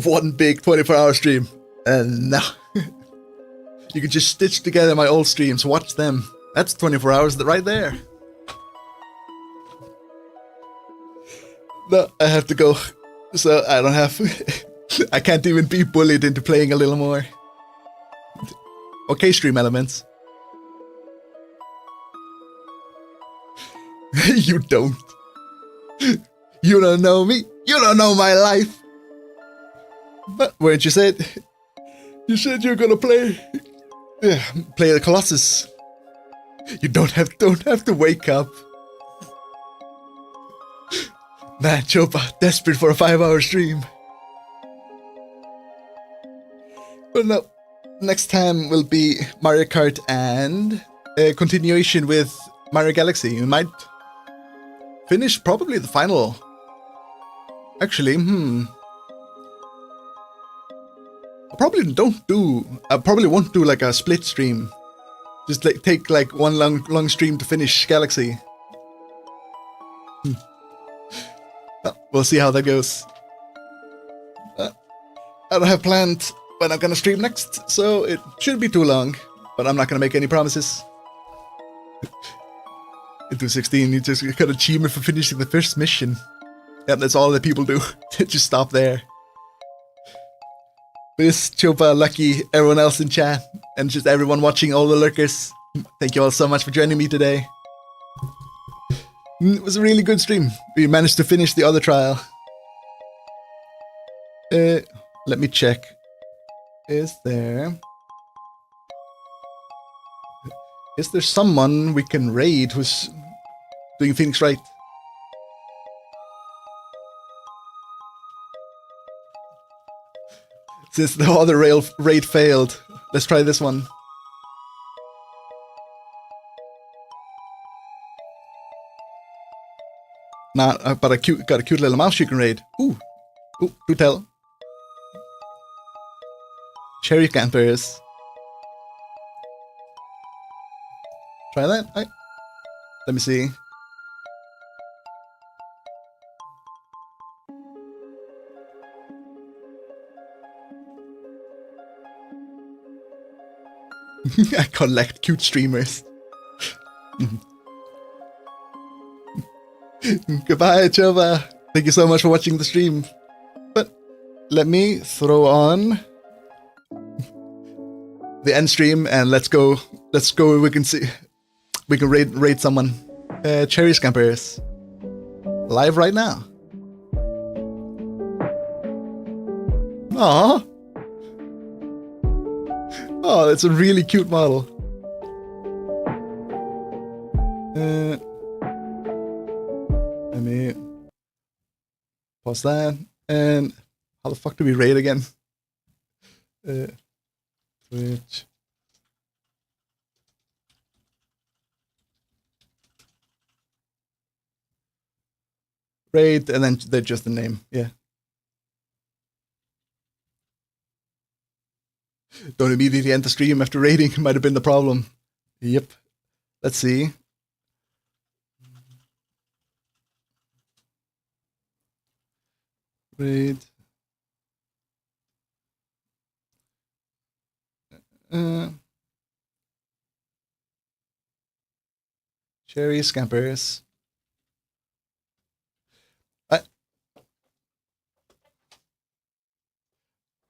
One big 24-hour stream. And now you can just stitch together my old streams, watch them. That's 24 hours right there. No, I have to go. So I don't have... I can't even be bullied into playing a little more. Okay, stream elements. You don't. You don't know me. You don't know my life. But weren't you said? you said you're gonna play. Yeah, play the Colossus. You don't have to wake up. Man, Chopa, desperate for a 5-hour stream. But no, next time will be Mario Kart and a continuation with Mario Galaxy. We might finish probably the final. Actually, I probably won't do like a split stream. Just like take like one long stream to finish Galaxy. We'll see how that goes. I don't have planned when I'm gonna stream next, so it shouldn't be too long. But I'm not gonna make any promises. Into 16, you just got an achievement for finishing the first mission. Yep, that's all that people do. Just stop there. This, Chopa, Lucky, everyone else in chat, and just everyone watching, all the lurkers. Thank you all so much for joining me today. It was a really good stream. We managed to finish the other trial. Let me check. Is there someone we can raid who's doing things right? Since the other raid failed, let's try this one. Nah, but got a cute little mouse you can raid. Ooh, do tell. Cherry campers. Try that. Let me see. I collect cute streamers. Goodbye, Chova. Thank you so much for watching the stream. But let me throw on the end stream and let's go. We can see. We can raid someone. Cherry Scampers. Live right now. Aww. Oh, that's a really cute model. Let me pause that. And how the fuck do we raid again? Twitch. Raid, and then they're just the name. Yeah. Don't immediately end the stream after raiding. Might have been the problem. Yep. Let's see. Raid. Cherry Scampers.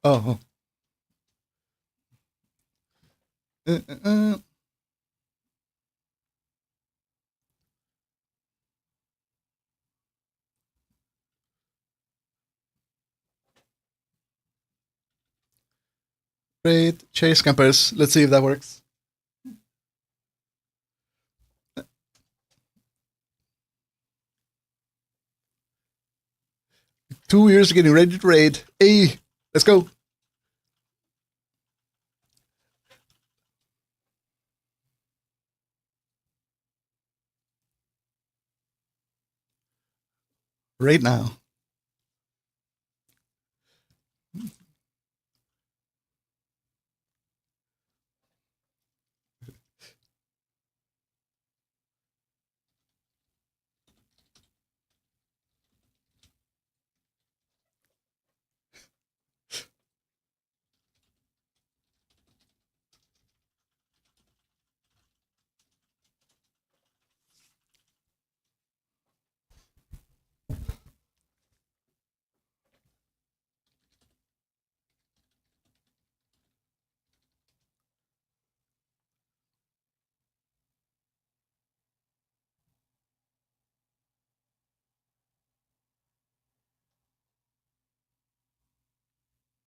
Oh. Great. Chase campers. Let's see if that works. Two years getting ready to raid. Hey, let's go. Right now.